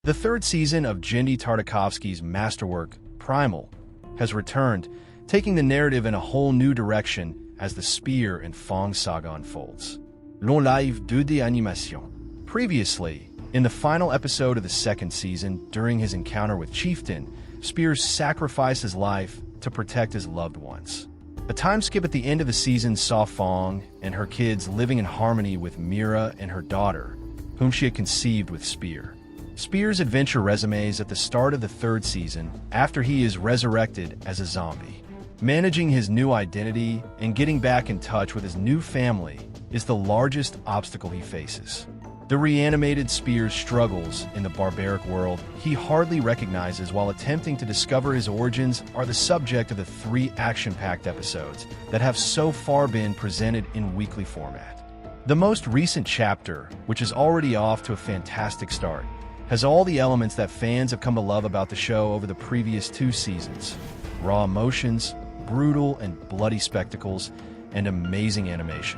The third season of Genndy Tartakovsky's masterwork, Primal, has returned, taking the narrative in a whole new direction as the Spear and Fong saga unfolds. Live 2D animation. Previously, in the final episode of the second season, during his encounter with Chieftain, Spear sacrificed his life to protect his loved ones. A time skip at the end of the season saw Fong and her kids living in harmony with Mira and her daughter, whom she had conceived with Spear. Spear's adventure resumes at the start of the third season after he is resurrected as a zombie. Managing his new identity and getting back in touch with his new family is the largest obstacle he faces. The reanimated Spear's struggles in the barbaric world he hardly recognizes while attempting to discover his origins are the subject of the 3 action-packed episodes that have so far been presented in weekly format. The most recent chapter, which is already off to a fantastic start, has all the elements that fans have come to love about the show over the previous 2 seasons: raw emotions, brutal and bloody spectacles, and amazing animation.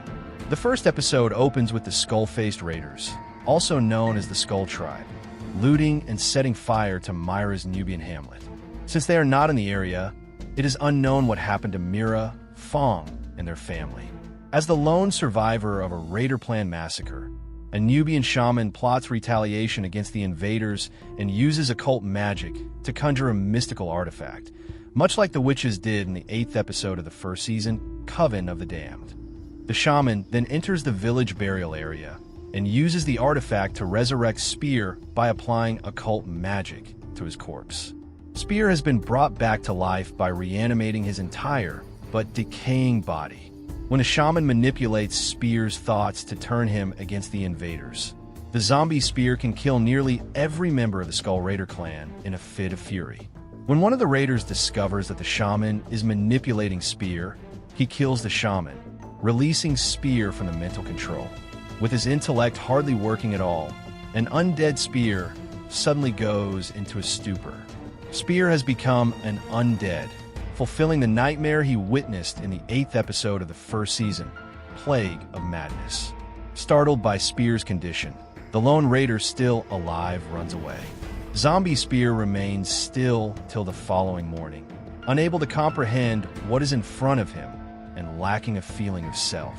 The first episode opens with the Skull-Faced Raiders, also known as the Skull Tribe, looting and setting fire to Myra's Nubian hamlet. Since they are not in the area, it is unknown what happened to Mira, Fong, and their family. As the lone survivor of a Raider Plan massacre, a Nubian shaman plots retaliation against the invaders and uses occult magic to conjure a mystical artifact, much like the witches did in the 8th episode of the first season, Coven of the Damned. The shaman then enters the village burial area and uses the artifact to resurrect Spear by applying occult magic to his corpse. Spear has been brought back to life by reanimating his entire but decaying body. When a shaman manipulates Spear's thoughts to turn him against the invaders, the zombie Spear can kill nearly every member of the Skull Raider clan in a fit of fury. When one of the raiders discovers that the shaman is manipulating Spear, he kills the shaman, releasing Spear from the mental control. With his intellect hardly working at all, an undead Spear suddenly goes into a stupor. Spear has become an undead, fulfilling the nightmare he witnessed in the 8th episode of the first season, Plague of Madness. Startled by Spear's condition, the lone raider still alive runs away. Zombie Spear remains still till the following morning, unable to comprehend what is in front of him and lacking a feeling of self.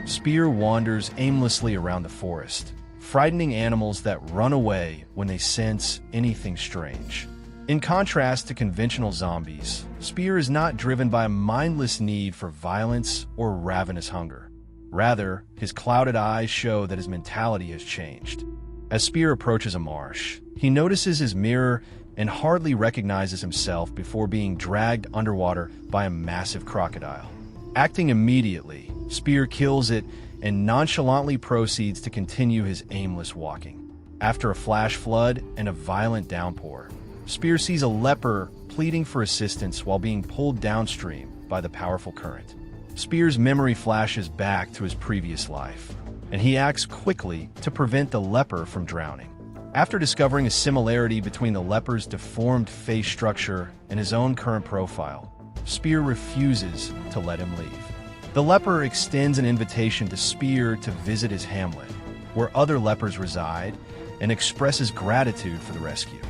Spear wanders aimlessly around the forest, frightening animals that run away when they sense anything strange. In contrast to conventional zombies, Spear is not driven by a mindless need for violence or ravenous hunger. Rather, his clouded eyes show that his mentality has changed. As Spear approaches a marsh, he notices his mirror and hardly recognizes himself before being dragged underwater by a massive crocodile. Acting immediately, Spear kills it and nonchalantly proceeds to continue his aimless walking. After a flash flood and a violent downpour, Spear sees a leper pleading for assistance while being pulled downstream by the powerful current. Spear's memory flashes back to his previous life, and he acts quickly to prevent the leper from drowning. After discovering a similarity between the leper's deformed face structure and his own current profile, Spear refuses to let him leave. The leper extends an invitation to Spear to visit his hamlet, where other lepers reside, and expresses gratitude for the rescue.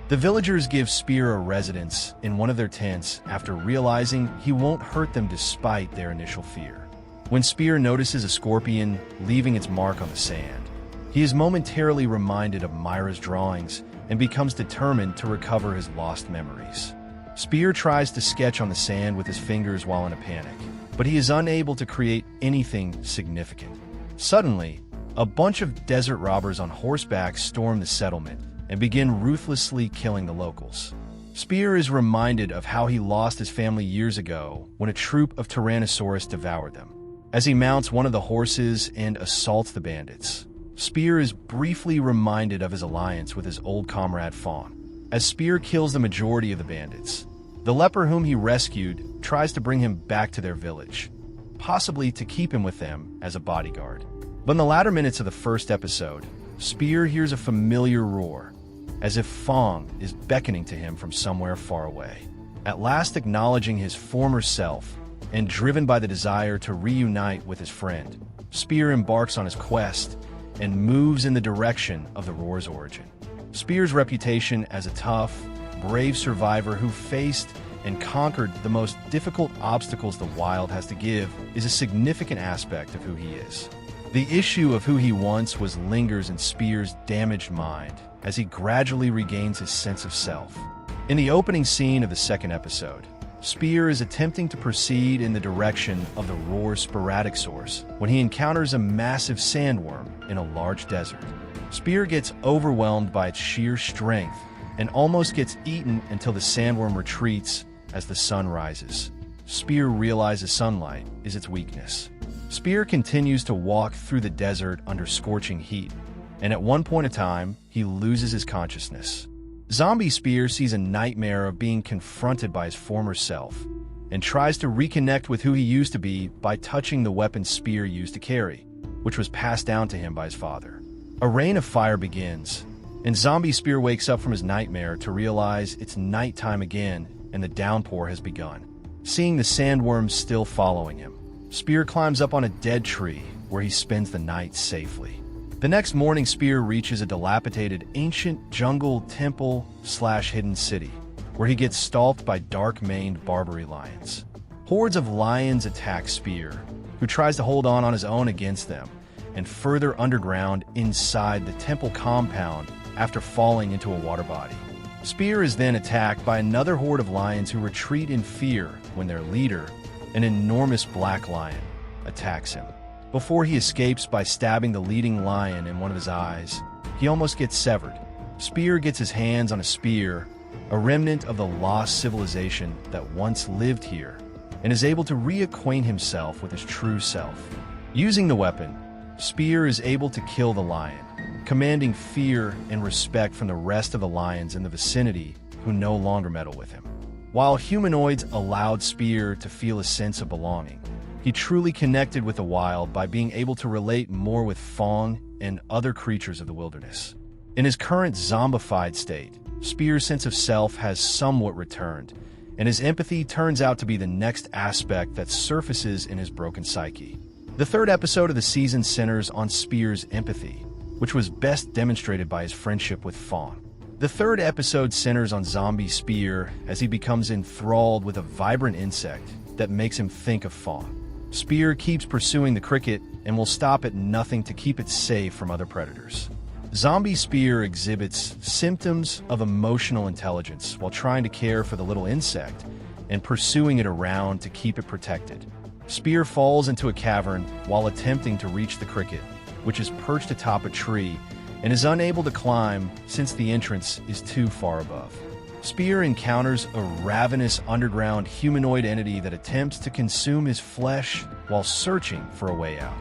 The villagers give Spear a residence in one of their tents after realizing he won't hurt them despite their initial fear. When Spear notices a scorpion leaving its mark on the sand, he is momentarily reminded of Myra's drawings and becomes determined to recover his lost memories. Spear tries to sketch on the sand with his fingers while in a panic, but he is unable to create anything significant. Suddenly, a bunch of desert robbers on horseback storm the settlement and begin ruthlessly killing the locals. Spear is reminded of how he lost his family years ago when a troop of Tyrannosaurus devoured them. As he mounts one of the horses and assaults the bandits, Spear is briefly reminded of his alliance with his old comrade Fong. As Spear kills the majority of the bandits, the leper whom he rescued tries to bring him back to their village, possibly to keep him with them as a bodyguard. But in the latter minutes of the first episode, Spear hears a familiar roar, as if Fong is beckoning to him from somewhere far away. At last acknowledging his former self and driven by the desire to reunite with his friend, Spear embarks on his quest and moves in the direction of the roar's origin. Spear's reputation as a tough, brave survivor who faced and conquered the most difficult obstacles the wild has to give is a significant aspect of who he is. The issue of who he once was lingers in Spear's damaged mind as he gradually regains his sense of self. In the opening scene of the second episode, Spear is attempting to proceed in the direction of the roar's sporadic source when he encounters a massive sandworm in a large desert. Spear gets overwhelmed by its sheer strength and almost gets eaten until the sandworm retreats as the sun rises. Spear realizes sunlight is its weakness. Spear continues to walk through the desert under scorching heat, and at one point in time, he loses his consciousness. Zombie Spear sees a nightmare of being confronted by his former self and tries to reconnect with who he used to be by touching the weapon Spear used to carry, which was passed down to him by his father. A rain of fire begins, and Zombie Spear wakes up from his nightmare to realize it's nighttime again and the downpour has begun. Seeing the sandworms still following him, Spear climbs up on a dead tree where he spends the night safely. The next morning, Spear reaches a dilapidated ancient jungle temple/hidden city, where he gets stalked by dark-maned Barbary lions. Hordes of lions attack Spear, who tries to hold on his own against them, and further underground inside the temple compound after falling into a water body. Spear is then attacked by another horde of lions who retreat in fear when their leader, an enormous black lion, attacks him. Before he escapes by stabbing the leading lion in one of his eyes, he almost gets severed. Spear gets his hands on a spear, a remnant of the lost civilization that once lived here, and is able to reacquaint himself with his true self. Using the weapon, Spear is able to kill the lion, commanding fear and respect from the rest of the lions in the vicinity who no longer meddle with him. While humanoids allowed Spear to feel a sense of belonging, he truly connected with the wild by being able to relate more with Fong and other creatures of the wilderness. In his current zombified state, Spear's sense of self has somewhat returned, and his empathy turns out to be the next aspect that surfaces in his broken psyche. The third episode of the season centers on Spear's empathy, which was best demonstrated by his friendship with Fong. The third episode centers on Zombie Spear as he becomes enthralled with a vibrant insect that makes him think of Fong. Spear keeps pursuing the cricket and will stop at nothing to keep it safe from other predators. Zombie Spear exhibits symptoms of emotional intelligence while trying to care for the little insect and pursuing it around to keep it protected. Spear falls into a cavern while attempting to reach the cricket, which is perched atop a tree and is unable to climb since the entrance is too far above. Spear encounters a ravenous underground humanoid entity that attempts to consume his flesh while searching for a way out.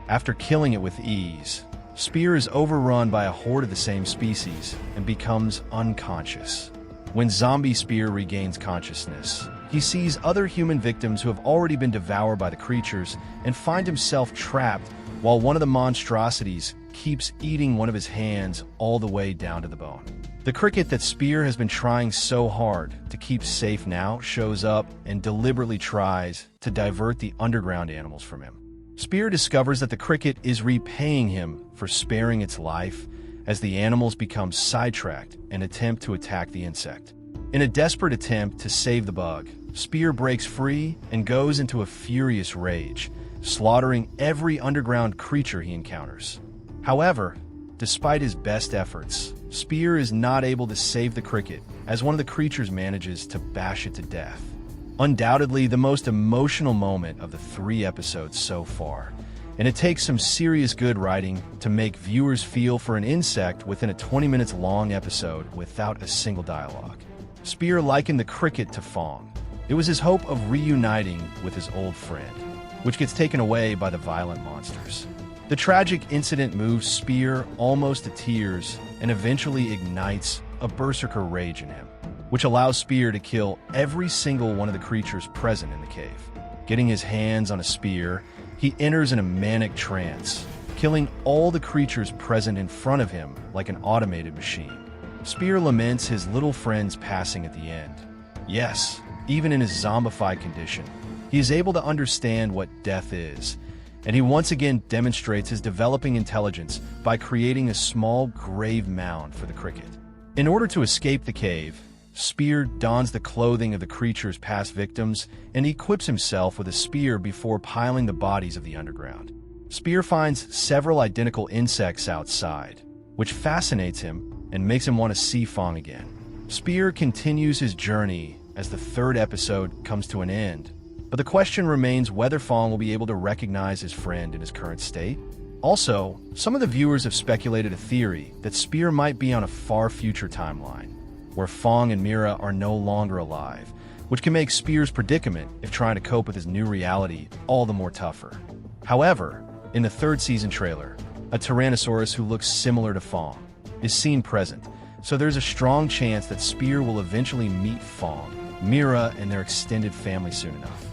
After killing it with ease, Spear is overrun by a horde of the same species and becomes unconscious. When Zombie Spear regains consciousness, he sees other human victims who have already been devoured by the creatures and find himself trapped while one of the monstrosities keeps eating one of his hands all the way down to the bone. The cricket that Spear has been trying so hard to keep safe now shows up and deliberately tries to divert the underground animals from him. Spear discovers that the cricket is repaying him for sparing its life as the animals become sidetracked and attempt to attack the insect. In a desperate attempt to save the bug, Spear breaks free and goes into a furious rage, slaughtering every underground creature he encounters. However, despite his best efforts, Spear is not able to save the cricket as one of the creatures manages to bash it to death. Undoubtedly the most emotional moment of the 3 episodes so far, and it takes some serious good writing to make viewers feel for an insect within a 20 minutes long episode without a single dialogue. Spear likened the cricket to Fong. It was his hope of reuniting with his old friend, which gets taken away by the violent monsters. The tragic incident moves Spear almost to tears and eventually ignites a berserker rage in him, which allows Spear to kill every single one of the creatures present in the cave. Getting his hands on a spear, he enters in a manic trance, killing all the creatures present in front of him like an automated machine. Spear laments his little friend's passing at the end. Yes, even in his zombified condition, he is able to understand what death is, and he once again demonstrates his developing intelligence by creating a small grave mound for the cricket. In order to escape the cave, Spear dons the clothing of the creature's past victims and equips himself with a spear before piling the bodies of the underground. Spear finds several identical insects outside, which fascinates him and makes him want to see Fong again. Spear continues his journey as the third episode comes to an end, but the question remains whether Fong will be able to recognize his friend in his current state. Also, some of the viewers have speculated a theory that Spear might be on a far future timeline, where Fong and Mira are no longer alive, which can make Spear's predicament if trying to cope with his new reality all the more tougher. However, in the third season trailer, a Tyrannosaurus who looks similar to Fong is seen present, so there's a strong chance that Spear will eventually meet Fong, Mira, and their extended family soon enough.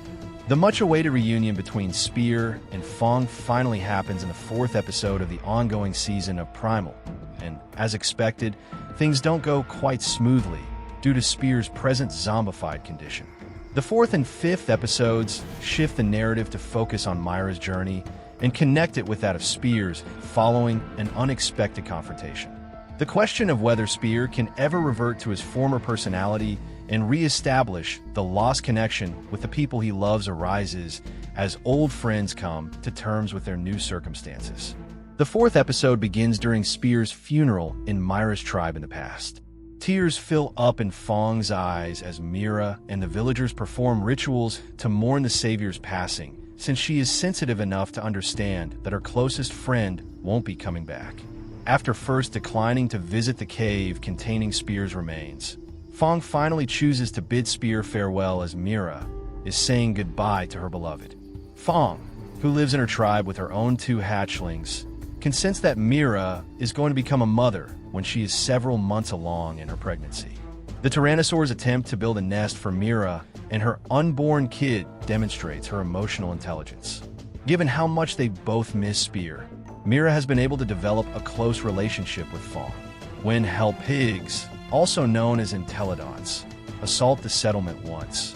The much-awaited reunion between Spear and Fong finally happens in the fourth episode of the ongoing season of Primal, and as expected, things don't go quite smoothly due to Spear's present zombified condition. The fourth and fifth episodes shift the narrative to focus on Mira's journey and connect it with that of Spear's following an unexpected confrontation. The question of whether Spear can ever revert to his former personality and re-establish the lost connection with the people he loves arises as old friends come to terms with their new circumstances. The fourth episode begins during Spear's funeral in Mira's tribe in the past. Tears fill up in Fong's eyes as Mira and the villagers perform rituals to mourn the Savior's passing, since she is sensitive enough to understand that her closest friend won't be coming back. After first declining to visit the cave containing Spear's remains, Fong finally chooses to bid Spear farewell as Mira is saying goodbye to her beloved. Fong, who lives in her tribe with her own two hatchlings, can sense that Mira is going to become a mother when she is several months along in her pregnancy. The Tyrannosaur's attempt to build a nest for Mira and her unborn kid demonstrates her emotional intelligence. Given how much they both miss Spear, Mira has been able to develop a close relationship with Fong. When hell pigs, also known as Intellidonts, assault the settlement once,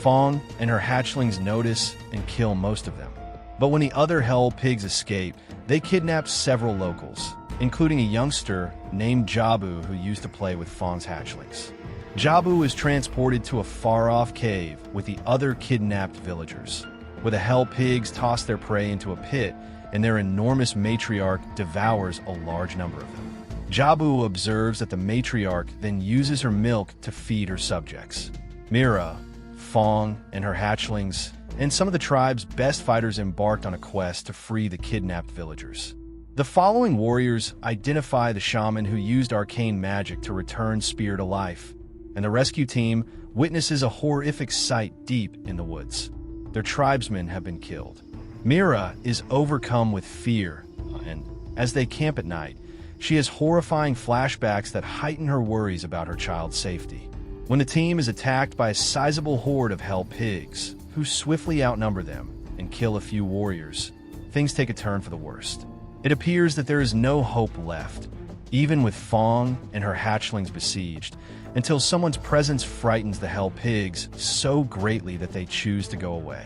Fong and her hatchlings notice and kill most of them. But when the other hell pigs escape, they kidnap several locals, including a youngster named Jabu who used to play with Fong's hatchlings. Jabu is transported to a far-off cave with the other kidnapped villagers, where the hell pigs toss their prey into a pit and their enormous matriarch devours a large number of them. Jabu observes that the matriarch then uses her milk to feed her subjects. Mira, Fong, and her hatchlings, and some of the tribe's best fighters embarked on a quest to free the kidnapped villagers. The following warriors identify the shaman who used arcane magic to return Spear to life, and the rescue team witnesses a horrific sight deep in the woods. Their tribesmen have been killed. Mira is overcome with fear, and as they camp at night, she has horrifying flashbacks that heighten her worries about her child's safety. When the team is attacked by a sizable horde of hell pigs, who swiftly outnumber them and kill a few warriors, things take a turn for the worst. It appears that there is no hope left, even with Fong and her hatchlings besieged, until someone's presence frightens the hell pigs so greatly that they choose to go away.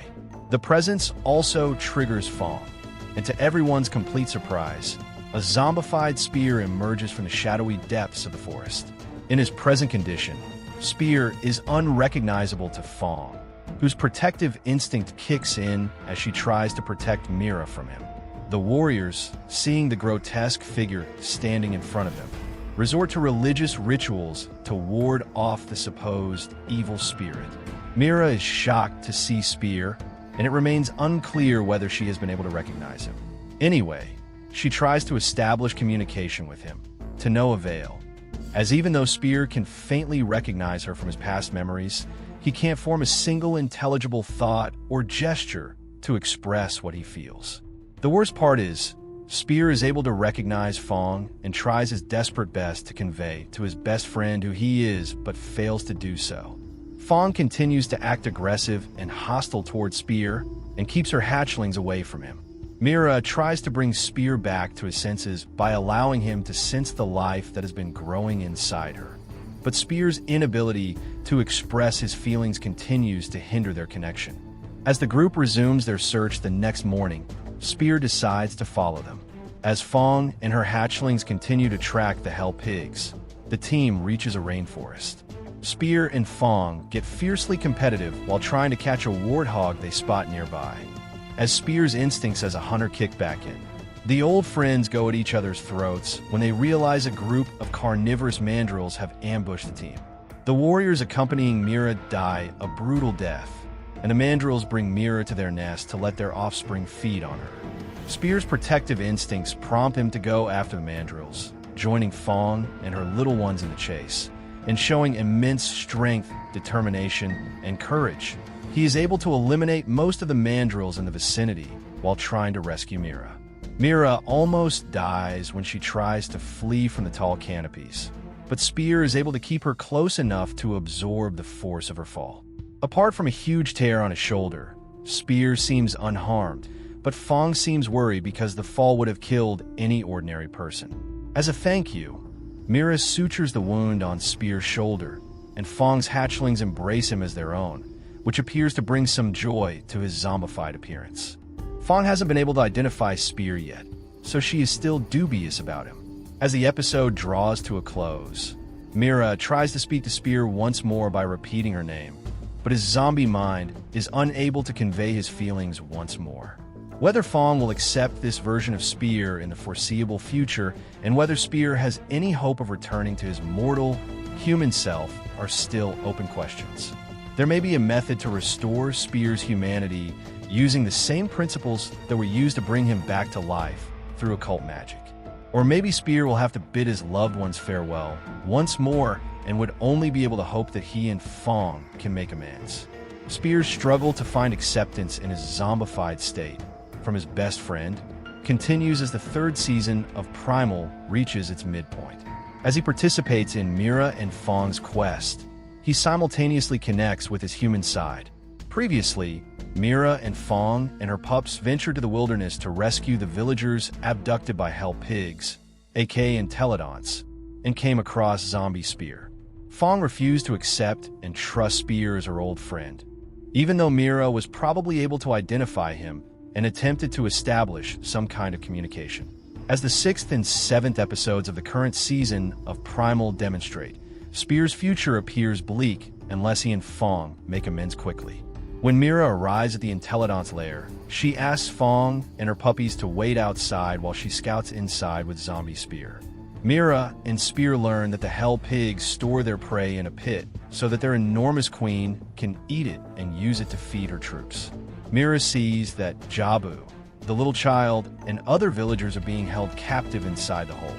The presence also triggers Fong, and to everyone's complete surprise, a zombified Spear emerges from the shadowy depths of the forest. In his present condition, Spear is unrecognizable to Fong, whose protective instinct kicks in as she tries to protect Mira from him. The warriors, seeing the grotesque figure standing in front of them, resort to religious rituals to ward off the supposed evil spirit. Mira is shocked to see Spear, and it remains unclear whether she has been able to recognize him. Anyway, she tries to establish communication with him, to no avail, as even though Spear can faintly recognize her from his past memories, he can't form a single intelligible thought or gesture to express what he feels. The worst part is, Spear is able to recognize Fong and tries his desperate best to convey to his best friend who he is, but fails to do so. Fong continues to act aggressive and hostile towards Spear and keeps her hatchlings away from him. Mira tries to bring Spear back to his senses by allowing him to sense the life that has been growing inside her. But Spear's inability to express his feelings continues to hinder their connection. As the group resumes their search the next morning, Spear decides to follow them. As Fong and her hatchlings continue to track the hell pigs, the team reaches a rainforest. Spear and Fong get fiercely competitive while trying to catch a warthog they spot nearby. As Spear's instincts as a hunter kick back in, the old friends go at each other's throats when they realize a group of carnivorous mandrills have ambushed the team. The warriors accompanying Mira die a brutal death, and the mandrills bring Mira to their nest to let their offspring feed on her. Spear's protective instincts prompt him to go after the mandrills, joining Fong and her little ones in the chase, and showing immense strength, determination, and courage. He is able to eliminate most of the mandrills in the vicinity while trying to rescue Mira. Mira almost dies when she tries to flee from the tall canopies, but Spear is able to keep her close enough to absorb the force of her fall. Apart from a huge tear on his shoulder, Spear seems unharmed, but Fong seems worried because the fall would have killed any ordinary person. As a thank you, Mira sutures the wound on Spear's shoulder, and Fong's hatchlings embrace him as their own, which appears to bring some joy to his zombified appearance. Fong hasn't been able to identify Spear yet, so she is still dubious about him. As the episode draws to a close, Mira tries to speak to Spear once more by repeating her name, but his zombie mind is unable to convey his feelings once more. Whether Fong will accept this version of Spear in the foreseeable future, and whether Spear has any hope of returning to his mortal, human self are still open questions. There may be a method to restore Spear's humanity using the same principles that were used to bring him back to life through occult magic. Or maybe Spear will have to bid his loved ones farewell once more and would only be able to hope that he and Fong can make amends. Spear's struggle to find acceptance in his zombified state from his best friend continues as the third season of Primal reaches its midpoint. As he participates in Mira and Fong's quest, he simultaneously connects with his human side. Previously, Mira and Fong and her pups ventured to the wilderness to rescue the villagers abducted by hell pigs, aka Entelodonts, and came across zombie Spear. Fong refused to accept and trust Spear as her old friend, even though Mira was probably able to identify him and attempted to establish some kind of communication. As the 6th and 7th episodes of the current season of Primal demonstrate, Spear's future appears bleak unless he and Fong make amends quickly. When Mira arrives at the Entelodon's lair, she asks Fong and her puppies to wait outside while she scouts inside with zombie Spear. Mira and Spear learn that the hell pigs store their prey in a pit so that their enormous queen can eat it and use it to feed her troops. Mira sees that Jabu, the little child, and other villagers are being held captive inside the hole.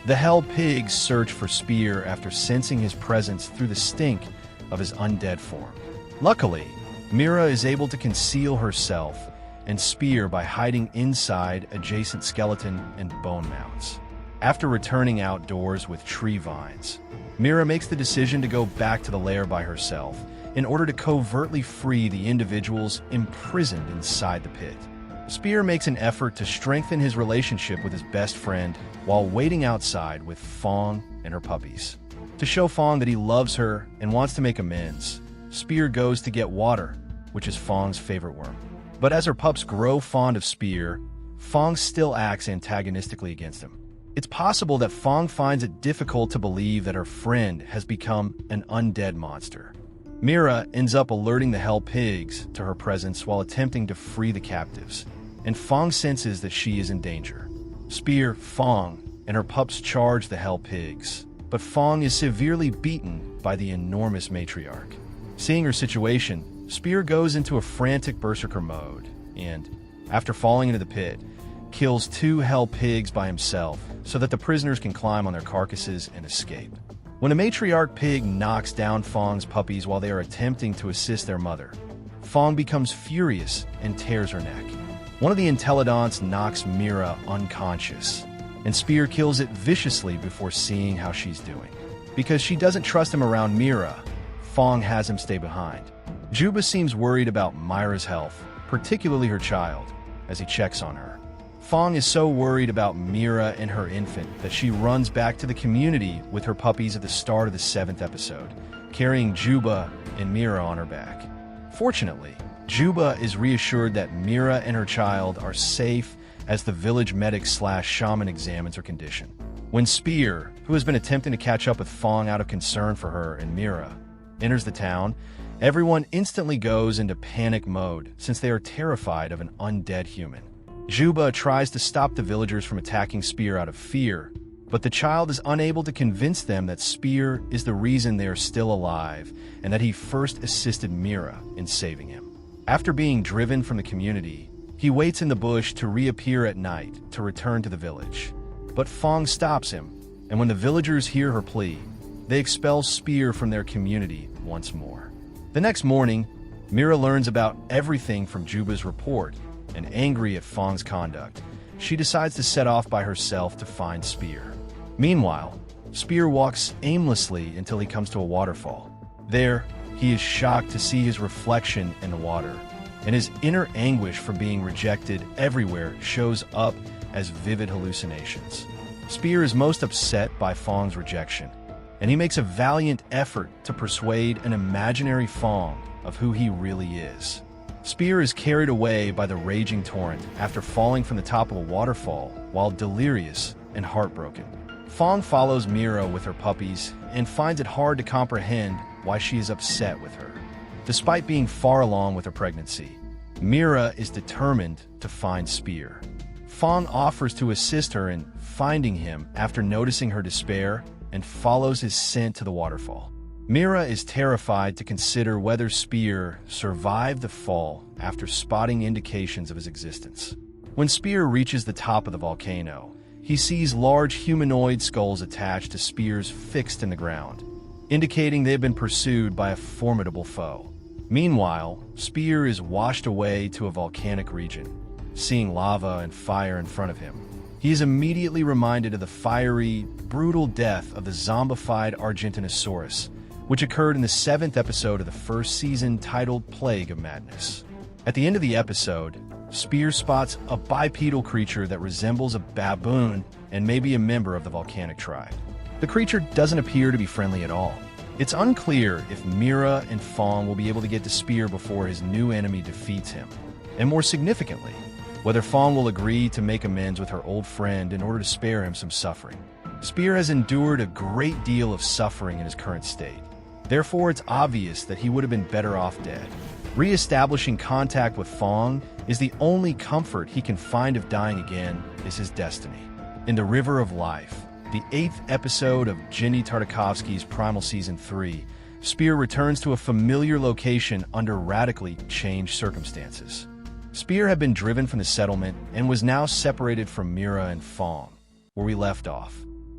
The hell pigs search for Spear after sensing his presence through the stink of his undead form. Luckily, Mira is able to conceal herself and Spear by hiding inside adjacent skeleton and bone mounds. After returning outdoors with tree vines, Mira makes the decision to go back to the lair by herself in order to covertly free the individuals imprisoned inside the pit. Spear makes an effort to strengthen his relationship with his best friend while waiting outside with Fong and her puppies. To show Fong that he loves her and wants to make amends, Spear goes to get water, which is Fong's favorite worm. But as her pups grow fond of Spear, Fong still acts antagonistically against him. It's possible that Fong finds it difficult to believe that her friend has become an undead monster. Mira ends up alerting the hell pigs to her presence while attempting to free the captives, and Fong senses that she is in danger. Spear, Fong, and her pups charge the hell pigs, but Fong is severely beaten by the enormous matriarch. Seeing her situation, Spear goes into a frantic berserker mode and, after falling into the pit, kills 2 hell pigs by himself so that the prisoners can climb on their carcasses and escape. When a matriarch pig knocks down Fong's puppies while they are attempting to assist their mother, Fong becomes furious and tears her neck. One of the Entelodonts knocks Mira unconscious, and Spear kills it viciously before seeing how she's doing. Because she doesn't trust him around Mira, Fong has him stay behind. Juba seems worried about Myra's health, particularly her child, as he checks on her. Fong is so worried about Mira and her infant that she runs back to the community with her puppies at the start of the 7th episode, carrying Juba and Mira on her back. Fortunately, Juba is reassured that Mira and her child are safe as the village medic/shaman examines her condition. When Spear, who has been attempting to catch up with Fong out of concern for her, and Mira, enters the town. Everyone instantly goes into panic mode since they are terrified of an undead human. Juba tries to stop the villagers from attacking Spear out of fear, but the child is unable to convince them that Spear is the reason they are still alive and that he first assisted Mira in saving him. After being driven from the community, he waits in the bush to reappear at night to return to the village. But Fong stops him, and when the villagers hear her plea, they expel Spear from their community once more. The next morning, Mira learns about everything from Juba's report, and angry at Fong's conduct, she decides to set off by herself to find Spear. Meanwhile, Spear walks aimlessly until he comes to a waterfall. There, he is shocked to see his reflection in the water, and his inner anguish for being rejected everywhere shows up as vivid hallucinations. Spear is most upset by Fong's rejection, and he makes a valiant effort to persuade an imaginary Fong of who he really is. Spear is carried away by the raging torrent after falling from the top of a waterfall while delirious and heartbroken. Fong follows Mira with her puppies and finds it hard to comprehend why she is upset with her. Despite being far along with her pregnancy, Mira is determined to find Spear. Fong offers to assist her in finding him after noticing her despair and follows his scent to the waterfall. Mira is terrified to consider whether Spear survived the fall after spotting indications of his existence. When Spear reaches the top of the volcano, he sees large humanoid skulls attached to spears fixed in the ground, indicating they have been pursued by a formidable foe. Meanwhile, Spear is washed away to a volcanic region. Seeing lava and fire in front of him, he is immediately reminded of the fiery, brutal death of the zombified Argentinosaurus, which occurred in the 7th episode of the first season titled Plague of Madness. At the end of the episode, Spear spots a bipedal creature that resembles a baboon and may be a member of the volcanic tribe. The creature doesn't appear to be friendly at all. It's unclear if Mira and Fong will be able to get to Spear before his new enemy defeats him, and more significantly, whether Fong will agree to make amends with her old friend in order to spare him some suffering. Spear has endured a great deal of suffering in his current state. Therefore, it's obvious that he would have been better off dead. Re-establishing contact with Fong is the only comfort he can find of dying again is his destiny. In the River of Life, the 8th episode of Jenny Tartakovsky's Primal Season 3, Spear returns to a familiar location under radically changed circumstances. Spear had been driven from the settlement and was now separated from Mira and Fong, where we left off.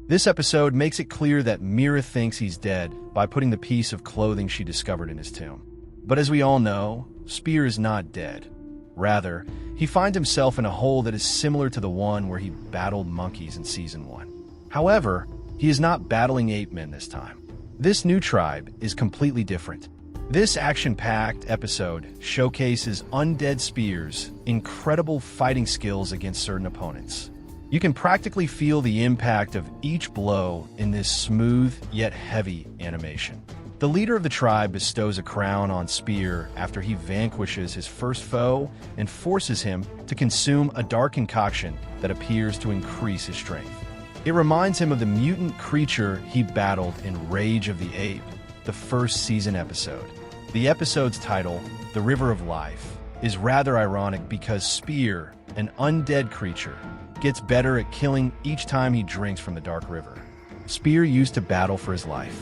This episode makes it clear that Mira thinks he's dead by putting the piece of clothing she discovered in his tomb. But as we all know, Spear is not dead. Rather, he finds himself in a hole that is similar to the one where he battled monkeys in Season 1. However, he is not battling ape men this time. This new tribe is completely different. This action-packed episode showcases undead Spear's incredible fighting skills against certain opponents. You can practically feel the impact of each blow in this smooth yet heavy animation. The leader of the tribe bestows a crown on Spear after he vanquishes his first foe and forces him to consume a dark concoction that appears to increase his strength. It reminds him of the mutant creature he battled in Rage of the Ape, the first season episode. The episode's title, The River of Life, is rather ironic because Spear, an undead creature, gets better at killing each time he drinks from the dark river. Spear used to battle for his life.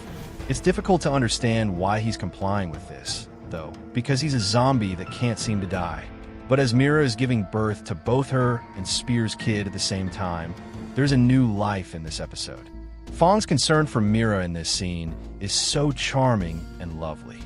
It's difficult to understand why he's complying with this, though, because he's a zombie that can't seem to die. But as Mira is giving birth to both her and Spear's kid at the same time, there's a new life in this episode. Fong's concern for Mira in this scene is so charming and lovely.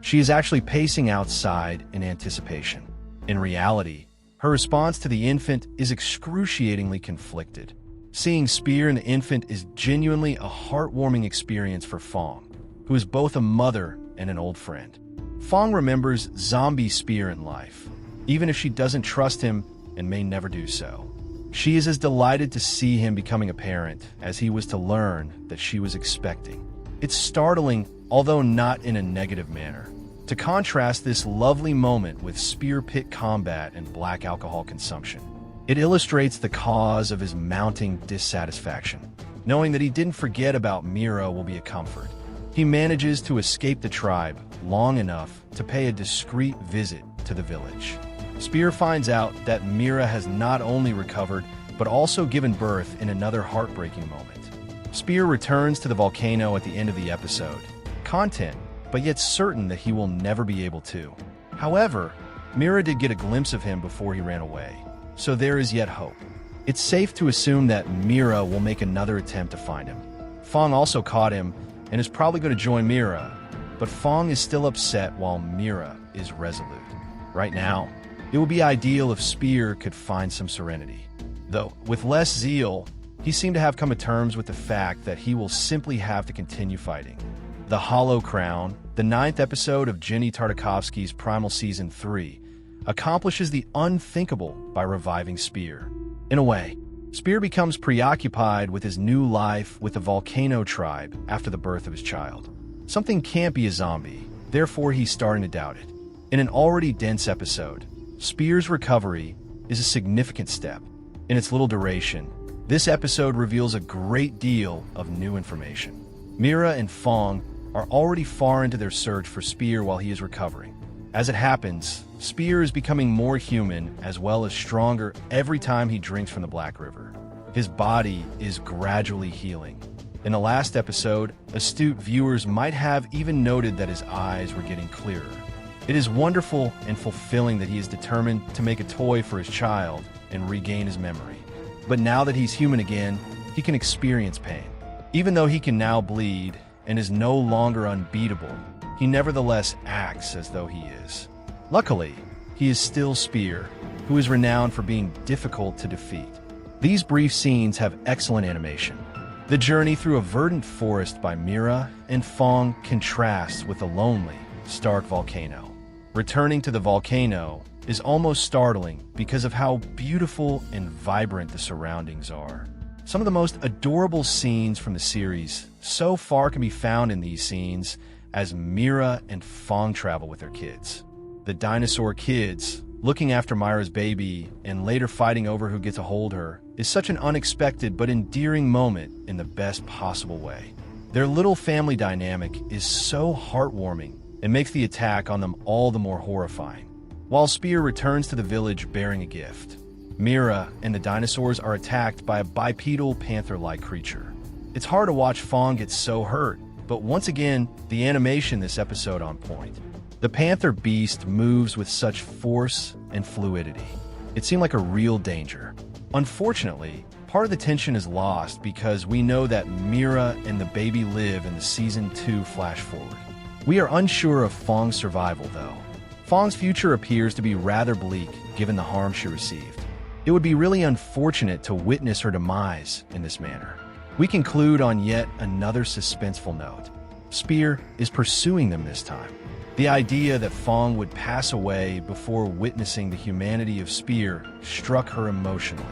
She is actually pacing outside in anticipation. In reality, her response to the infant is excruciatingly conflicted. Seeing Spear and the infant is genuinely a heartwarming experience for Fong, who is both a mother and an old friend. Fong remembers zombie Spear in life, even if she doesn't trust him and may never do so. She is as delighted to see him becoming a parent as he was to learn that she was expecting. It's startling, although not in a negative manner, to contrast this lovely moment with Spear pit combat and black alcohol consumption. It illustrates the cause of his mounting dissatisfaction. Knowing that he didn't forget about Mira will be a comfort. He manages to escape the tribe long enough to pay a discreet visit to the village. Spear finds out that Mira has not only recovered, but also given birth in another heartbreaking moment. Spear returns to the volcano at the end of the episode, content, but yet certain that he will never be able to. However, Mira did get a glimpse of him before he ran away, so there is yet hope. It's safe to assume that Mira will make another attempt to find him. Fong also caught him and is probably going to join Mira, but Fong is still upset while Mira is resolute. Right now, it would be ideal if Spear could find some serenity. Though, with less zeal, he seemed to have come to terms with the fact that he will simply have to continue fighting. The Hollow Crown, the 9th episode of Jenny Tartakovsky's Primal Season 3, accomplishes the unthinkable by reviving Spear. In a way, Spear becomes preoccupied with his new life with the Volcano tribe after the birth of his child. Something can't be a zombie, therefore he's starting to doubt it. In an already dense episode, Spear's recovery is a significant step. In its little duration, this episode reveals a great deal of new information. Mira and Fong are already far into their search for Spear while he is recovering. As it happens, Spear is becoming more human as well as stronger every time he drinks from the Black River. His body is gradually healing. In the last episode, astute viewers might have even noted that his eyes were getting clearer. It is wonderful and fulfilling that he is determined to make a toy for his child and regain his memory. But now that he's human again, he can experience pain. Even though he can now bleed and is no longer unbeatable, he nevertheless acts as though he is. Luckily, he is still Spear, who is renowned for being difficult to defeat. These brief scenes have excellent animation. The journey through a verdant forest by Mira and Fong contrasts with the lonely, stark volcano. Returning to the volcano is almost startling because of how beautiful and vibrant the surroundings are. Some of the most adorable scenes from the series so far can be found in these scenes as Mira and Fong travel with their kids. The dinosaur kids, looking after Myra's baby and later fighting over who gets to hold her, is such an unexpected but endearing moment in the best possible way. Their little family dynamic is so heartwarming and makes the attack on them all the more horrifying. While Spear returns to the village bearing a gift, Mira and the dinosaurs are attacked by a bipedal panther-like creature. It's hard to watch Fong get so hurt, but once again, the animation this episode on point. The panther beast moves with such force and fluidity. It seemed like a real danger. Unfortunately, part of the tension is lost because we know that Mira and the baby live in the Season 2 flash forward. We are unsure of Fong's survival, though. Fong's future appears to be rather bleak given the harm she received. It would be really unfortunate to witness her demise in this manner. We conclude on yet another suspenseful note. Spear is pursuing them this time. The idea that Fong would pass away before witnessing the humanity of Spear struck her emotionally.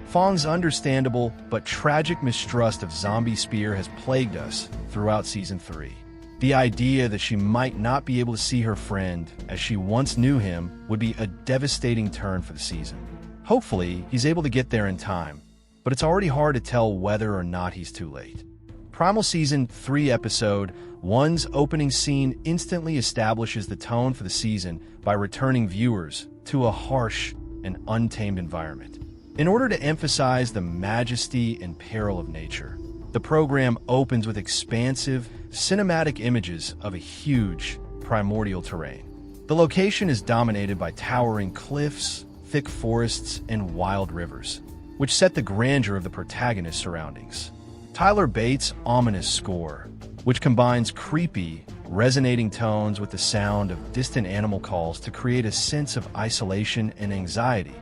Fong's understandable but tragic mistrust of zombie Spear has plagued us throughout Season 3. The idea that she might not be able to see her friend as she once knew him would be a devastating turn for the season. Hopefully, he's able to get there in time, but it's already hard to tell whether or not he's too late. Primal Season 3 Episode 1's opening scene instantly establishes the tone for the season by returning viewers to a harsh and untamed environment. In order to emphasize the majesty and peril of nature, the program opens with expansive, cinematic images of a huge, primordial terrain. The location is dominated by towering cliffs, thick forests, and wild rivers, which set the grandeur of the protagonist's surroundings. Tyler Bates' ominous score, which combines creepy, resonating tones with the sound of distant animal calls to create a sense of isolation and anxiety,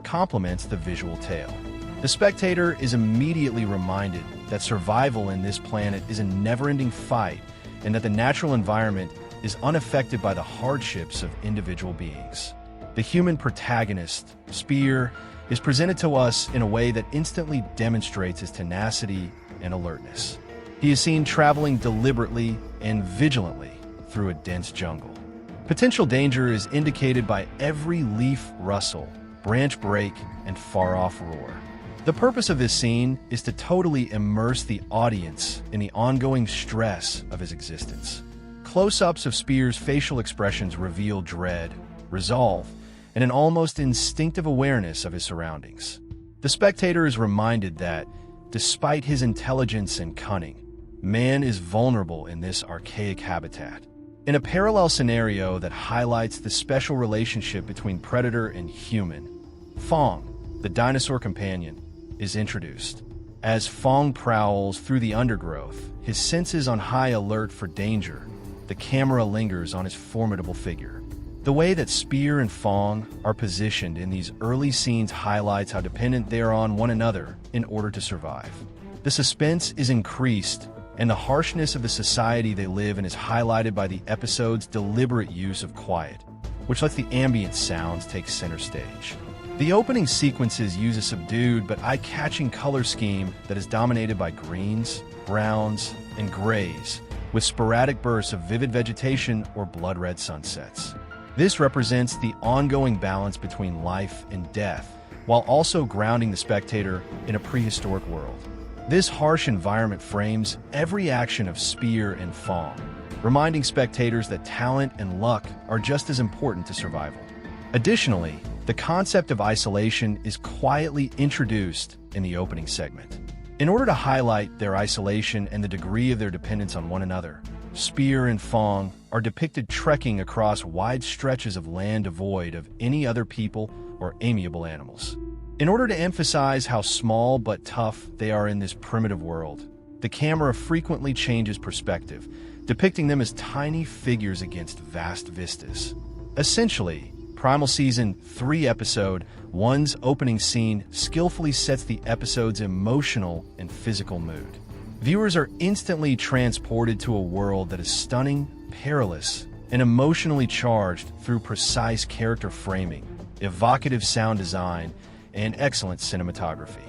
complements the visual tale. The spectator is immediately reminded that survival in this planet is a never-ending fight and that the natural environment is unaffected by the hardships of individual beings. The human protagonist, Spear, is presented to us in a way that instantly demonstrates his tenacity and alertness. He is seen traveling deliberately and vigilantly through a dense jungle. Potential danger is indicated by every leaf rustle, branch break, and far-off roar. The purpose of this scene is to totally immerse the audience in the ongoing stress of his existence. Close-ups of Spear's facial expressions reveal dread, resolve, and an almost instinctive awareness of his surroundings. The spectator is reminded that, despite his intelligence and cunning, man is vulnerable in this archaic habitat. In a parallel scenario that highlights the special relationship between predator and human, Fong, the dinosaur companion, is introduced. As Fong prowls through the undergrowth, his senses on high alert for danger, the camera lingers on his formidable figure. The way that Spear and Fong are positioned in these early scenes highlights how dependent they are on one another in order to survive. The suspense is increased, and the harshness of the society they live in is highlighted by the episode's deliberate use of quiet, which lets the ambient sounds take center stage. The opening sequences use a subdued but eye-catching color scheme that is dominated by greens, browns, and grays, with sporadic bursts of vivid vegetation or blood-red sunsets. This represents the ongoing balance between life and death, while also grounding the spectator in a prehistoric world. This harsh environment frames every action of Spear and Fong, reminding spectators that talent and luck are just as important to survival. Additionally, the concept of isolation is quietly introduced in the opening segment. In order to highlight their isolation and the degree of their dependence on one another, Spear and Fong are depicted trekking across wide stretches of land devoid of any other people or amiable animals. In order to emphasize how small but tough they are in this primitive world, the camera frequently changes perspective, depicting them as tiny figures against vast vistas. Essentially, Primal Season 3 Episode 1's opening scene skillfully sets the episode's emotional and physical mood. Viewers are instantly transported to a world that is stunning, perilous, and emotionally charged through precise character framing, evocative sound design, and excellent cinematography.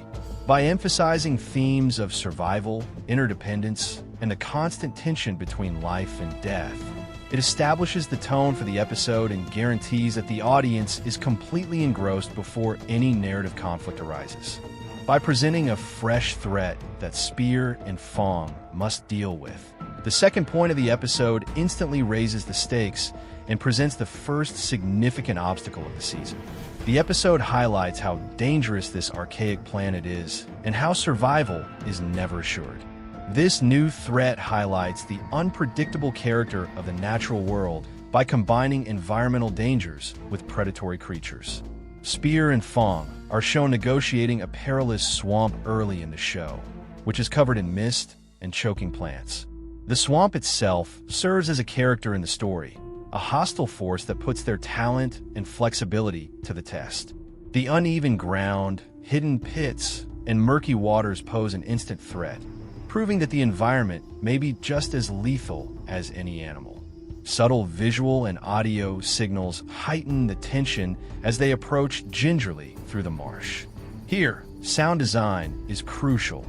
By emphasizing themes of survival, interdependence, and the constant tension between life and death, it establishes the tone for the episode and guarantees that the audience is completely engrossed before any narrative conflict arises. By presenting a fresh threat that Spear and Fong must deal with, the second point of the episode instantly raises the stakes and presents the first significant obstacle of the season. The episode highlights how dangerous this archaic planet is and how survival is never assured. This new threat highlights the unpredictable character of the natural world by combining environmental dangers with predatory creatures. Spear and Fong are shown negotiating a perilous swamp early in the show, which is covered in mist and choking plants. The swamp itself serves as a character in the story, a hostile force that puts their talent and flexibility to the test. The uneven ground, hidden pits, and murky waters pose an instant threat, proving that the environment may be just as lethal as any animal. Subtle visual and audio signals heighten the tension as they approach gingerly through the marsh. Here, sound design is crucial.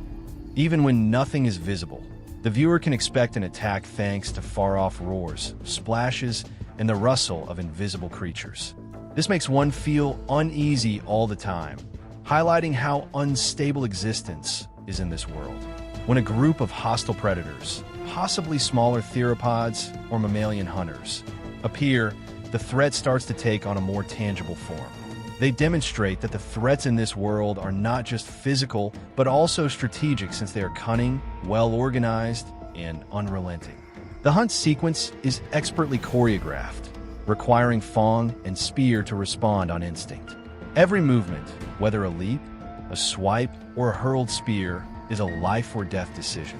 Even when nothing is visible, the viewer can expect an attack thanks to far-off roars, splashes, and the rustle of invisible creatures. This makes one feel uneasy all the time, highlighting how unstable existence is in this world. When a group of hostile predators, possibly smaller theropods or mammalian hunters, appear, the threat starts to take on a more tangible form. They demonstrate that the threats in this world are not just physical, but also strategic since they are cunning, well-organized, and unrelenting. The hunt sequence is expertly choreographed, requiring Fong and Spear to respond on instinct. Every movement, whether a leap, a swipe, or a hurled spear, is a life-or-death decision.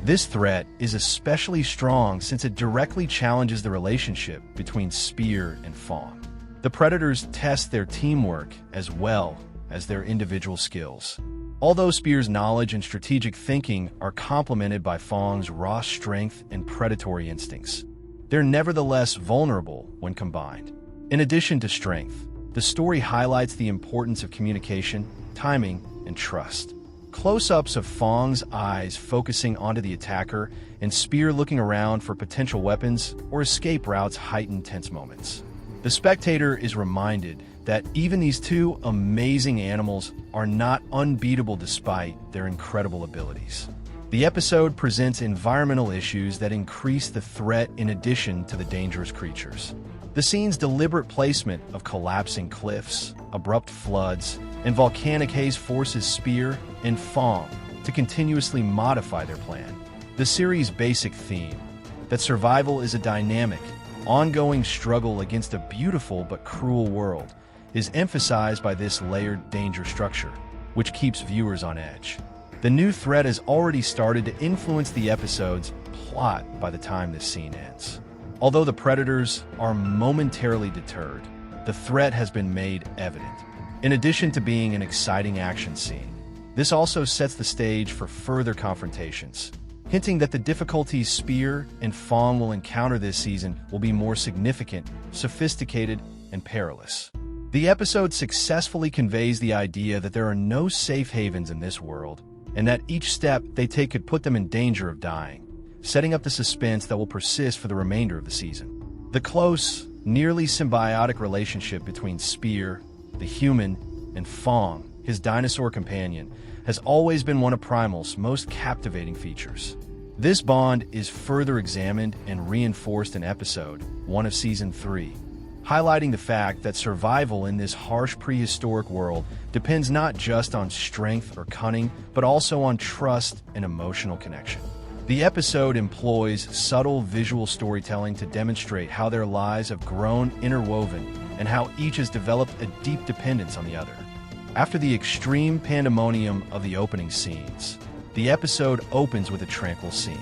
This threat is especially strong since it directly challenges the relationship between Spear and Fong. The predators test their teamwork as well as their individual skills. Although Spear's knowledge and strategic thinking are complemented by Fong's raw strength and predatory instincts, they're nevertheless vulnerable when combined. In addition to strength, the story highlights the importance of communication, timing, and trust. Close-ups of Fong's eyes focusing onto the attacker and Spear looking around for potential weapons or escape routes heighten tense moments. The spectator is reminded that even these two amazing animals are not unbeatable despite their incredible abilities. The episode presents environmental issues that increase the threat in addition to the dangerous creatures. The scene's deliberate placement of collapsing cliffs, abrupt floods, and volcanic haze forces Spear and Fong to continuously modify their plan. The series' basic theme, that survival is a dynamic, ongoing struggle against a beautiful but cruel world, is emphasized by this layered danger structure, which keeps viewers on edge. The new threat has already started to influence the episode's plot by the time this scene ends. Although the predators are momentarily deterred, the threat has been made evident. In addition to being an exciting action scene, this also sets the stage for further confrontations, hinting that the difficulties Spear and Fong will encounter this season will be more significant, sophisticated, and perilous. The episode successfully conveys the idea that there are no safe havens in this world, and that each step they take could put them in danger of dying, setting up the suspense that will persist for the remainder of the season. The close, nearly symbiotic relationship between Spear, the human, and Fong, his dinosaur companion, has always been one of Primal's most captivating features. This bond is further examined and reinforced in episode 1 of Season 3, highlighting the fact that survival in this harsh prehistoric world depends not just on strength or cunning, but also on trust and emotional connection. The episode employs subtle visual storytelling to demonstrate how their lives have grown interwoven and how each has developed a deep dependence on the other. After the extreme pandemonium of the opening scenes, the episode opens with a tranquil scene.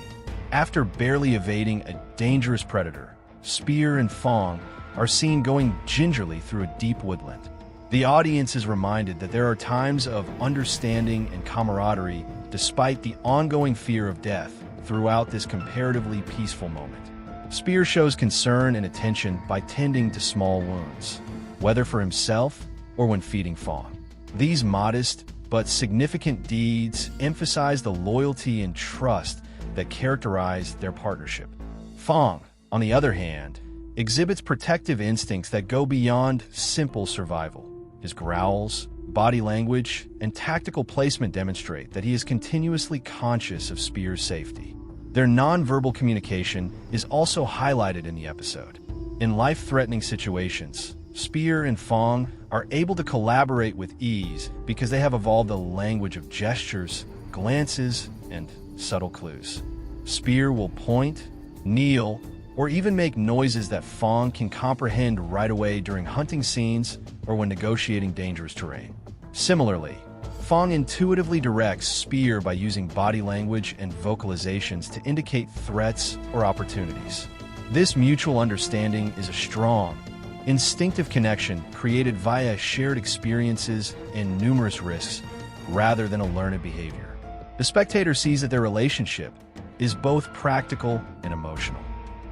After barely evading a dangerous predator, Spear and Fong are seen going gingerly through a deep woodland. The audience is reminded that there are times of understanding and camaraderie despite the ongoing fear of death throughout this comparatively peaceful moment. Spear shows concern and attention by tending to small wounds, whether for himself or when feeding Fong. These modest but significant deeds emphasize the loyalty and trust that characterize their partnership. Fong, on the other hand, exhibits protective instincts that go beyond simple survival. His growls, body language, and tactical placement demonstrate that he is continuously conscious of Spear's safety. Their nonverbal communication is also highlighted in the episode. In life-threatening situations, Spear and Fong are able to collaborate with ease because they have evolved a language of gestures, glances, and subtle clues. Spear will point, kneel, or even make noises that Fong can comprehend right away during hunting scenes or when negotiating dangerous terrain. Similarly, Fong intuitively directs Spear by using body language and vocalizations to indicate threats or opportunities. This mutual understanding is a strong, instinctive connection created via shared experiences and numerous risks rather than a learned behavior. The spectator sees that their relationship is both practical and emotional.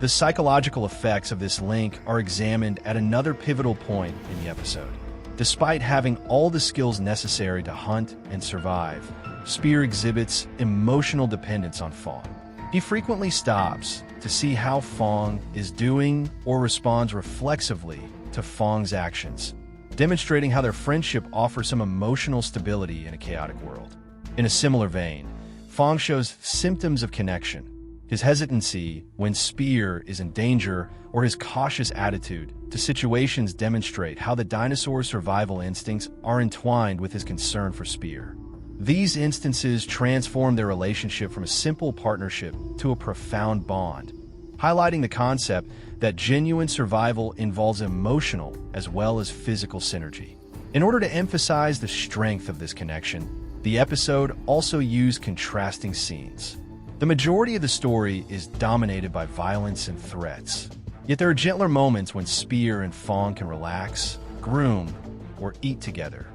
The psychological effects of this link are examined at another pivotal point in the episode. Despite having all the skills necessary to hunt and survive, Spear exhibits emotional dependence on Fong. He frequently stops to see how Fong is doing or responds reflexively to Fong's actions, demonstrating how their friendship offers some emotional stability in a chaotic world. In a similar vein, Fong shows symptoms of connection. His hesitancy when Spear is in danger or his cautious attitude to situations demonstrate how the dinosaur's survival instincts are entwined with his concern for Spear. These instances transform their relationship from a simple partnership to a profound bond, highlighting the concept that genuine survival involves emotional as well as physical synergy. In order to emphasize the strength of this connection, the episode also used contrasting scenes. The majority of the story is dominated by violence and threats, yet there are gentler moments when Spear and Fong can relax, groom, or eat together.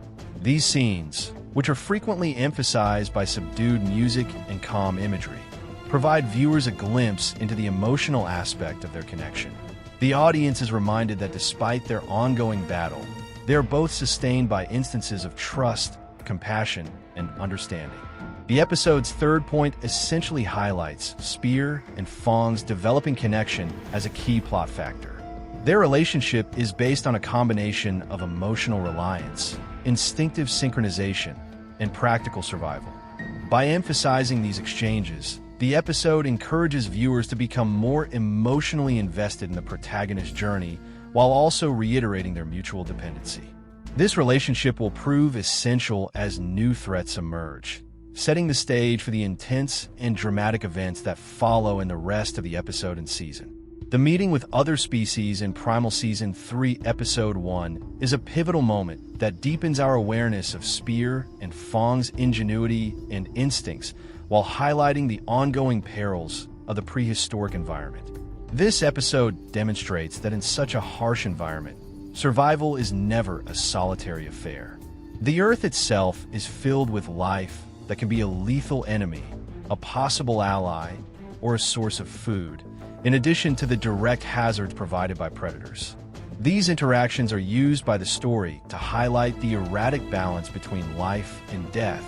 These scenes, which are frequently emphasized by subdued music and calm imagery, provide viewers a glimpse into the emotional aspect of their connection. The audience is reminded that despite their ongoing battle, they are both sustained by instances of trust, compassion, and understanding. The episode's third point essentially highlights Spear and Fong's developing connection as a key plot factor. Their relationship is based on a combination of emotional reliance, instinctive synchronization, and practical survival. By emphasizing these exchanges, the episode encourages viewers to become more emotionally invested in the protagonist's journey while also reiterating their mutual dependency. This relationship will prove essential as new threats emerge, setting the stage for the intense and dramatic events that follow in the rest of the episode and season. The meeting with other species in Primal Season 3, Episode 1 is a pivotal moment that deepens our awareness of Spear and Fong's ingenuity and instincts while highlighting the ongoing perils of the prehistoric environment. This episode demonstrates that in such a harsh environment, survival is never a solitary affair. The Earth itself is filled with life that can be a lethal enemy, a possible ally, or a source of food, in addition to the direct hazards provided by predators. These interactions are used by the story to highlight the erratic balance between life and death,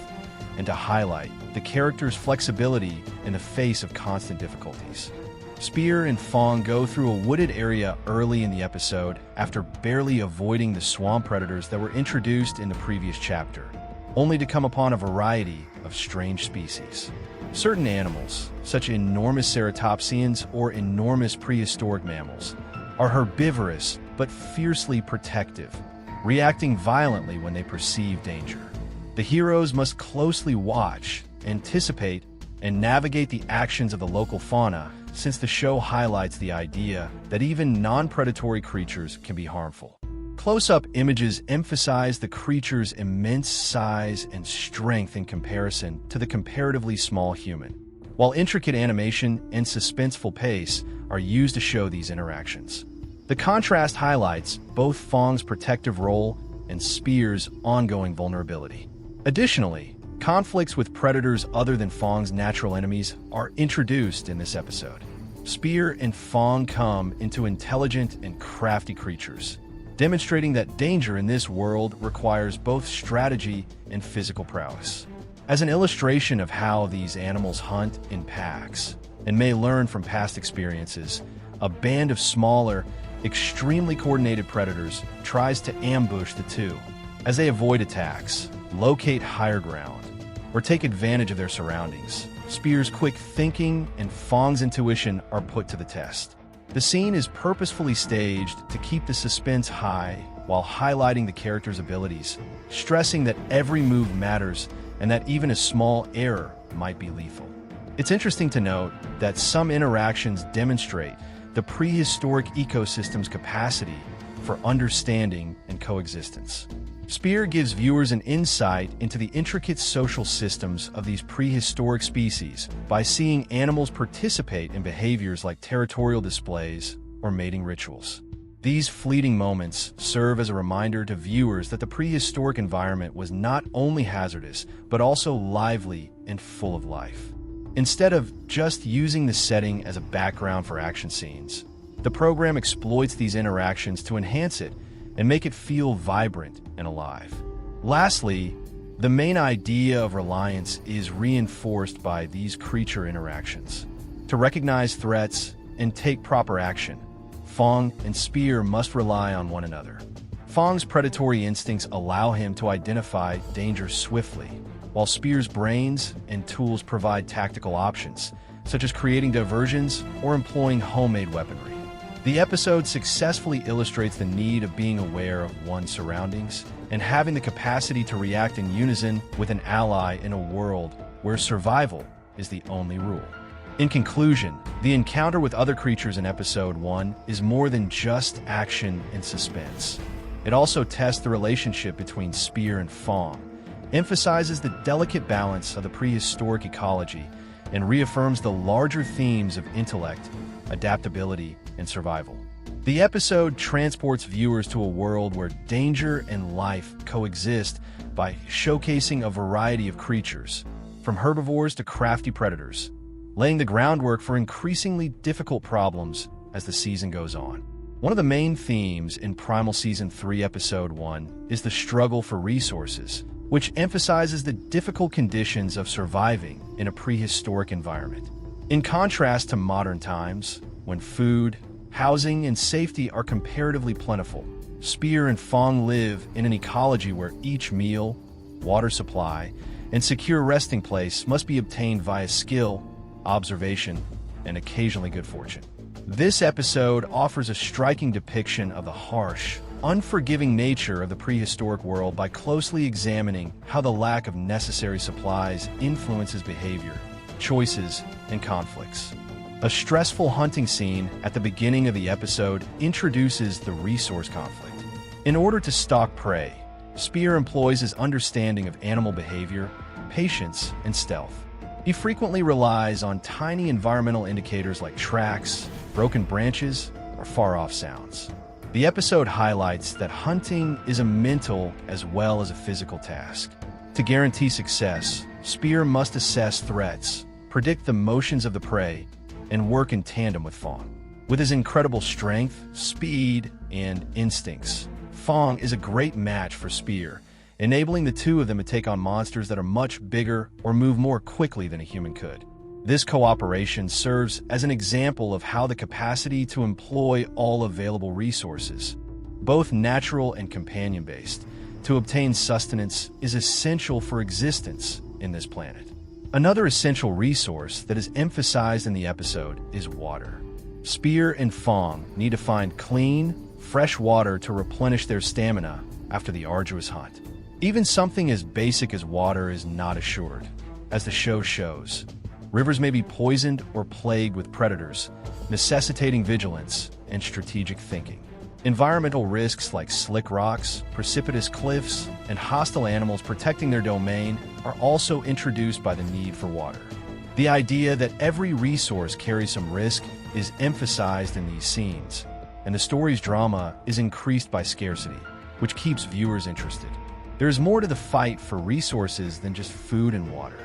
and to highlight the character's flexibility in the face of constant difficulties. Spear and Fong go through a wooded area early in the episode after barely avoiding the swamp predators that were introduced in the previous chapter, only to come upon a variety of strange species. Certain animals, such as enormous ceratopsians or enormous prehistoric mammals, are herbivorous but fiercely protective, reacting violently when they perceive danger. The heroes must closely watch, anticipate, and navigate the actions of the local fauna, since the show highlights the idea that even non-predatory creatures can be harmful. Close-up images emphasize the creature's immense size and strength in comparison to the comparatively small human, while intricate animation and suspenseful pace are used to show these interactions. The contrast highlights both Fong's protective role and Spear's ongoing vulnerability. Additionally, conflicts with predators other than Fong's natural enemies are introduced in this episode. Spear and Fong come into intelligent and crafty creatures, demonstrating that danger in this world requires both strategy and physical prowess. As an illustration of how these animals hunt in packs and may learn from past experiences, a band of smaller, extremely coordinated predators tries to ambush the two. As they avoid attacks, locate higher ground, or take advantage of their surroundings, Spear's quick thinking and Fong's intuition are put to the test. The scene is purposefully staged to keep the suspense high while highlighting the character's abilities, stressing that every move matters and that even a small error might be lethal. It's interesting to note that some interactions demonstrate the prehistoric ecosystem's capacity for understanding and coexistence. Spear gives viewers an insight into the intricate social systems of these prehistoric species by seeing animals participate in behaviors like territorial displays or mating rituals. These fleeting moments serve as a reminder to viewers that the prehistoric environment was not only hazardous, but also lively and full of life. Instead of just using the setting as a background for action scenes, the program exploits these interactions to enhance it and make it feel vibrant and alive. Lastly, the main idea of reliance is reinforced by these creature interactions. To recognize threats and take proper action, Fong and Spear must rely on one another. Fong's predatory instincts allow him to identify danger swiftly, while Spear's brains and tools provide tactical options, such as creating diversions or employing homemade weaponry. The episode successfully illustrates the need of being aware of one's surroundings and having the capacity to react in unison with an ally in a world where survival is the only rule. In conclusion, the encounter with other creatures in Episode 1 is more than just action and suspense. It also tests the relationship between Spear and Fong, emphasizes the delicate balance of the prehistoric ecology, and reaffirms the larger themes of intellect, adaptability, and survival. The episode transports viewers to a world where danger and life coexist by showcasing a variety of creatures, from herbivores to crafty predators, laying the groundwork for increasingly difficult problems as the season goes on. One of the main themes in Primal Season 3, Episode 1 is the struggle for resources, which emphasizes the difficult conditions of surviving in a prehistoric environment. In contrast to modern times, when food, Housing and safety are comparatively plentiful. Spear and Fong live in an ecology where each meal, water supply, and secure resting place must be obtained via skill, observation, and occasionally good fortune. This episode offers a striking depiction of the harsh, unforgiving nature of the prehistoric world by closely examining how the lack of necessary supplies influences behavior, choices, and conflicts. A stressful hunting scene at the beginning of the episode introduces the resource conflict. In order to stalk prey, Spear employs his understanding of animal behavior, patience, and stealth. He frequently relies on tiny environmental indicators like tracks, broken branches, or far-off sounds. The episode highlights that hunting is a mental as well as a physical task. To guarantee success, Spear must assess threats, predict the motions of the prey, and work in tandem with Fong. With his incredible strength, speed, and instincts, Fong is a great match for Spear, enabling the two of them to take on monsters that are much bigger or move more quickly than a human could. This cooperation serves as an example of how the capacity to employ all available resources, both natural and companion-based, to obtain sustenance is essential for existence in this planet. Another essential resource that is emphasized in the episode is water. Spear and Fong need to find clean, fresh water to replenish their stamina after the arduous hunt. Even something as basic as water is not assured. As the show shows, rivers may be poisoned or plagued with predators, necessitating vigilance and strategic thinking. Environmental risks like slick rocks, precipitous cliffs, and hostile animals protecting their domain are also introduced by the need for water. The idea that every resource carries some risk is emphasized in these scenes, and the story's drama is increased by scarcity, which keeps viewers interested. There is more to the fight for resources than just food and water.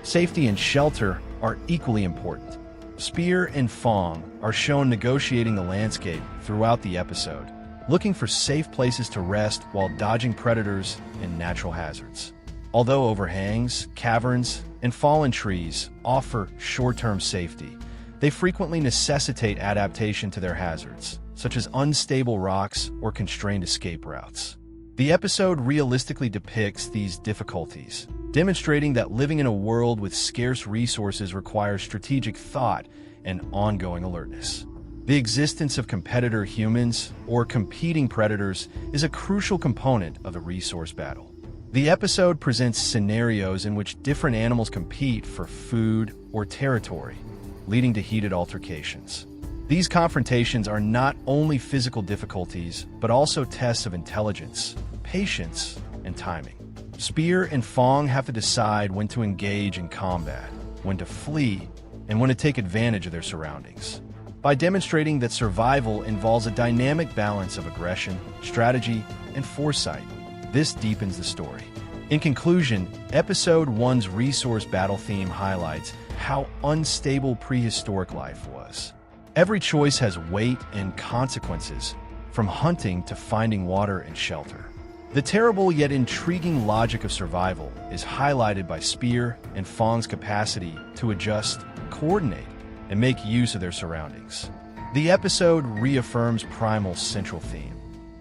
Safety and shelter are equally important. Spear and Fong are shown negotiating the landscape throughout the episode, looking for safe places to rest while dodging predators and natural hazards. Although overhangs, caverns, and fallen trees offer short-term safety, they frequently necessitate adaptation to their hazards, such as unstable rocks or constrained escape routes. The episode realistically depicts these difficulties, demonstrating that living in a world with scarce resources requires strategic thought and ongoing alertness. The existence of competitor humans or competing predators is a crucial component of the resource battle. The episode presents scenarios in which different animals compete for food or territory, leading to heated altercations. These confrontations are not only physical difficulties, but also tests of intelligence, patience, and timing. Spear and Fong have to decide when to engage in combat, when to flee, and when to take advantage of their surroundings. By demonstrating that survival involves a dynamic balance of aggression, strategy, and foresight, this deepens the story. In conclusion, Episode 1's resource battle theme highlights how unstable prehistoric life was. Every choice has weight and consequences, from hunting to finding water and shelter. The terrible yet intriguing logic of survival is highlighted by Spear and Fong's capacity to adjust, coordinate, and make use of their surroundings. The episode reaffirms Primal's central theme,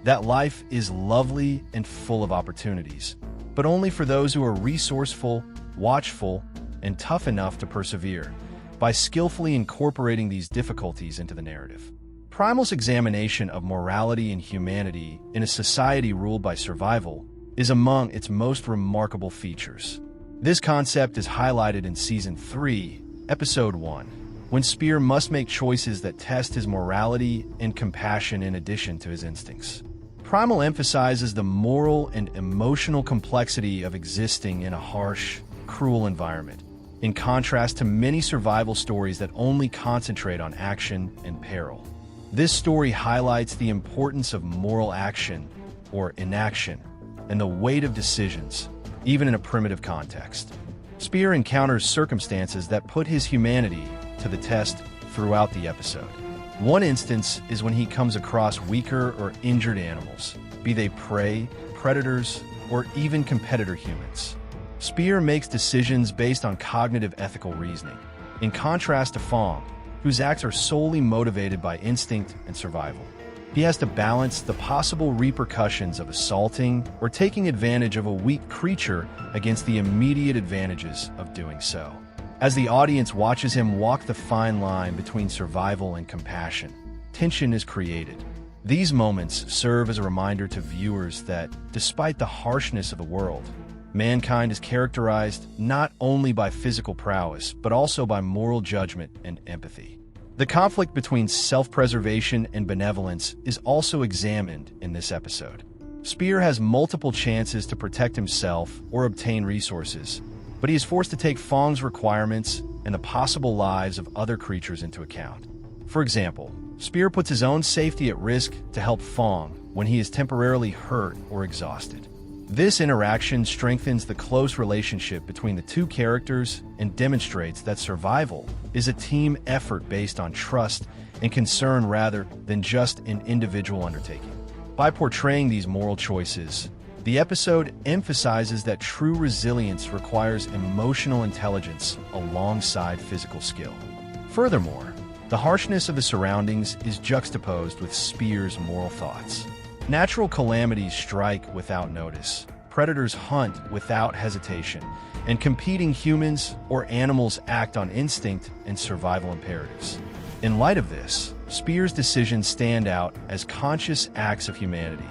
that life is lovely and full of opportunities, but only for those who are resourceful, watchful, and tough enough to persevere. By skillfully incorporating these difficulties into the narrative, Primal's examination of morality and humanity in a society ruled by survival is among its most remarkable features. This concept is highlighted in Season 3, Episode 1, when Spear must make choices that test his morality and compassion in addition to his instincts. Primal emphasizes the moral and emotional complexity of existing in a harsh, cruel environment, in contrast to many survival stories that only concentrate on action and peril. This story highlights the importance of moral action, or inaction, and the weight of decisions, even in a primitive context. Spear encounters circumstances that put his humanity to the test throughout the episode. One instance is when he comes across weaker or injured animals, be they prey, predators, or even competitor humans. Spear makes decisions based on cognitive ethical reasoning, in contrast to Fong, whose acts are solely motivated by instinct and survival. He has to balance the possible repercussions of assaulting or taking advantage of a weak creature against the immediate advantages of doing so. As the audience watches him walk the fine line between survival and compassion, tension is created. These moments serve as a reminder to viewers that, despite the harshness of the world, mankind is characterized not only by physical prowess, but also by moral judgment and empathy. The conflict between self-preservation and benevolence is also examined in this episode. Spear has multiple chances to protect himself or obtain resources, but he is forced to take Fong's requirements and the possible lives of other creatures into account. For example, Spear puts his own safety at risk to help Fong when he is temporarily hurt or exhausted. This interaction strengthens the close relationship between the two characters and demonstrates that survival is a team effort based on trust and concern rather than just an individual undertaking. By portraying these moral choices, the episode emphasizes that true resilience requires emotional intelligence alongside physical skill. Furthermore, the harshness of the surroundings is juxtaposed with Spear's moral thoughts. Natural calamities strike without notice, predators hunt without hesitation, and competing humans or animals act on instinct and survival imperatives. In light of this, Spear's decisions stand out as conscious acts of humanity,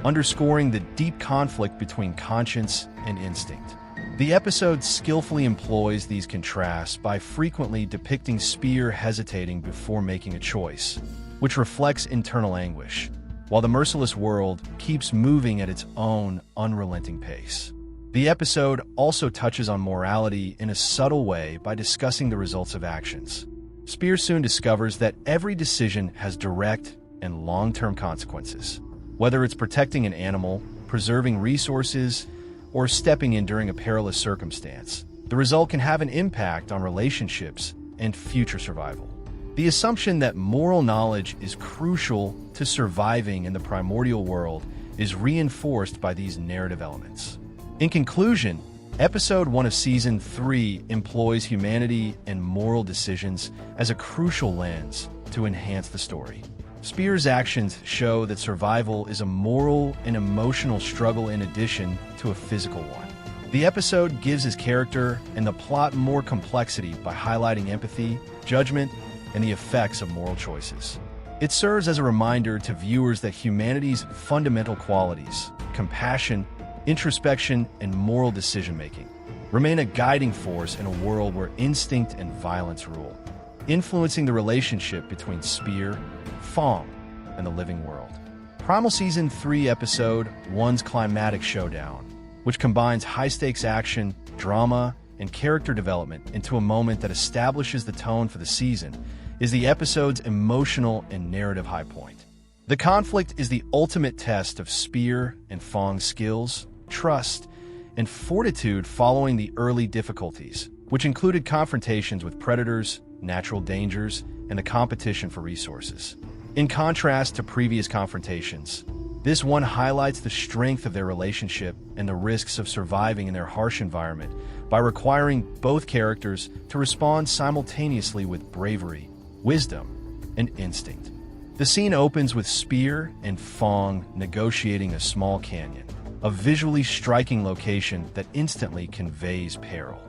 underscoring the deep conflict between conscience and instinct. The episode skillfully employs these contrasts by frequently depicting Spear hesitating before making a choice, which reflects internal anguish, while the merciless world keeps moving at its own unrelenting pace. The episode also touches on morality in a subtle way by discussing the results of actions. Spear soon discovers that every decision has direct and long-term consequences. Whether it's protecting an animal, preserving resources, or stepping in during a perilous circumstance, the result can have an impact on relationships and future survival. The assumption that moral knowledge is crucial to surviving in the primordial world is reinforced by these narrative elements. In conclusion, Episode 1 of Season 3 employs humanity and moral decisions as a crucial lens to enhance the story. Spear's actions show that survival is a moral and emotional struggle in addition to a physical one. The episode gives his character and the plot more complexity by highlighting empathy, judgment, and the effects of moral choices. It serves as a reminder to viewers that humanity's fundamental qualities, compassion, introspection, and moral decision-making, remain a guiding force in a world where instinct and violence rule, influencing the relationship between Spear, Fong, and the living world. Primal Season 3 Episode 1's Climactic showdown, which combines high-stakes action, drama, and character development into a moment that establishes the tone for the season, is the episode's emotional and narrative high point. The conflict is the ultimate test of Spear and Fong's skills, trust, and fortitude following the early difficulties, which included confrontations with predators, natural dangers, and the competition for resources. In contrast to previous confrontations, this one highlights the strength of their relationship and the risks of surviving in their harsh environment by requiring both characters to respond simultaneously with bravery, wisdom, and instinct. The scene opens with Spear and Fong negotiating a small canyon, a visually striking location that instantly conveys peril.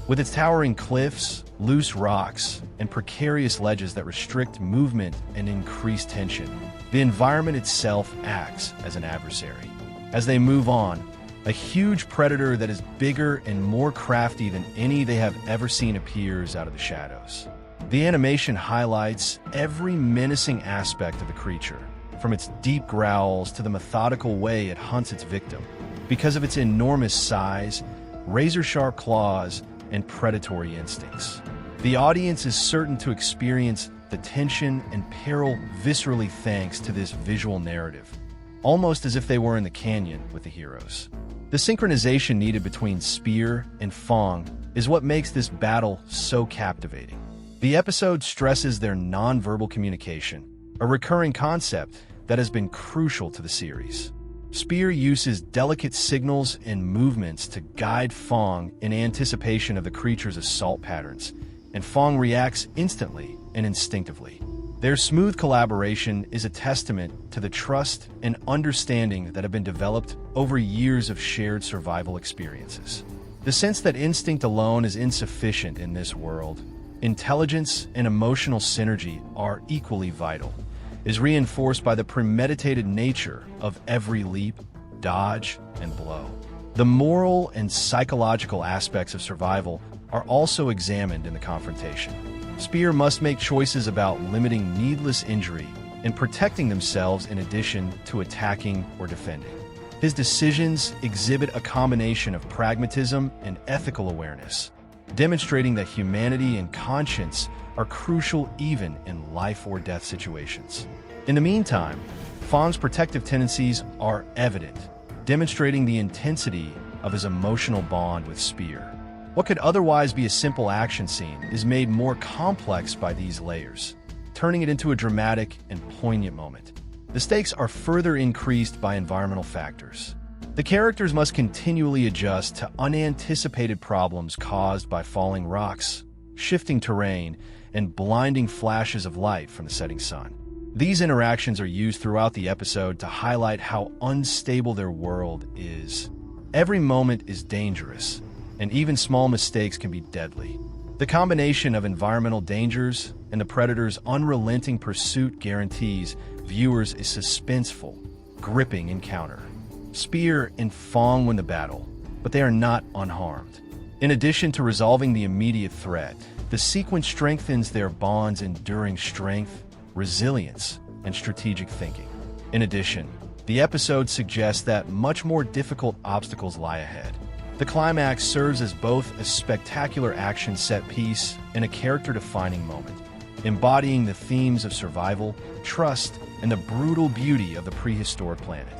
With its towering cliffs, loose rocks, and precarious ledges that restrict movement and increase tension, the environment itself acts as an adversary. As they move on, a huge predator that is bigger and more crafty than any they have ever seen appears out of the shadows. The animation highlights every menacing aspect of the creature, from its deep growls to the methodical way it hunts its victim. Because of its enormous size, razor-sharp claws, and predatory instincts, the audience is certain to experience the tension and peril viscerally thanks to this visual narrative, almost as if they were in the canyon with the heroes. The synchronization needed between Spear and Fong is what makes this battle so captivating. The episode stresses their nonverbal communication, a recurring concept that has been crucial to the series. Spear uses delicate signals and movements to guide Fong in anticipation of the creature's assault patterns, and Fong reacts instantly and instinctively. Their smooth collaboration is a testament to the trust and understanding that have been developed over years of shared survival experiences. The sense that instinct alone is insufficient in this world, intelligence and emotional synergy are equally vital, is reinforced by the premeditated nature of every leap, dodge, and blow. The moral and psychological aspects of survival are also examined in the confrontation. Spear must make choices about limiting needless injury and protecting themselves in addition to attacking or defending. His decisions exhibit a combination of pragmatism and ethical awareness, demonstrating that humanity and conscience are crucial even in life or death situations. In the meantime, Fong's protective tendencies are evident, demonstrating the intensity of his emotional bond with Spear. What could otherwise be a simple action scene is made more complex by these layers, turning it into a dramatic and poignant moment. The stakes are further increased by environmental factors. The characters must continually adjust to unanticipated problems caused by falling rocks, shifting terrain, and blinding flashes of light from the setting sun. These interactions are used throughout the episode to highlight how unstable their world is. Every moment is dangerous, and even small mistakes can be deadly. The combination of environmental dangers and the predator's unrelenting pursuit guarantees viewers a suspenseful, gripping encounter. Spear and Fong win the battle, but they are not unharmed. In addition to resolving the immediate threat, the sequence strengthens their bond's enduring strength, resilience, and strategic thinking. In addition, the episode suggests that much more difficult obstacles lie ahead. The climax serves as both a spectacular action set piece and a character-defining moment, embodying the themes of survival, trust, and the brutal beauty of the prehistoric planet.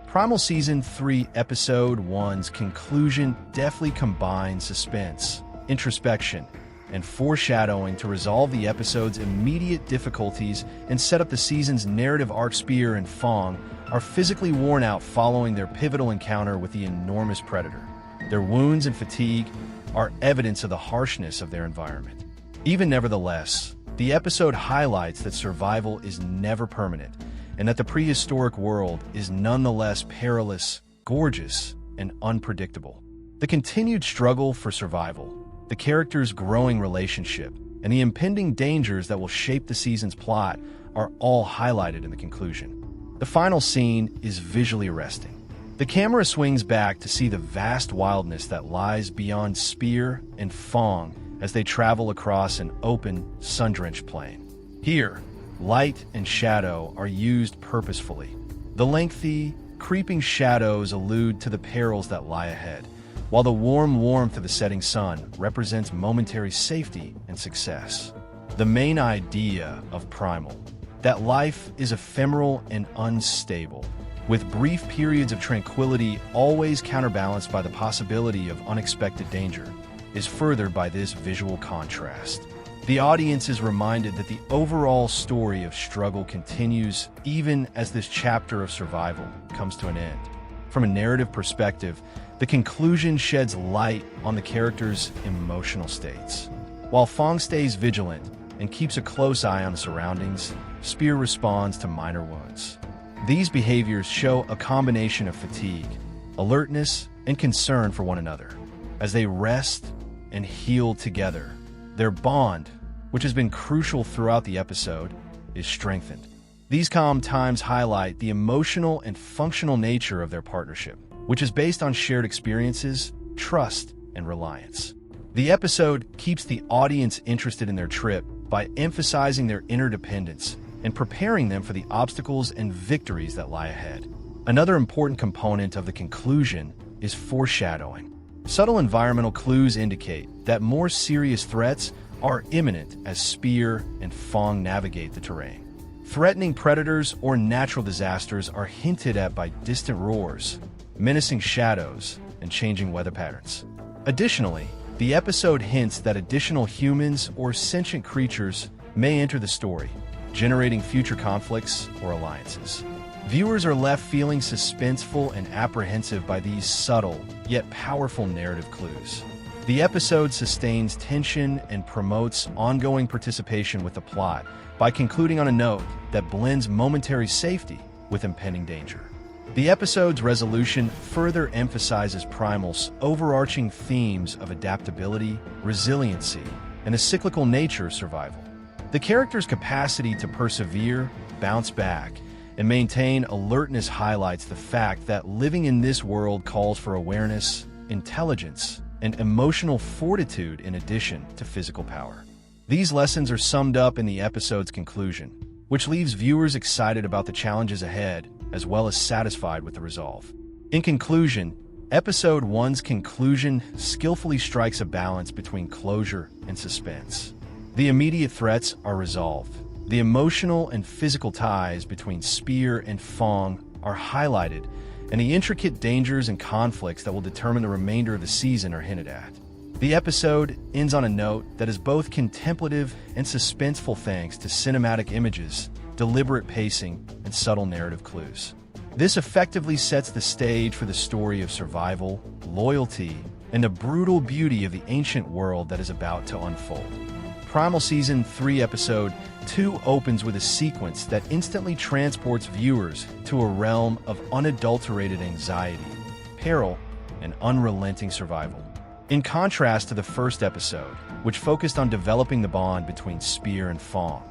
Primal Season 3 Episode 1's conclusion deftly combines suspense, introspection, and foreshadowing to resolve the episode's immediate difficulties and set up the season's narrative arc. Spear and Fong are physically worn out following their pivotal encounter with the enormous predator. Their wounds and fatigue are evidence of the harshness of their environment. Even nevertheless, the episode highlights that survival is never permanent and that the prehistoric world is nonetheless perilous, gorgeous, and unpredictable. The continued struggle for survival, the characters' growing relationship, and the impending dangers that will shape the season's plot are all highlighted in the conclusion. The final scene is visually arresting. The camera swings back to see the vast wildness that lies beyond Spear and Fong as they travel across an open, sun-drenched plain. Here, light and shadow are used purposefully. The lengthy, creeping shadows allude to the perils that lie ahead, while the warm warmth of the setting sun represents momentary safety and success. The main idea of Primal, that life is ephemeral and unstable, with brief periods of tranquility always counterbalanced by the possibility of unexpected danger, is furthered by this visual contrast. The audience is reminded that the overall story of struggle continues even as this chapter of survival comes to an end. From a narrative perspective, the conclusion sheds light on the characters' emotional states. While Fong stays vigilant and keeps a close eye on the surroundings, Spear responds to minor wounds. These behaviors show a combination of fatigue, alertness, and concern for one another. As they rest and heal together, their bond, which has been crucial throughout the episode, is strengthened. These calm times highlight the emotional and functional nature of their partnership, which is based on shared experiences, trust, and reliance. The episode keeps the audience interested in their trip by emphasizing their interdependence and preparing them for the obstacles and victories that lie ahead. Another important component of the conclusion is foreshadowing. Subtle environmental clues indicate that more serious threats are imminent as Spear and Fong navigate the terrain. Threatening predators or natural disasters are hinted at by distant roars, menacing shadows, and changing weather patterns. Additionally, the episode hints that additional humans or sentient creatures may enter the story, generating future conflicts or alliances. Viewers are left feeling suspenseful and apprehensive by these subtle, yet powerful narrative clues. The episode sustains tension and promotes ongoing participation with the plot by concluding on a note that blends momentary safety with impending danger. The episode's resolution further emphasizes Primal's overarching themes of adaptability, resiliency, and the cyclical nature of survival. The character's capacity to persevere, bounce back, and maintain alertness highlights the fact that living in this world calls for awareness, intelligence, and emotional fortitude in addition to physical power. These lessons are summed up in the episode's conclusion, which leaves viewers excited about the challenges ahead as well as satisfied with the resolve. In conclusion, Episode 1's conclusion skillfully strikes a balance between closure and suspense. The immediate threats are resolved. The emotional and physical ties between Spear and Fong are highlighted, and the intricate dangers and conflicts that will determine the remainder of the season are hinted at. The episode ends on a note that is both contemplative and suspenseful thanks to cinematic images, deliberate pacing, and subtle narrative clues. This effectively sets the stage for the story of survival, loyalty, and the brutal beauty of the ancient world that is about to unfold. Primal Season 3 Episode 2 opens with a sequence that instantly transports viewers to a realm of unadulterated anxiety, peril, and unrelenting survival. In contrast to the first episode, which focused on developing the bond between Spear and Fong,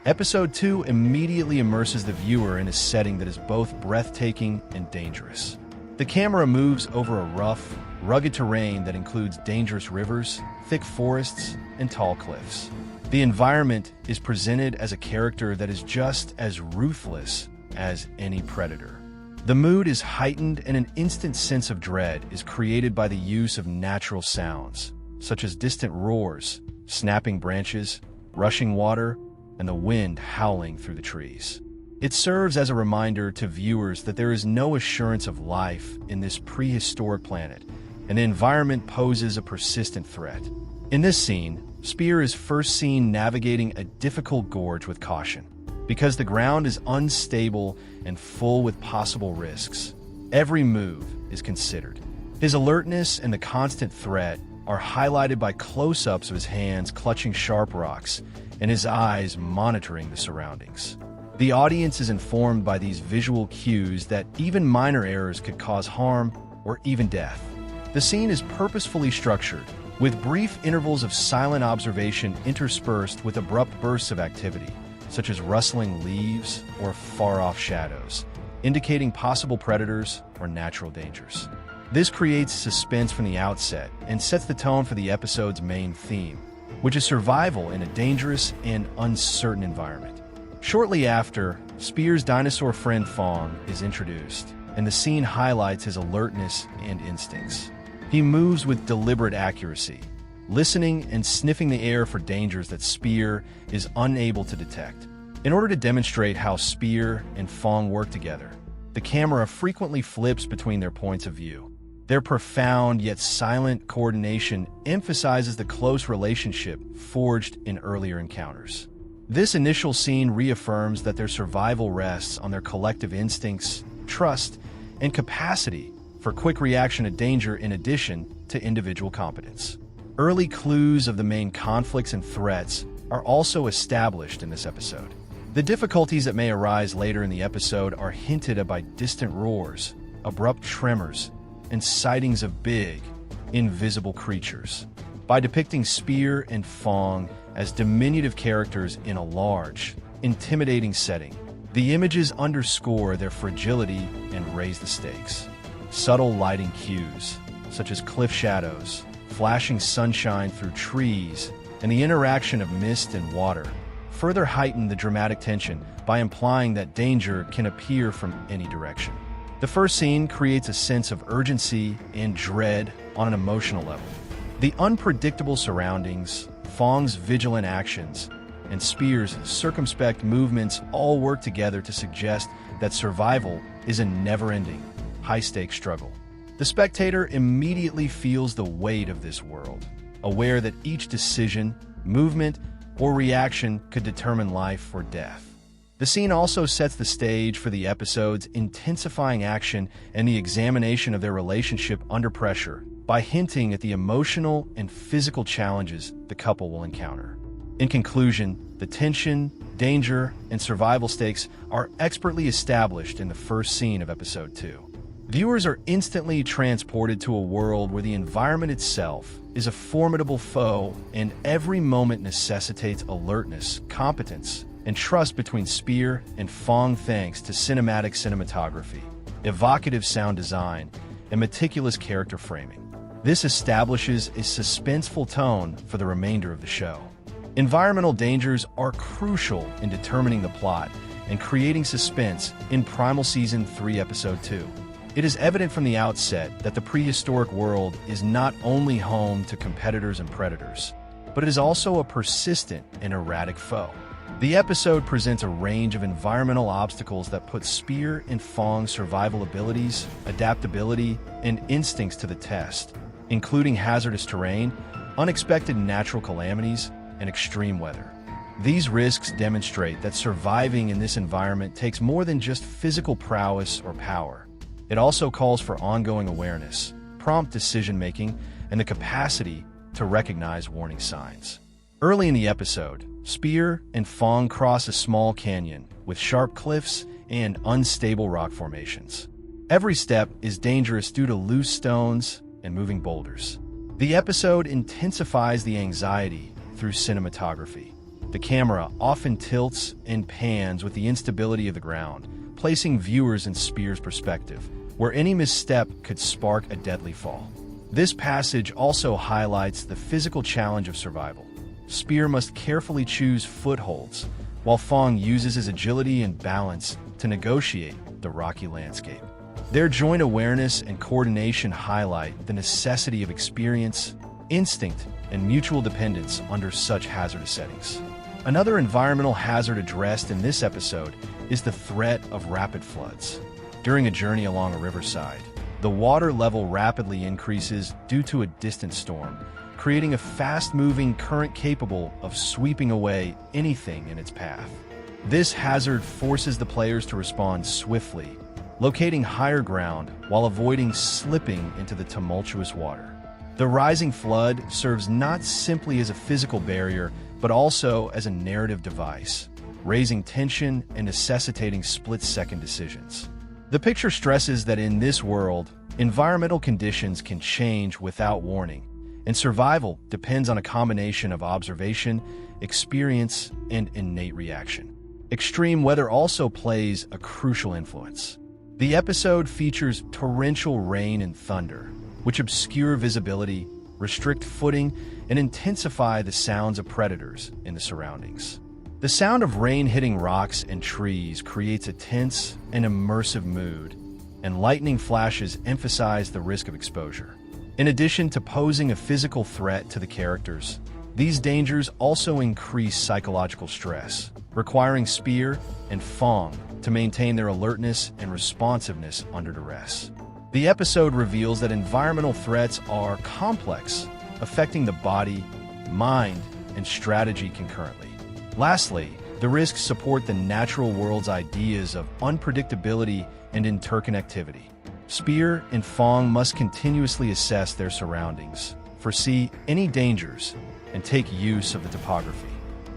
Episode 2 immediately immerses the viewer in a setting that is both breathtaking and dangerous. The camera moves over a rough, rugged terrain that includes dangerous rivers, thick forests, and tall cliffs. The environment is presented as a character that is just as ruthless as any predator. The mood is heightened and an instant sense of dread is created by the use of natural sounds, such as distant roars, snapping branches, rushing water, and the wind howling through the trees. It serves as a reminder to viewers that there is no assurance of life in this prehistoric planet, and the environment poses a persistent threat. In this scene, Spear is first seen navigating a difficult gorge with caution. Because the ground is unstable and full with possible risks, every move is considered. His alertness and the constant threat are highlighted by close-ups of his hands clutching sharp rocks and his eyes monitoring the surroundings. The audience is informed by these visual cues that even minor errors could cause harm or even death. The scene is purposefully structured, with brief intervals of silent observation interspersed with abrupt bursts of activity, such as rustling leaves or far-off shadows, indicating possible predators or natural dangers. This creates suspense from the outset and sets the tone for the episode's main theme, which is survival in a dangerous and uncertain environment. Shortly after, Spear's dinosaur friend Fong is introduced, and the scene highlights his alertness and instincts. He moves with deliberate accuracy, listening and sniffing the air for dangers that Spear is unable to detect. In order to demonstrate how Spear and Fong work together, the camera frequently flips between their points of view. Their profound yet silent coordination emphasizes the close relationship forged in earlier encounters. This initial scene reaffirms that their survival rests on their collective instincts, trust, and capacity for quick reaction to danger in addition to individual competence. Early clues of the main conflicts and threats are also established in this episode. The difficulties that may arise later in the episode are hinted at by distant roars, abrupt tremors, and sightings of big, invisible creatures. By depicting Spear and Fong as diminutive characters in a large, intimidating setting, the images underscore their fragility and raise the stakes. Subtle lighting cues, such as cliff shadows, flashing sunshine through trees, and the interaction of mist and water, further heighten the dramatic tension by implying that danger can appear from any direction. The first scene creates a sense of urgency and dread on an emotional level. The unpredictable surroundings, Fong's vigilant actions, and Spear's circumspect movements all work together to suggest that survival is a never-ending, high-stakes struggle. The spectator immediately feels the weight of this world, aware that each decision, movement, or reaction could determine life or death. The scene also sets the stage for the episode's intensifying action and the examination of their relationship under pressure, by hinting at the emotional and physical challenges the couple will encounter. In conclusion, the tension, danger, and survival stakes are expertly established in the first scene of episode 2. Viewers are instantly transported to a world where the environment itself is a formidable foe, and every moment necessitates alertness, competence, and trust between Spear and Fong thanks to cinematic cinematography, evocative sound design, and meticulous character framing. This establishes a suspenseful tone for the remainder of the show. Environmental dangers are crucial in determining the plot and creating suspense in Primal Season 3, Episode 2. It is evident from the outset that the prehistoric world is not only home to competitors and predators, but it is also a persistent and erratic foe. The episode presents a range of environmental obstacles that put Spear and Fong's survival abilities, adaptability, and instincts to the test, including hazardous terrain, unexpected natural calamities, and extreme weather. These risks demonstrate that surviving in this environment takes more than just physical prowess or power. It also calls for ongoing awareness, prompt decision-making, and the capacity to recognize warning signs. Early in the episode, Spear and Fong cross a small canyon with sharp cliffs and unstable rock formations. Every step is dangerous due to loose stones and moving boulders. The episode intensifies the anxiety through cinematography. The camera often tilts and pans with the instability of the ground, placing viewers in Spear's perspective, where any misstep could spark a deadly fall. This passage also highlights the physical challenge of survival. Spear must carefully choose footholds, while Fong uses his agility and balance to negotiate the rocky landscape. Their joint awareness and coordination highlight the necessity of experience, instinct, and mutual dependence under such hazardous settings. Another environmental hazard addressed in this episode is the threat of rapid floods. During a journey along a riverside, the water level rapidly increases due to a distant storm, creating a fast-moving current capable of sweeping away anything in its path. This hazard forces the players to respond swiftly, locating higher ground while avoiding slipping into the tumultuous water. The rising flood serves not simply as a physical barrier, but also as a narrative device, raising tension and necessitating split-second decisions. The picture stresses that in this world, environmental conditions can change without warning, and survival depends on a combination of observation, experience, and innate reaction. Extreme weather also plays a crucial influence. The episode features torrential rain and thunder, which obscure visibility, restrict footing, and intensify the sounds of predators in the surroundings. The sound of rain hitting rocks and trees creates a tense and immersive mood, and lightning flashes emphasize the risk of exposure. In addition to posing a physical threat to the characters, these dangers also increase psychological stress, requiring Spear and Fong to maintain their alertness and responsiveness under duress. The episode reveals that environmental threats are complex, affecting the body, mind, and strategy concurrently. Lastly, the risks support the natural world's ideas of unpredictability and interconnectivity. Spear and Fong must continuously assess their surroundings, foresee any dangers, and take use of the topography.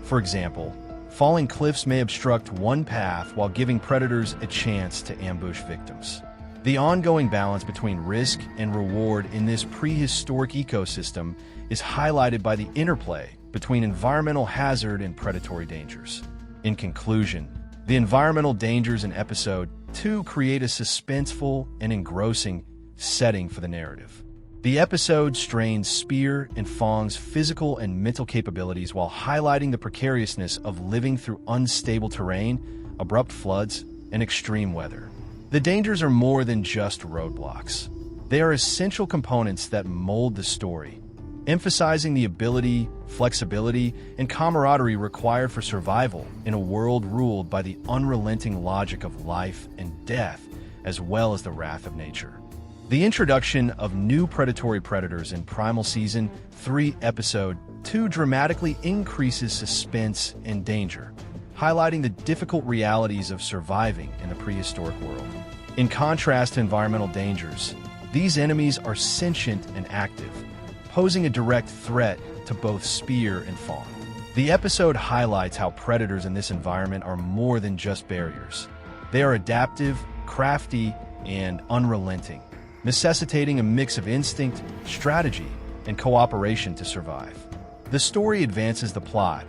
For example, falling cliffs may obstruct one path while giving predators a chance to ambush victims. The ongoing balance between risk and reward in this prehistoric ecosystem is highlighted by the interplay between environmental hazard and predatory dangers. In conclusion, the environmental dangers in Episode 2 create a suspenseful and engrossing setting for the narrative. The episode strains Spear and Fong's physical and mental capabilities while highlighting the precariousness of living through unstable terrain, abrupt floods, and extreme weather. The dangers are more than just roadblocks. They are essential components that mold the story, emphasizing the ability, flexibility, and camaraderie required for survival in a world ruled by the unrelenting logic of life and death, as well as the wrath of nature. The introduction of new predatory predators in Primal Season 3, Episode 2 dramatically increases suspense and danger, highlighting the difficult realities of surviving in the prehistoric world. In contrast to environmental dangers, These enemies are sentient and active, posing a direct threat to both Spear and Fong. The episode highlights how predators in this environment are more than just barriers. They are adaptive, crafty, and unrelenting, necessitating a mix of instinct, strategy, and cooperation to survive. The story advances the plot,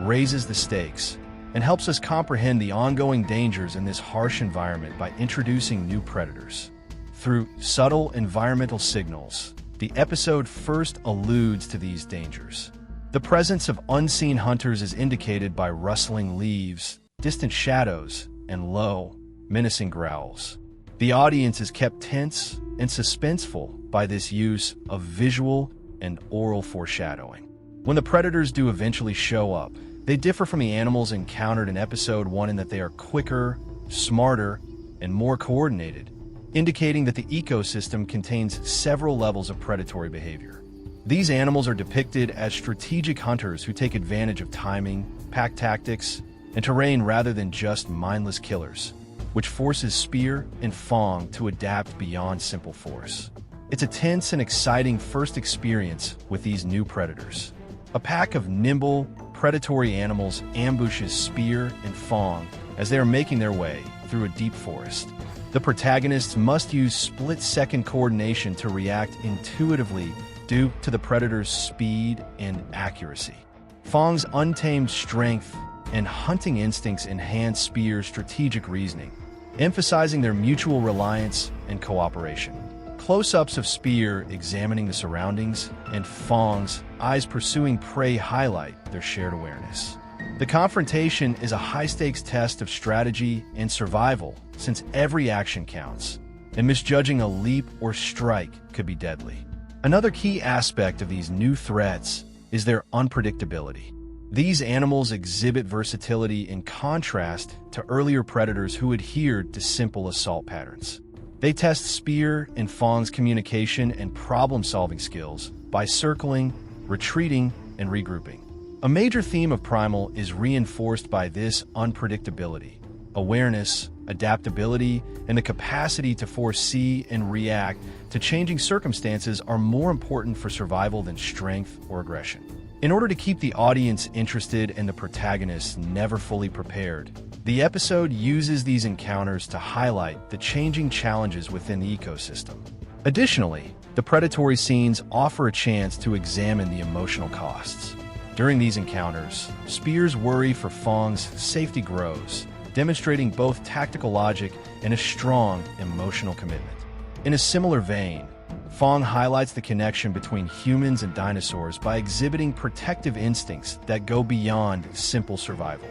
raises the stakes, and helps us comprehend the ongoing dangers in this harsh environment by introducing new predators. Through subtle environmental signals, the episode first alludes to these dangers. The presence of unseen hunters is indicated by rustling leaves, distant shadows, and low, menacing growls. The audience is kept tense and suspenseful by this use of visual and oral foreshadowing. When the predators do eventually show up, they differ from the animals encountered in Episode 1 in that they are quicker, smarter, and more coordinated, indicating that the ecosystem contains several levels of predatory behavior. These animals are depicted as strategic hunters who take advantage of timing, pack tactics, and terrain rather than just mindless killers, which forces Spear and Fong to adapt beyond simple force. It's a tense and exciting first experience with these new predators. A pack of nimble, predatory animals ambushes Spear and Fong as they are making their way through a deep forest. The protagonists must use split-second coordination to react intuitively due to the predator's speed and accuracy. Fong's untamed strength and hunting instincts enhance Spear's strategic reasoning, emphasizing their mutual reliance and cooperation. Close-ups of Spear examining the surroundings and Fong's eyes pursuing prey highlight their shared awareness. The confrontation is a high-stakes test of strategy and survival, since every action counts, and misjudging a leap or strike could be deadly. Another key aspect of these new threats is their unpredictability. These animals exhibit versatility in contrast to earlier predators who adhered to simple assault patterns. They test Spear and Fong's communication and problem-solving skills by circling, retreating, and regrouping. A major theme of Primal is reinforced by this unpredictability. Awareness, adaptability, and the capacity to foresee and react to changing circumstances are more important for survival than strength or aggression. In order to keep the audience interested and the protagonists never fully prepared, the episode uses these encounters to highlight the changing challenges within the ecosystem. Additionally, the predatory scenes offer a chance to examine the emotional costs. During these encounters, Spear's worry for Fong's safety grows, demonstrating both tactical logic and a strong emotional commitment. In a similar vein, Fong highlights the connection between humans and dinosaurs by exhibiting protective instincts that go beyond simple survival.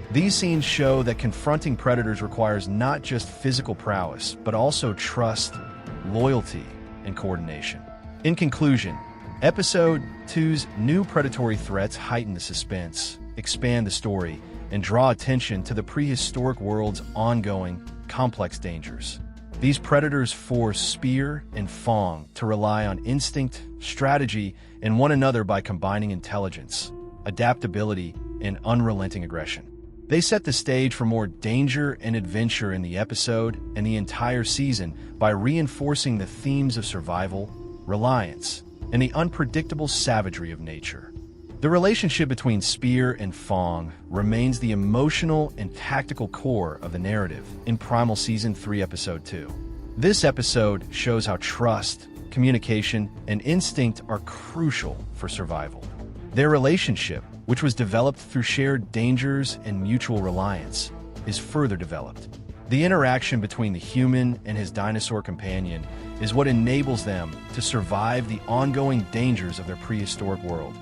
These scenes show that confronting predators requires not just physical prowess, but also trust, loyalty, and coordination. In conclusion, Episode 2's new predatory threats heighten the suspense, expand the story, and draw attention to the prehistoric world's ongoing, complex dangers. These predators force Spear and Fong to rely on instinct, strategy, and one another by combining intelligence, adaptability, and unrelenting aggression. They set the stage for more danger and adventure in the episode and the entire season by reinforcing the themes of survival, reliance, and the unpredictable savagery of nature. The relationship between Spear and Fong remains the emotional and tactical core of the narrative in Primal Season 3, Episode 2. This episode shows how trust, communication, and instinct are crucial for survival. Their relationship, which was developed through shared dangers and mutual reliance, is further developed. The interaction between the human and his dinosaur companion is what enables them to survive the ongoing dangers of their prehistoric world,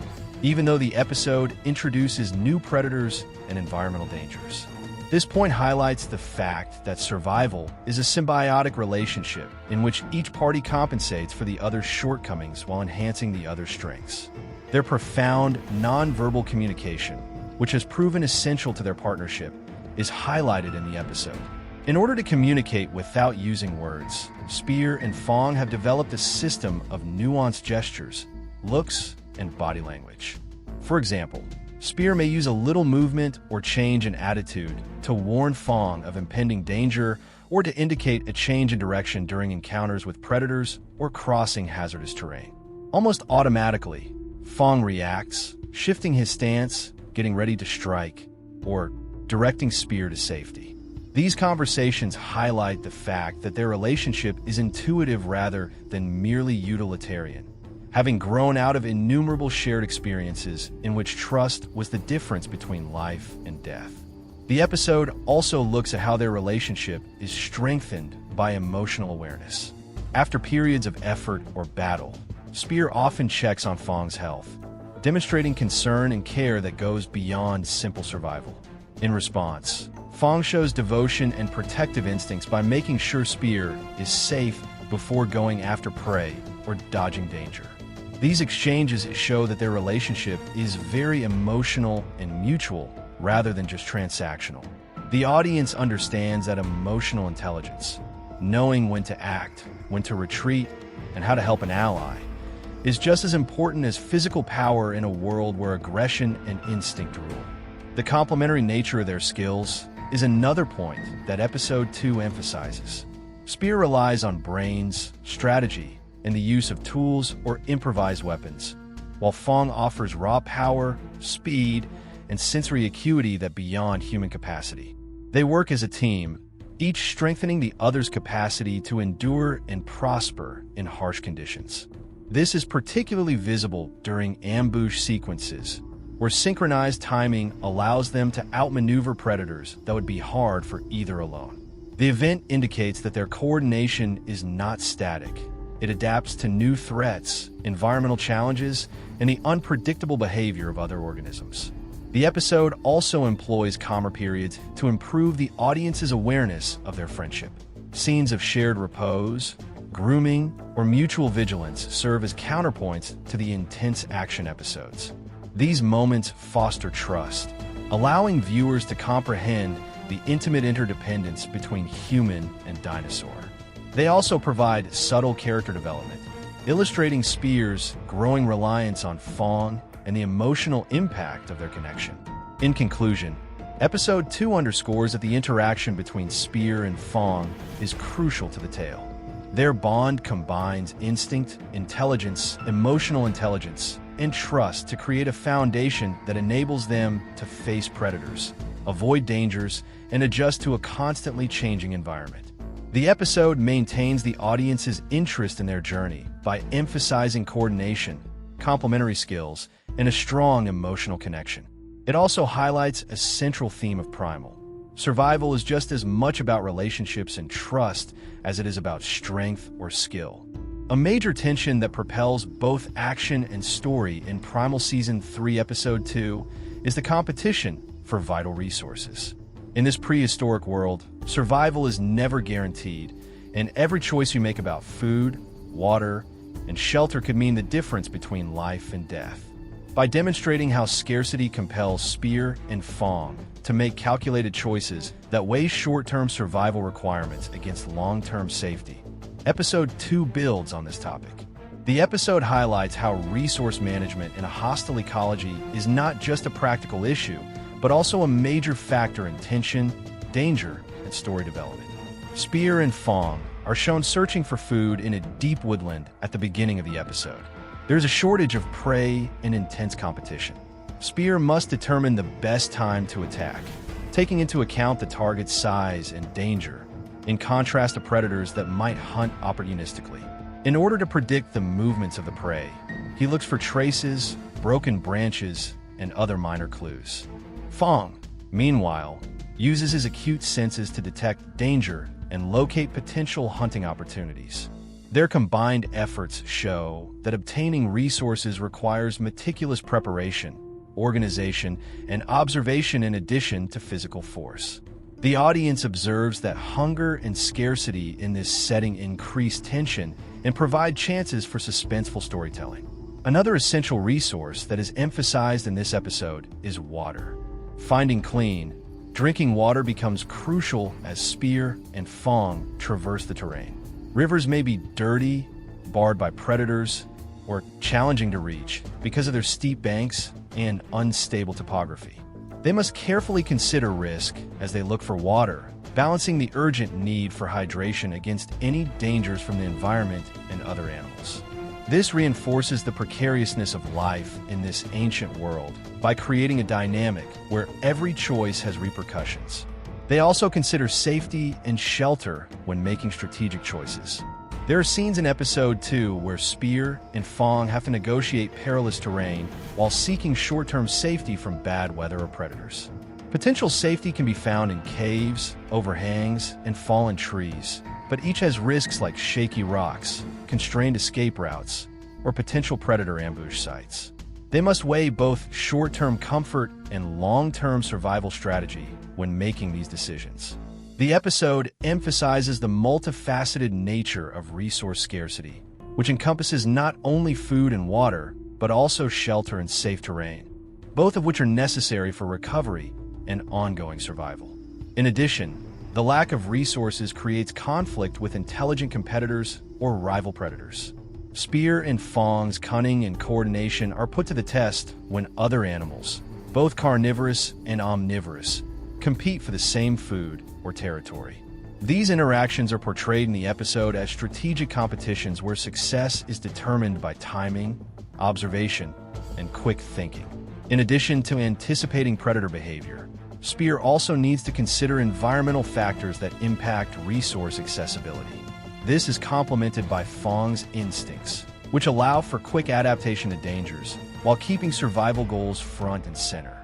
even though the episode introduces new predators and environmental dangers. This point highlights the fact that survival is a symbiotic relationship in which each party compensates for the other's shortcomings while enhancing the other's strengths. Their profound, non-verbal communication, which has proven essential to their partnership, is highlighted in the episode. In order to communicate without using words, Spear and Fong have developed a system of nuanced gestures, looks, and body language. For example, Spear may use a little movement or change in attitude to warn Fong of impending danger, or to indicate a change in direction during encounters with predators or crossing hazardous terrain. Almost automatically, Fong reacts, shifting his stance, getting ready to strike, or directing Spear to safety. These conversations highlight the fact that their relationship is intuitive rather than merely utilitarian, having grown out of innumerable shared experiences in which trust was the difference between life and death. The episode also looks at how their relationship is strengthened by emotional awareness. After periods of effort or battle, Spear often checks on Fong's health, demonstrating concern and care that goes beyond simple survival. In response, Fong shows devotion and protective instincts by making sure Spear is safe before going after prey or dodging danger. These exchanges show that their relationship is very emotional and mutual rather than just transactional. The audience understands that emotional intelligence, knowing when to act, when to retreat, and how to help an ally, is just as important as physical power in a world where aggression and instinct rule. The complementary nature of their skills is another point that Episode 2 emphasizes. Spear relies on brains, strategy, and the use of tools or improvised weapons, while Fong offers raw power, speed, and sensory acuity that beyond human capacity. They work as a team, each strengthening the other's capacity to endure and prosper in harsh conditions. This is particularly visible during ambush sequences, where synchronized timing allows them to outmaneuver predators that would be hard for either alone. The event indicates that their coordination is not static. It adapts to new threats, environmental challenges, and the unpredictable behavior of other organisms. The episode also employs calmer periods to improve the audience's awareness of their friendship. Scenes of shared repose, grooming, or mutual vigilance serve as counterpoints to the intense action episodes. These moments foster trust, allowing viewers to comprehend the intimate interdependence between human and dinosaur. They also provide subtle character development, illustrating Spear's growing reliance on Fong and the emotional impact of their connection. In conclusion, Episode 2 underscores that the interaction between Spear and Fong is crucial to the tale. Their bond combines instinct, intelligence, emotional intelligence, and trust to create a foundation that enables them to face predators, avoid dangers, and adjust to a constantly changing environment. The episode maintains the audience's interest in their journey by emphasizing coordination, complementary skills, and a strong emotional connection. It also highlights a central theme of Primal. Survival is just as much about relationships and trust as it is about strength or skill. A major tension that propels both action and story in Primal Season 3, Episode 2 is the competition for vital resources. In this prehistoric world, survival is never guaranteed, and every choice you make about food, water, and shelter could mean the difference between life and death. By demonstrating how scarcity compels Spear and Fong to make calculated choices that weigh short-term survival requirements against long-term safety, Episode 2 builds on this topic. The episode highlights how resource management in a hostile ecology is not just a practical issue, but also a major factor in tension, danger, and story development. Spear and Fong are shown searching for food in a deep woodland at the beginning of the episode. There's a shortage of prey and intense competition. Spear must determine the best time to attack, taking into account the target's size and danger, in contrast to predators that might hunt opportunistically. In order to predict the movements of the prey, he looks for traces, broken branches, and other minor clues. Fong, meanwhile, uses his acute senses to detect danger and locate potential hunting opportunities. Their combined efforts show that obtaining resources requires meticulous preparation, organization, and observation in addition to physical force. The audience observes that hunger and scarcity in this setting increase tension and provide chances for suspenseful storytelling. Another essential resource that is emphasized in this episode is water. Finding clean, drinking water becomes crucial as Spear and Fong traverse the terrain. Rivers may be dirty, barred by predators, or challenging to reach because of their steep banks and unstable topography. They must carefully consider risk as they look for water, balancing the urgent need for hydration against any dangers from the environment and other animals. This reinforces the precariousness of life in this ancient world by creating a dynamic where every choice has repercussions. They also consider safety and shelter when making strategic choices. There are scenes in Episode 2 where Spear and Fong have to negotiate perilous terrain while seeking short-term safety from bad weather or predators. Potential safety can be found in caves, overhangs, and fallen trees, but each has risks like shaky rocks, constrained escape routes, or potential predator ambush sites. They must weigh both short-term comfort and long-term survival strategy when making these decisions. The episode emphasizes the multifaceted nature of resource scarcity, which encompasses not only food and water, but also shelter and safe terrain, both of which are necessary for recovery and ongoing survival. In addition, the lack of resources creates conflict with intelligent competitors or rival predators. Spear and Fong's cunning and coordination are put to the test when other animals, both carnivorous and omnivorous, compete for the same food or territory. These interactions are portrayed in the episode as strategic competitions where success is determined by timing, observation, and quick thinking. In addition to anticipating predator behavior, Spear also needs to consider environmental factors that impact resource accessibility. This is complemented by Fong's instincts, which allow for quick adaptation to dangers while keeping survival goals front and center.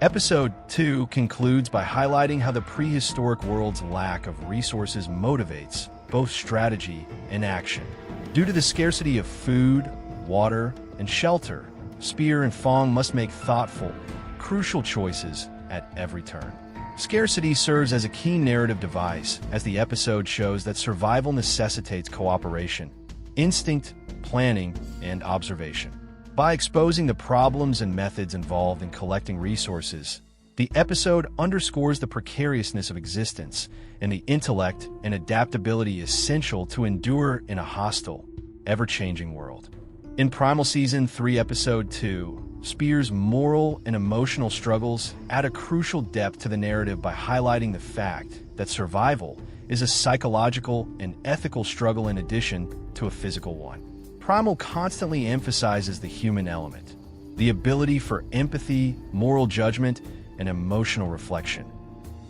Episode 2 concludes by highlighting how the prehistoric world's lack of resources motivates both strategy and action. Due to the scarcity of food, water, and shelter, Spear and Fong must make thoughtful, crucial choices at every turn. Scarcity serves as a key narrative device as the episode shows that survival necessitates cooperation, instinct, planning, and observation. By exposing the problems and methods involved in collecting resources, the episode underscores the precariousness of existence and the intellect and adaptability essential to endure in a hostile, ever-changing world. In Primal Season 3, Episode 2, Spear's moral and emotional struggles add a crucial depth to the narrative by highlighting the fact that survival is a psychological and ethical struggle in addition to a physical one. Primal constantly emphasizes the human element, the ability for empathy, moral judgment, and emotional reflection.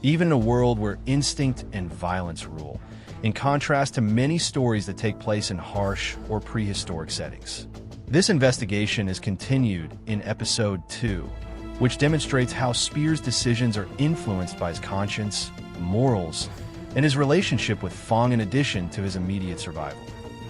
Even in a world where instinct and violence rule, in contrast to many stories that take place in harsh or prehistoric settings. This investigation is continued in Episode 2, which demonstrates how Spear's decisions are influenced by his conscience, morals, and his relationship with Fong in addition to his immediate survival.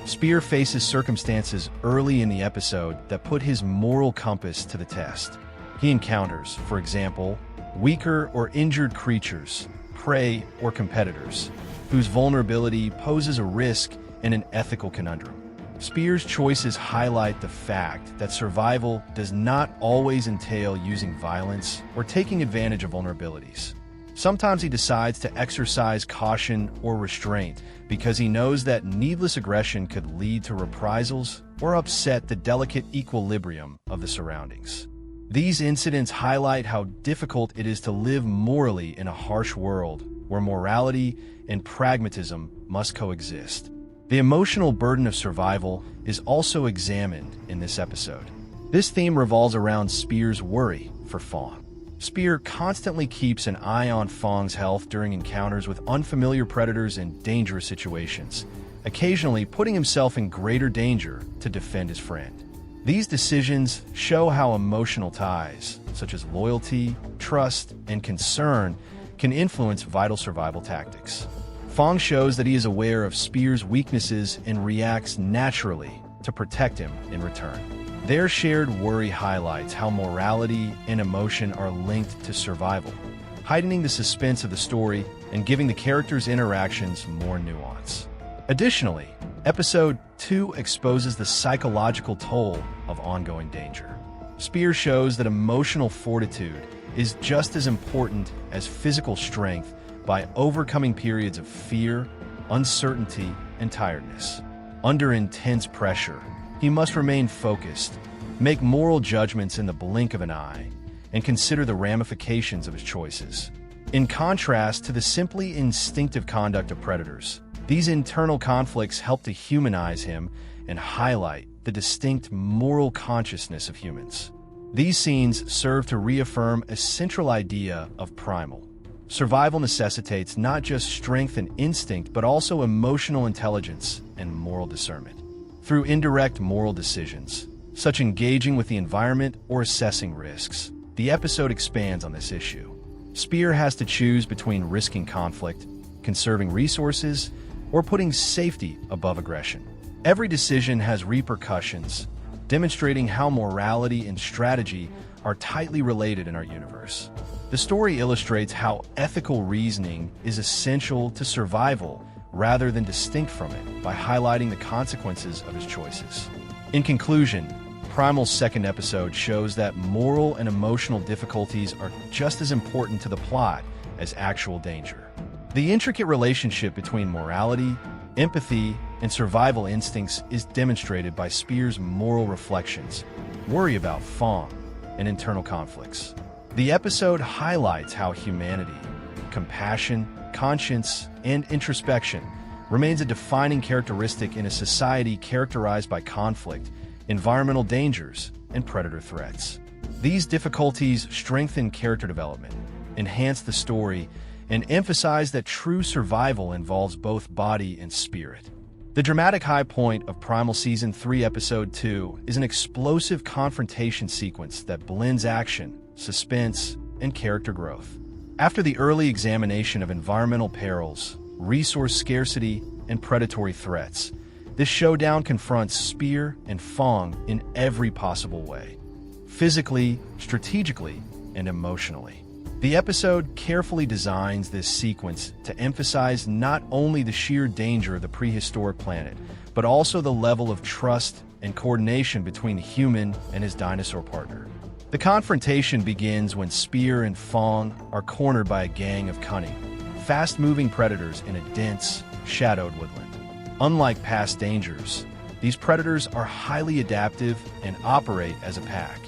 Spear faces circumstances early in the episode that put his moral compass to the test. He encounters, for example, weaker or injured creatures, prey, or competitors, whose vulnerability poses a risk and an ethical conundrum. Spear's choices highlight the fact that survival does not always entail using violence or taking advantage of vulnerabilities. Sometimes he decides to exercise caution or restraint because he knows that needless aggression could lead to reprisals or upset the delicate equilibrium of the surroundings. These incidents highlight how difficult it is to live morally in a harsh world where morality and pragmatism must coexist. The emotional burden of survival is also examined in this episode. This theme revolves around Spear's worry for Fong. Spear constantly keeps an eye on Fong's health during encounters with unfamiliar predators and dangerous situations, occasionally putting himself in greater danger to defend his friend. These decisions show how emotional ties, such as loyalty, trust, and concern, can influence vital survival tactics. Fong shows that he is aware of Spear's weaknesses and reacts naturally to protect him in return. Their shared worry highlights how morality and emotion are linked to survival, heightening the suspense of the story and giving the characters' interactions more nuance. Additionally, Episode 2 exposes the psychological toll of ongoing danger. Spear shows that emotional fortitude is just as important as physical strength by overcoming periods of fear, uncertainty, and tiredness. Under intense pressure, he must remain focused, make moral judgments in the blink of an eye, and consider the ramifications of his choices. In contrast to the simply instinctive conduct of predators, these internal conflicts help to humanize him and highlight the distinct moral consciousness of humans. These scenes serve to reaffirm a central idea of Primal. Survival necessitates not just strength and instinct, but also emotional intelligence and moral discernment. Through indirect moral decisions, such engaging with the environment or assessing risks, the episode expands on this issue. Spear has to choose between risking conflict, conserving resources, or putting safety above aggression. Every decision has repercussions, demonstrating how morality and strategy are tightly related in our universe. The story illustrates how ethical reasoning is essential to survival rather than distinct from it by highlighting the consequences of his choices. In conclusion, Primal's second episode shows that moral and emotional difficulties are just as important to the plot as actual danger. The intricate relationship between morality, empathy, and survival instincts is demonstrated by Spear's moral reflections, worry about Fong, and internal conflicts. The episode highlights how humanity, compassion, conscience, and introspection remains a defining characteristic in a society characterized by conflict, environmental dangers, and predator threats. These difficulties strengthen character development, enhance the story, and emphasize that true survival involves both body and spirit. The dramatic high point of Primal Season 3 Episode 2 is an explosive confrontation sequence that blends action, suspense, and character growth. After the early examination of environmental perils, resource scarcity, and predatory threats, this showdown confronts Spear and Fong in every possible way, physically, strategically, and emotionally. The episode carefully designs this sequence to emphasize not only the sheer danger of the prehistoric planet, but also the level of trust and coordination between the human and his dinosaur partner. The confrontation begins when Spear and Fong are cornered by a gang of cunning, fast-moving predators in a dense, shadowed woodland. Unlike past dangers, these predators are highly adaptive and operate as a pack,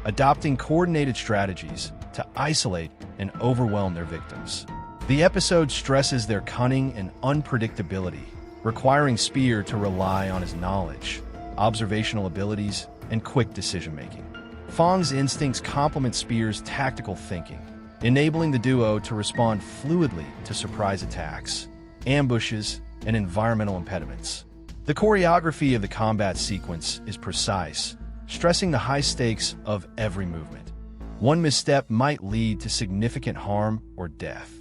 adopting coordinated strategies to isolate and overwhelm their victims. The episode stresses their cunning and unpredictability, requiring Spear to rely on his knowledge, observational abilities, and quick decision-making. Fong's instincts complement Spear's tactical thinking, enabling the duo to respond fluidly to surprise attacks, ambushes, and environmental impediments. The choreography of the combat sequence is precise, stressing the high stakes of every movement. One misstep might lead to significant harm or death.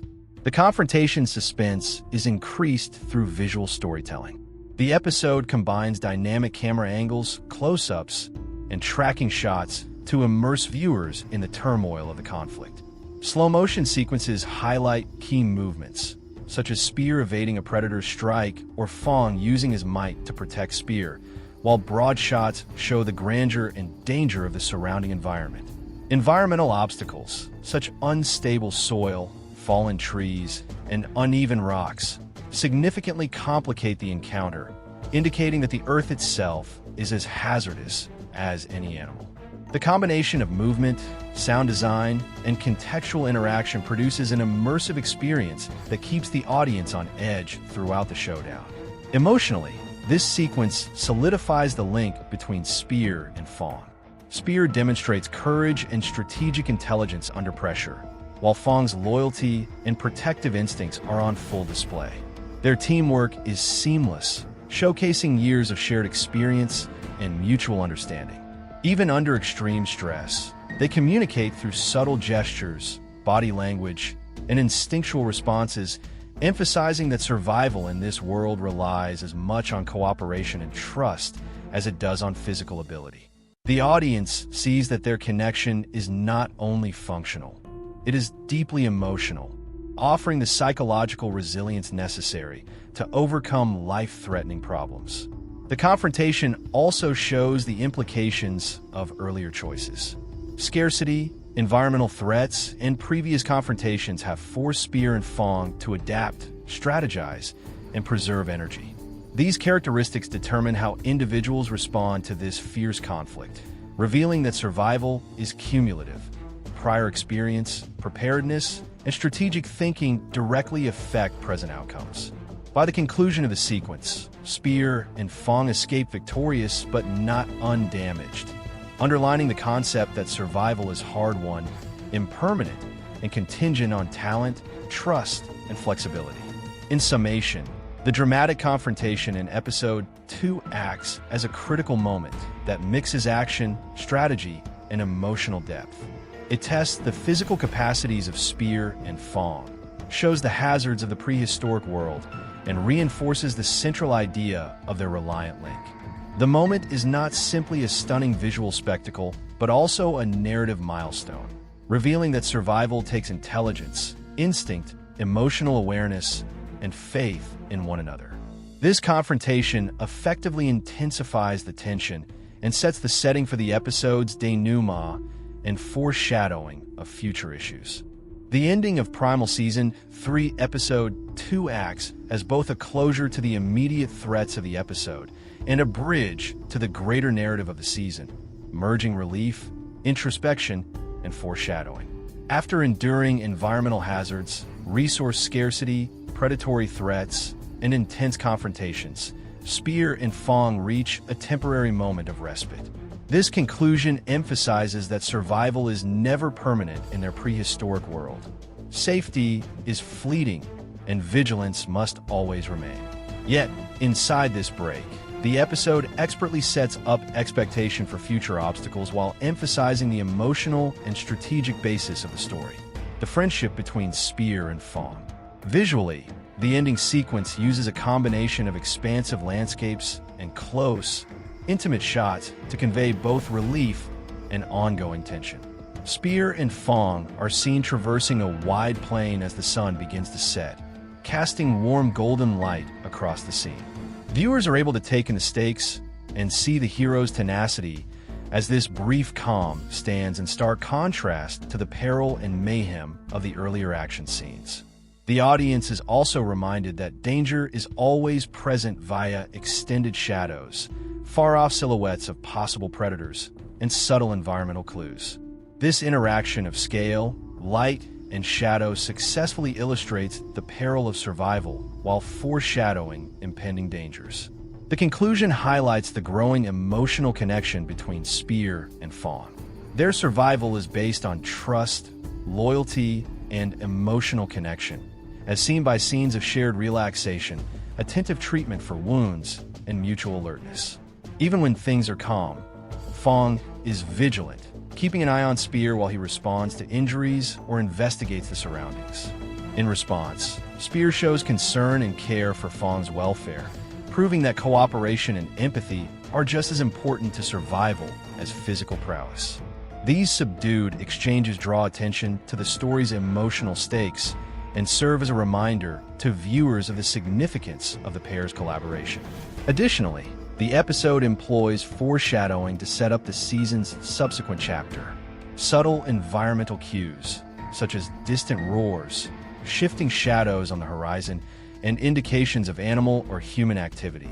The confrontation suspense is increased through visual storytelling. The episode combines dynamic camera angles, close-ups, and tracking shots to immerse viewers in the turmoil of the conflict. Slow-motion sequences highlight key movements, such as Spear evading a predator's strike or Fong using his might to protect Spear, while broad shots show the grandeur and danger of the surrounding environment. Environmental obstacles, such unstable soil, fallen trees, and uneven rocks, significantly complicate the encounter, indicating that the Earth itself is as hazardous as any animal. The combination of movement, sound design, and contextual interaction produces an immersive experience that keeps the audience on edge throughout the showdown. Emotionally, this sequence solidifies the link between Spear and Fong. Spear demonstrates courage and strategic intelligence under pressure, while Fong's loyalty and protective instincts are on full display. Their teamwork is seamless, showcasing years of shared experience and mutual understanding. Even under extreme stress, they communicate through subtle gestures, body language, and instinctual responses, emphasizing that survival in this world relies as much on cooperation and trust as it does on physical ability. The audience sees that their connection is not only functional, it is deeply emotional, offering the psychological resilience necessary to overcome life-threatening problems. The confrontation also shows the implications of earlier choices. Scarcity, environmental threats, and previous confrontations have forced Spear and Fong to adapt, strategize, and preserve energy. These characteristics determine how individuals respond to this fierce conflict, revealing that survival is cumulative. Prior experience, preparedness, and strategic thinking directly affect present outcomes. By the conclusion of the sequence, Spear and Fong escape victorious but not undamaged, underlining the concept that survival is hard-won, impermanent, and contingent on talent, trust, and flexibility. In summation, the dramatic confrontation in Episode 2 acts as a critical moment that mixes action, strategy, and emotional depth. It tests the physical capacities of Spear and Fong, shows the hazards of the prehistoric world, and reinforces the central idea of their reliant link. The moment is not simply a stunning visual spectacle, but also a narrative milestone, revealing that survival takes intelligence, instinct, emotional awareness, and faith in one another. This confrontation effectively intensifies the tension and sets the setting for the episode's denouement and foreshadowing of future issues. The ending of Primal Season 3 Episode 2 acts as both a closure to the immediate threats of the episode and a bridge to the greater narrative of the season, merging relief, introspection, and foreshadowing. After enduring environmental hazards, resource scarcity, predatory threats, and intense confrontations, Spear and Fong reach a temporary moment of respite. This conclusion emphasizes that survival is never permanent in their prehistoric world. Safety is fleeting, and vigilance must always remain. Yet, inside this break, the episode expertly sets up expectation for future obstacles while emphasizing the emotional and strategic basis of the story, the friendship between Spear and Fong. Visually, the ending sequence uses a combination of expansive landscapes and close, intimate shots to convey both relief and ongoing tension. Spear and Fong are seen traversing a wide plain as the sun begins to set, casting warm golden light across the scene. Viewers are able to take in the stakes and see the hero's tenacity as this brief calm stands in stark contrast to the peril and mayhem of the earlier action scenes. The audience is also reminded that danger is always present via extended shadows, far-off silhouettes of possible predators, and subtle environmental clues. This interaction of scale, light, and shadow successfully illustrates the peril of survival while foreshadowing impending dangers. The conclusion highlights the growing emotional connection between Spear and Fong. Their survival is based on trust, loyalty, and emotional connection, as seen by scenes of shared relaxation, attentive treatment for wounds, and mutual alertness. Even when things are calm, Fong is vigilant, keeping an eye on Spear while he responds to injuries or investigates the surroundings. In response, Spear shows concern and care for Fong's welfare, proving that cooperation and empathy are just as important to survival as physical prowess. These subdued exchanges draw attention to the story's emotional stakes and serve as a reminder to viewers of the significance of the pair's collaboration. Additionally, the episode employs foreshadowing to set up the season's subsequent chapter. Subtle environmental cues, such as distant roars, shifting shadows on the horizon, and indications of animal or human activity,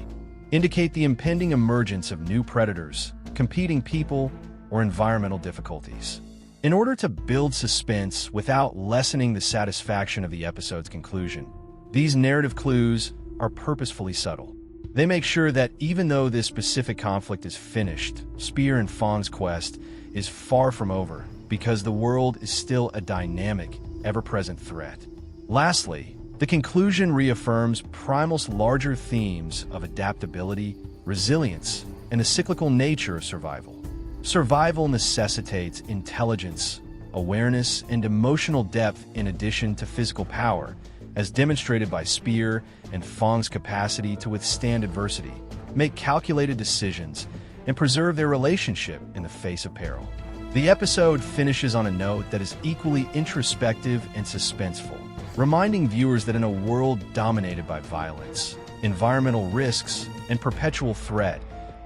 indicate the impending emergence of new predators, competing people, or environmental difficulties. In order to build suspense without lessening the satisfaction of the episode's conclusion, these narrative clues are purposefully subtle. They make sure that even though this specific conflict is finished, Spear and Fong's quest is far from over because the world is still a dynamic, ever-present threat. Lastly, the conclusion reaffirms Primal's larger themes of adaptability, resilience, and the cyclical nature of survival. Survival necessitates intelligence, awareness, and emotional depth in addition to physical power, as demonstrated by Spear and Fong's capacity to withstand adversity, make calculated decisions, and preserve their relationship in the face of peril. The episode finishes on a note that is equally introspective and suspenseful, reminding viewers that in a world dominated by violence, environmental risks, and perpetual threat,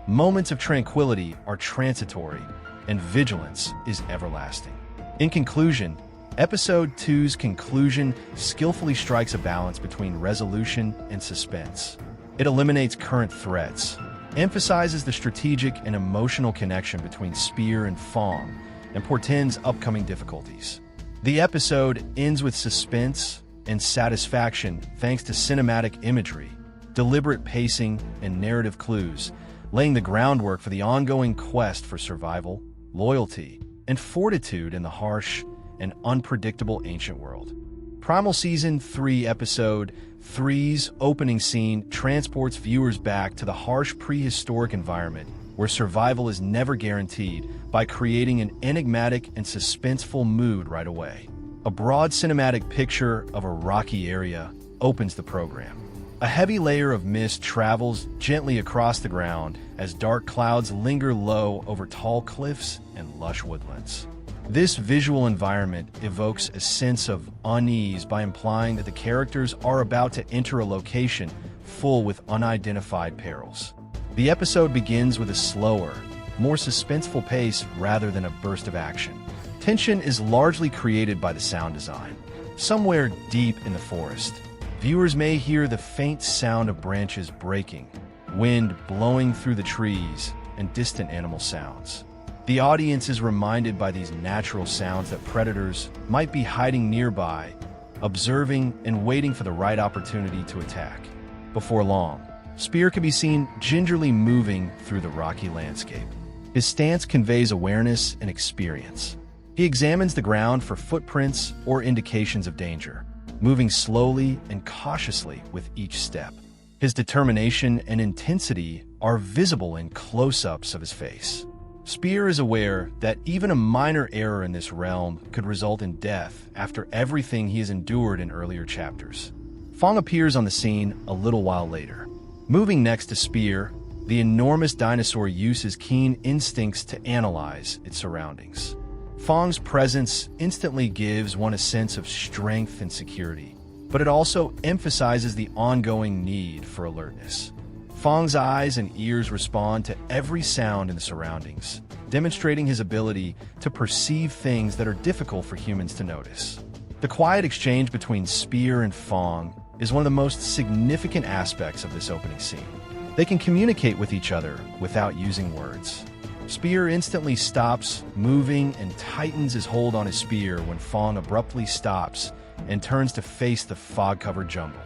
moments of tranquility are transitory, and vigilance is everlasting. In conclusion, Episode 2's conclusion skillfully strikes a balance between resolution and suspense. It eliminates current threats, emphasizes the strategic and emotional connection between Spear and Fong, and portends upcoming difficulties. The episode ends with suspense and satisfaction thanks to cinematic imagery, deliberate pacing, and narrative clues, laying the groundwork for the ongoing quest for survival, loyalty, and fortitude in the harsh and unpredictable ancient world. Primal Season 3 Episode 3's opening scene transports viewers back to the harsh prehistoric environment where survival is never guaranteed by creating an enigmatic and suspenseful mood right away. A broad cinematic picture of a rocky area opens the program. A heavy layer of mist travels gently across the ground as dark clouds linger low over tall cliffs and lush woodlands. This visual environment evokes a sense of unease by implying that the characters are about to enter a location full with unidentified perils. The episode begins with a slower, more suspenseful pace rather than a burst of action. Tension is largely created by the sound design. Somewhere deep in the forest, viewers may hear the faint sound of branches breaking, wind blowing through the trees, and distant animal sounds. The audience is reminded by these natural sounds that predators might be hiding nearby, observing and waiting for the right opportunity to attack. Before long, Spear can be seen gingerly moving through the rocky landscape. His stance conveys awareness and experience. He examines the ground for footprints or indications of danger, moving slowly and cautiously with each step. His determination and intensity are visible in close-ups of his face. Spear is aware that even a minor error in this realm could result in death after everything he has endured in earlier chapters. Fong appears on the scene a little while later. Moving next to Spear, the enormous dinosaur uses keen instincts to analyze its surroundings. Fong's presence instantly gives one a sense of strength and security, but it also emphasizes the ongoing need for alertness. Fong's eyes and ears respond to every sound in the surroundings, demonstrating his ability to perceive things that are difficult for humans to notice. The quiet exchange between Spear and Fong is one of the most significant aspects of this opening scene. They can communicate with each other without using words. Spear instantly stops moving and tightens his hold on his spear when Fong abruptly stops and turns to face the fog-covered jungle.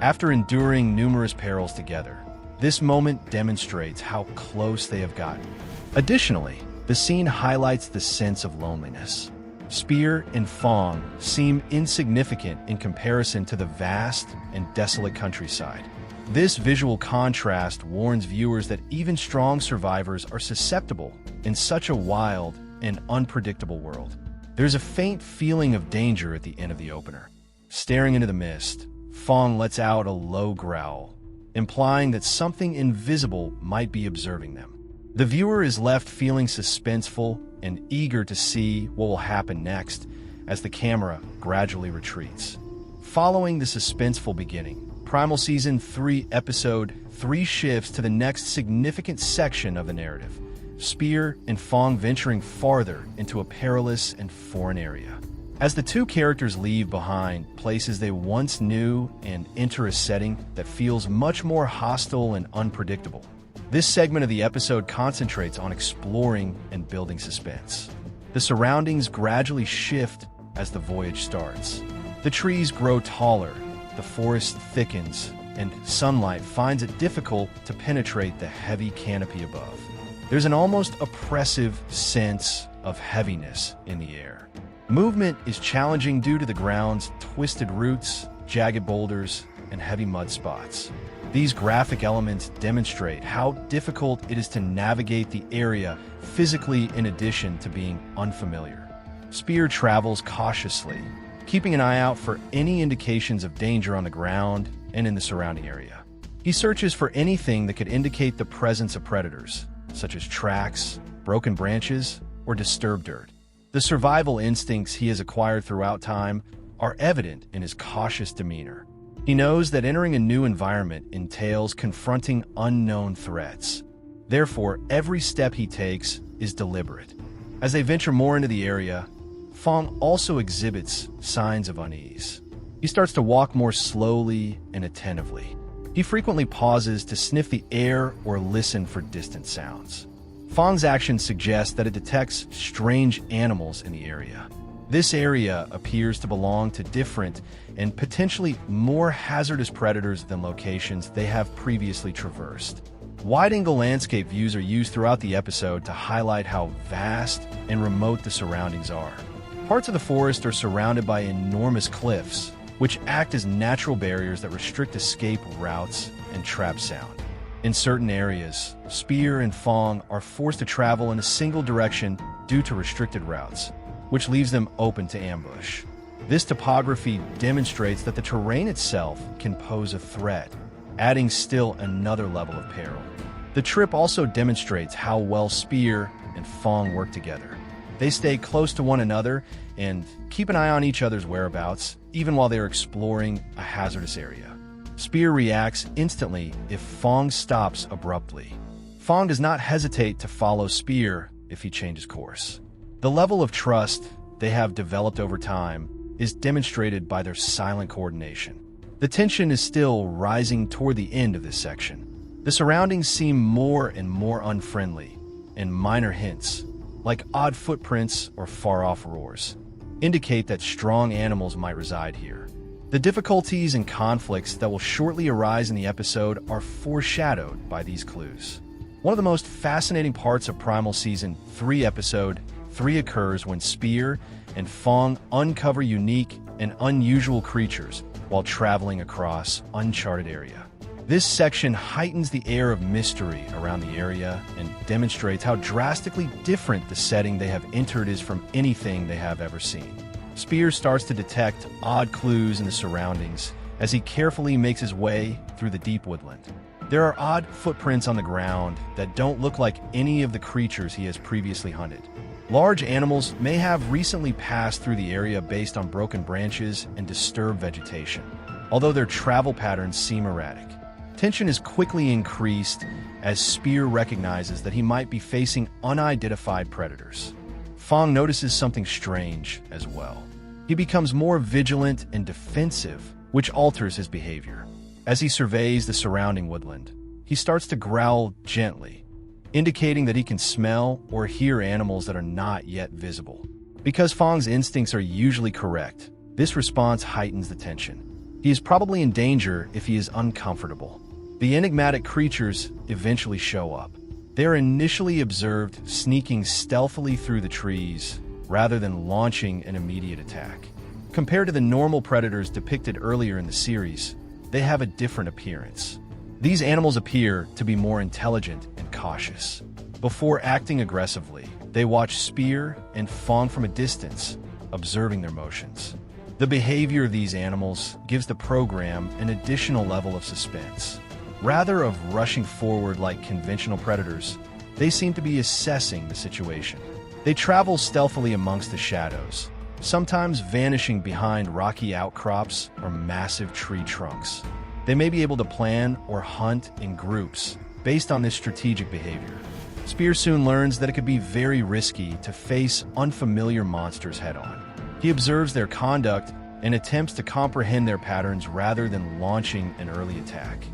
After enduring numerous perils together, this moment demonstrates how close they have gotten. Additionally, the scene highlights the sense of loneliness. Spear and Fong seem insignificant in comparison to the vast and desolate countryside. This visual contrast warns viewers that even strong survivors are susceptible in such a wild and unpredictable world. There's a faint feeling of danger at the end of the opener. Staring into the mist, Fong lets out a low growl, implying that something invisible might be observing them. The viewer is left feeling suspenseful and eager to see what will happen next as the camera gradually retreats. Following the suspenseful beginning, Primal Season 3 Episode 3 shifts to the next significant section of the narrative, Spear and Fong venturing farther into a perilous and foreign area. As the two characters leave behind places they once knew and enter a setting that feels much more hostile and unpredictable, this segment of the episode concentrates on exploring and building suspense. The surroundings gradually shift as the voyage starts. The trees grow taller, the forest thickens, and sunlight finds it difficult to penetrate the heavy canopy above. There's an almost oppressive sense of heaviness in the air. Movement is challenging due to the ground's twisted roots, jagged boulders, and heavy mud spots. These graphic elements demonstrate how difficult it is to navigate the area physically in addition to being unfamiliar. Spear travels cautiously, keeping an eye out for any indications of danger on the ground and in the surrounding area. He searches for anything that could indicate the presence of predators, such as tracks, broken branches, or disturbed dirt. The survival instincts he has acquired throughout time are evident in his cautious demeanor. He knows that entering a new environment entails confronting unknown threats. Therefore, every step he takes is deliberate. As they venture more into the area, Fong also exhibits signs of unease. He starts to walk more slowly and attentively. He frequently pauses to sniff the air or listen for distant sounds. Fong's actions suggest that it detects strange animals in the area. This area appears to belong to different and potentially more hazardous predators than locations they have previously traversed. Wide-angle landscape views are used throughout the episode to highlight how vast and remote the surroundings are. Parts of the forest are surrounded by enormous cliffs, which act as natural barriers that restrict escape routes and trap sound. In certain areas, Spear and Fong are forced to travel in a single direction due to restricted routes, which leaves them open to ambush. This topography demonstrates that the terrain itself can pose a threat, adding still another level of peril. The trip also demonstrates how well Spear and Fong work together. They stay close to one another and keep an eye on each other's whereabouts, even while they're exploring a hazardous area. Spear reacts instantly if Fong stops abruptly. Fong does not hesitate to follow Spear if he changes course. The level of trust they have developed over time is demonstrated by their silent coordination. The tension is still rising toward the end of this section. The surroundings seem more and more unfriendly, and minor hints, like odd footprints or far-off roars, indicate that strong animals might reside here. The difficulties and conflicts that will shortly arise in the episode are foreshadowed by these clues. One of the most fascinating parts of Primal Season 3 Episode 3 occurs when Spear and Fong uncover unique and unusual creatures while traveling across Uncharted area. This section heightens the air of mystery around the area and demonstrates how drastically different the setting they have entered is from anything they have ever seen. Spear starts to detect odd clues in the surroundings as he carefully makes his way through the deep woodland. There are odd footprints on the ground that don't look like any of the creatures he has previously hunted. Large animals may have recently passed through the area based on broken branches and disturbed vegetation, although their travel patterns seem erratic. Tension is quickly increased as Spear recognizes that he might be facing unidentified predators. Fong notices something strange as well. He becomes more vigilant and defensive, which alters his behavior. As he surveys the surrounding woodland, he starts to growl gently, indicating that he can smell or hear animals that are not yet visible. Because Fong's instincts are usually correct, this response heightens the tension. He is probably in danger if he is uncomfortable. The enigmatic creatures eventually show up. They are initially observed sneaking stealthily through the trees rather than launching an immediate attack. Compared to the normal predators depicted earlier in the series, they have a different appearance. These animals appear to be more intelligent and cautious. Before acting aggressively, they watch Spear and Fong from a distance, observing their motions. The behavior of these animals gives the program an additional level of suspense. Rather of rushing forward like conventional predators, they seem to be assessing the situation. They travel stealthily amongst the shadows, sometimes vanishing behind rocky outcrops or massive tree trunks. They may be able to plan or hunt in groups based on this strategic behavior. Spear soon learns that it could be very risky to face unfamiliar monsters head-on. He observes their conduct and attempts to comprehend their patterns rather than launching an early attack.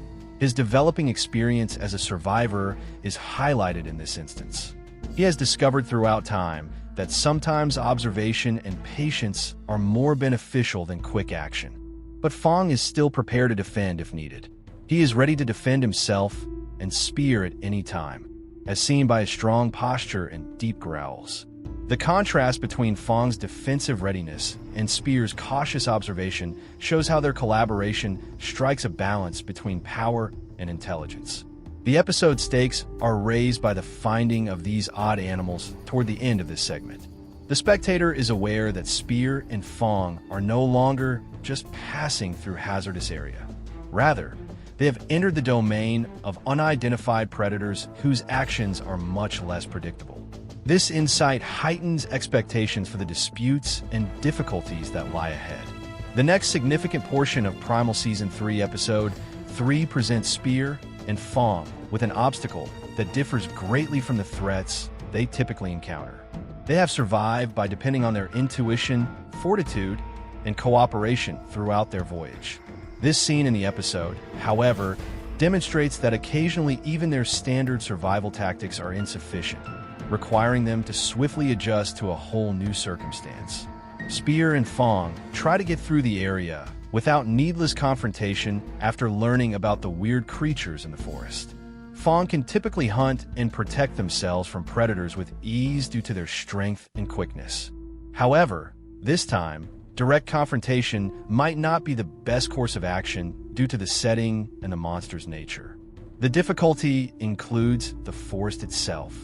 His developing experience as a survivor is highlighted in this instance. He has discovered throughout time that sometimes observation and patience are more beneficial than quick action. But Fong is still prepared to defend if needed. He is ready to defend himself and Spear at any time, as seen by his strong posture and deep growls. The contrast between Fong's defensive readiness and Spear's cautious observation shows how their collaboration strikes a balance between power and intelligence. The episode stakes are raised by the finding of these odd animals toward the end of this segment. The spectator is aware that Spear and Fong are no longer just passing through hazardous area. Rather, they have entered the domain of unidentified predators whose actions are much less predictable. This insight heightens expectations for the disputes and difficulties that lie ahead. The next significant portion of Primal Season 3 Episode 3 presents Spear and Fong with an obstacle that differs greatly from the threats they typically encounter. They have survived by depending on their intuition, fortitude, and cooperation throughout their voyage. This scene in the episode, however, demonstrates that occasionally even their standard survival tactics are insufficient, requiring them to swiftly adjust to a whole new circumstance. Spear and Fong try to get through the area without needless confrontation after learning about the weird creatures in the forest. Fong can typically hunt and protect themselves from predators with ease due to their strength and quickness. However, this time, direct confrontation might not be the best course of action due to the setting and the monster's nature. The difficulty includes the forest itself.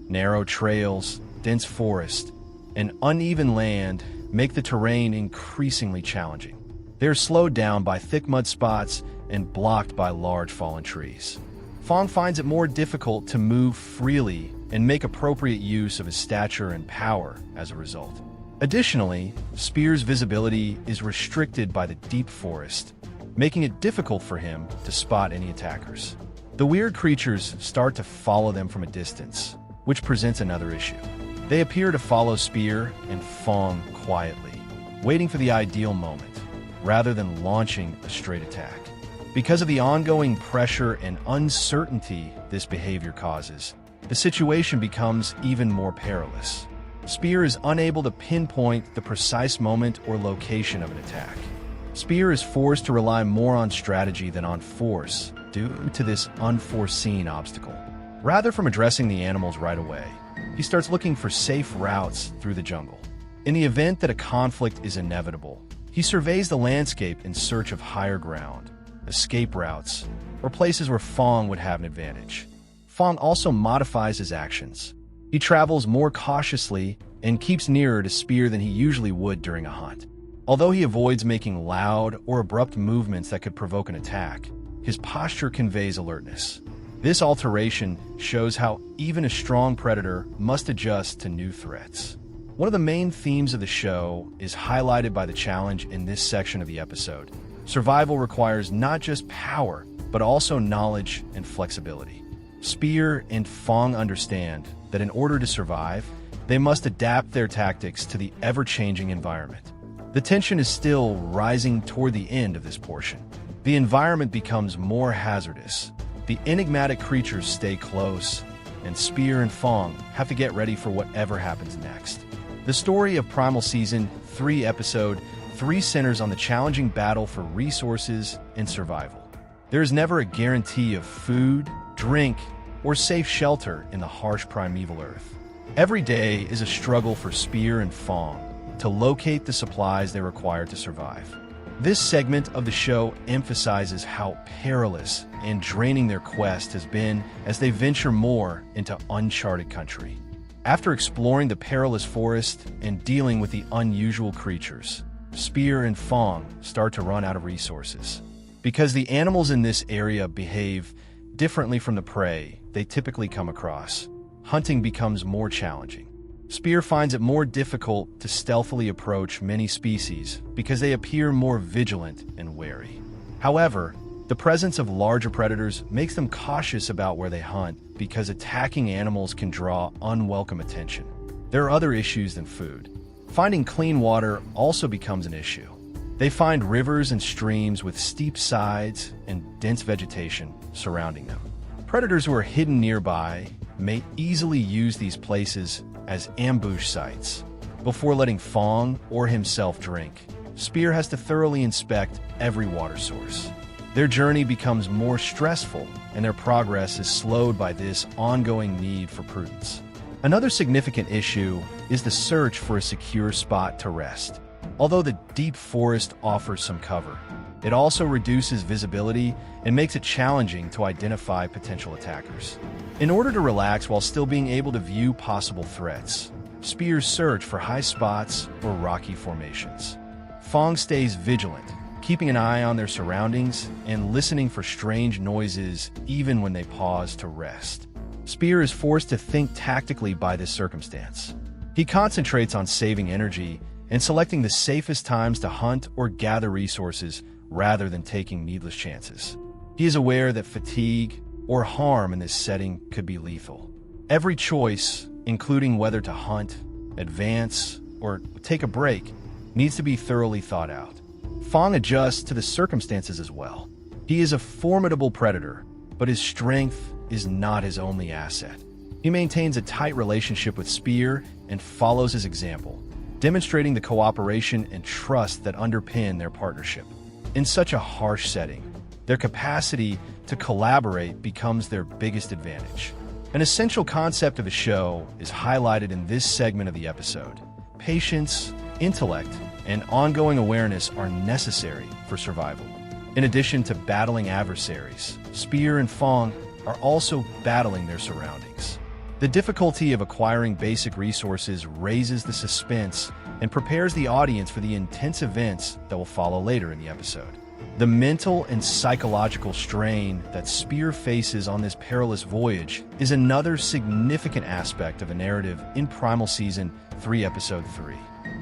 Narrow trails, dense forest, and uneven land make the terrain increasingly challenging. They're slowed down by thick mud spots and blocked by large fallen trees. Fong finds it more difficult to move freely and make appropriate use of his stature and power as a result. Additionally, Spear's visibility is restricted by the deep forest, making it difficult for him to spot any attackers. The weird creatures start to follow them from a distance, which presents another issue. They appear to follow Spear and Fong quietly, waiting for the ideal moment, rather than launching a straight attack. Because of the ongoing pressure and uncertainty this behavior causes, the situation becomes even more perilous. Spear is unable to pinpoint the precise moment or location of an attack. Spear is forced to rely more on strategy than on force due to this unforeseen obstacle. Rather from addressing the animals right away, he starts looking for safe routes through the jungle. In the event that a conflict is inevitable, he surveys the landscape in search of higher ground, escape routes, or places where Fong would have an advantage. Fong also modifies his actions. He travels more cautiously and keeps nearer to Spear than he usually would during a hunt. Although he avoids making loud or abrupt movements that could provoke an attack, his posture conveys alertness. This alteration shows how even a strong predator must adjust to new threats. One of the main themes of the show is highlighted by the challenge in this section of the episode. Survival requires not just power, but also knowledge and flexibility. Spear and Fong understand that in order to survive, they must adapt their tactics to the ever-changing environment. The tension is still rising toward the end of this portion. The environment becomes more hazardous. The enigmatic creatures stay close, and Spear and Fong have to get ready for whatever happens next. The story of Primal Season 3 Episode 3 centers on the challenging battle for resources and survival. There is never a guarantee of food, drink, or safe shelter in the harsh primeval earth. Every day is a struggle for Spear and Fong to locate the supplies they require to survive. This segment of the show emphasizes how perilous and draining their quest has been as they venture more into uncharted country. After exploring the perilous forest and dealing with the unusual creatures, Spear and Fong start to run out of resources. Because the animals in this area behave differently from the prey they typically come across, hunting becomes more challenging. Spear finds it more difficult to stealthily approach many species because they appear more vigilant and wary. However, the presence of larger predators makes them cautious about where they hunt because attacking animals can draw unwelcome attention. There are other issues than food. Finding clean water also becomes an issue. They find rivers and streams with steep sides and dense vegetation surrounding them. Predators who are hidden nearby may easily use these places as ambush sites. Before letting Fong or himself drink, Spear has to thoroughly inspect every water source. Their journey becomes more stressful, and their progress is slowed by this ongoing need for prudence. Another significant issue is the search for a secure spot to rest. Although the deep forest offers some cover, it also reduces visibility and makes it challenging to identify potential attackers. In order to relax while still being able to view possible threats, Spears search for high spots or rocky formations. Fong stays vigilant, keeping an eye on their surroundings and listening for strange noises even when they pause to rest. Spear is forced to think tactically by this circumstance. He concentrates on saving energy and selecting the safest times to hunt or gather resources rather than taking needless chances. He is aware that fatigue or harm in this setting could be lethal. Every choice, including whether to hunt, advance, or take a break, needs to be thoroughly thought out. Fong adjusts to the circumstances as well. He is a formidable predator, but his strength is not his only asset. He maintains a tight relationship with Spear and follows his example, demonstrating the cooperation and trust that underpin their partnership. In such a harsh setting, their capacity to collaborate becomes their biggest advantage. An essential concept of the show is highlighted in this segment of the episode. Patience, intellect, and ongoing awareness are necessary for survival. In addition to battling adversaries, Spear and Fong are also battling their surroundings. The difficulty of acquiring basic resources raises the suspense and prepares the audience for the intense events that will follow later in the episode. The mental and psychological strain that Spear faces on this perilous voyage is another significant aspect of the narrative in Primal Season 3, Episode 3.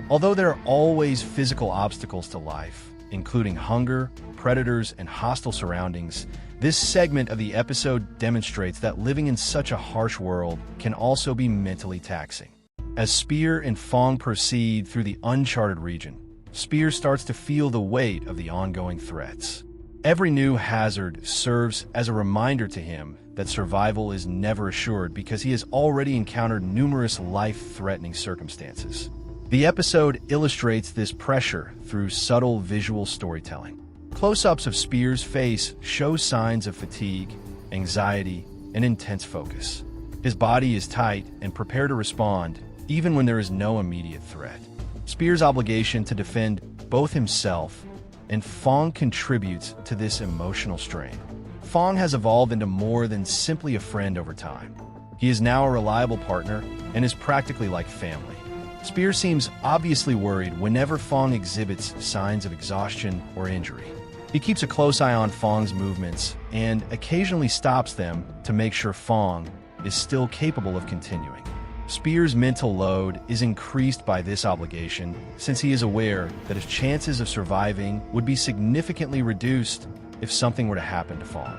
Although there are always physical obstacles to life, including hunger, predators, and hostile surroundings, this segment of the episode demonstrates that living in such a harsh world can also be mentally taxing. As Spear and Fong proceed through the Uncharted region, Spear starts to feel the weight of the ongoing threats. Every new hazard serves as a reminder to him that survival is never assured because he has already encountered numerous life-threatening circumstances. The episode illustrates this pressure through subtle visual storytelling. Close-ups of Spear's face show signs of fatigue, anxiety, and intense focus. His body is tight and prepared to respond, even when there is no immediate threat. Spear's obligation to defend both himself and Fong contributes to this emotional strain. Fong has evolved into more than simply a friend over time. He is now a reliable partner and is practically like family. Spear seems obviously worried whenever Fong exhibits signs of exhaustion or injury. He keeps a close eye on Fong's movements and occasionally stops them to make sure Fong is still capable of continuing. Spear's mental load is increased by this obligation since he is aware that his chances of surviving would be significantly reduced if something were to happen to Fong.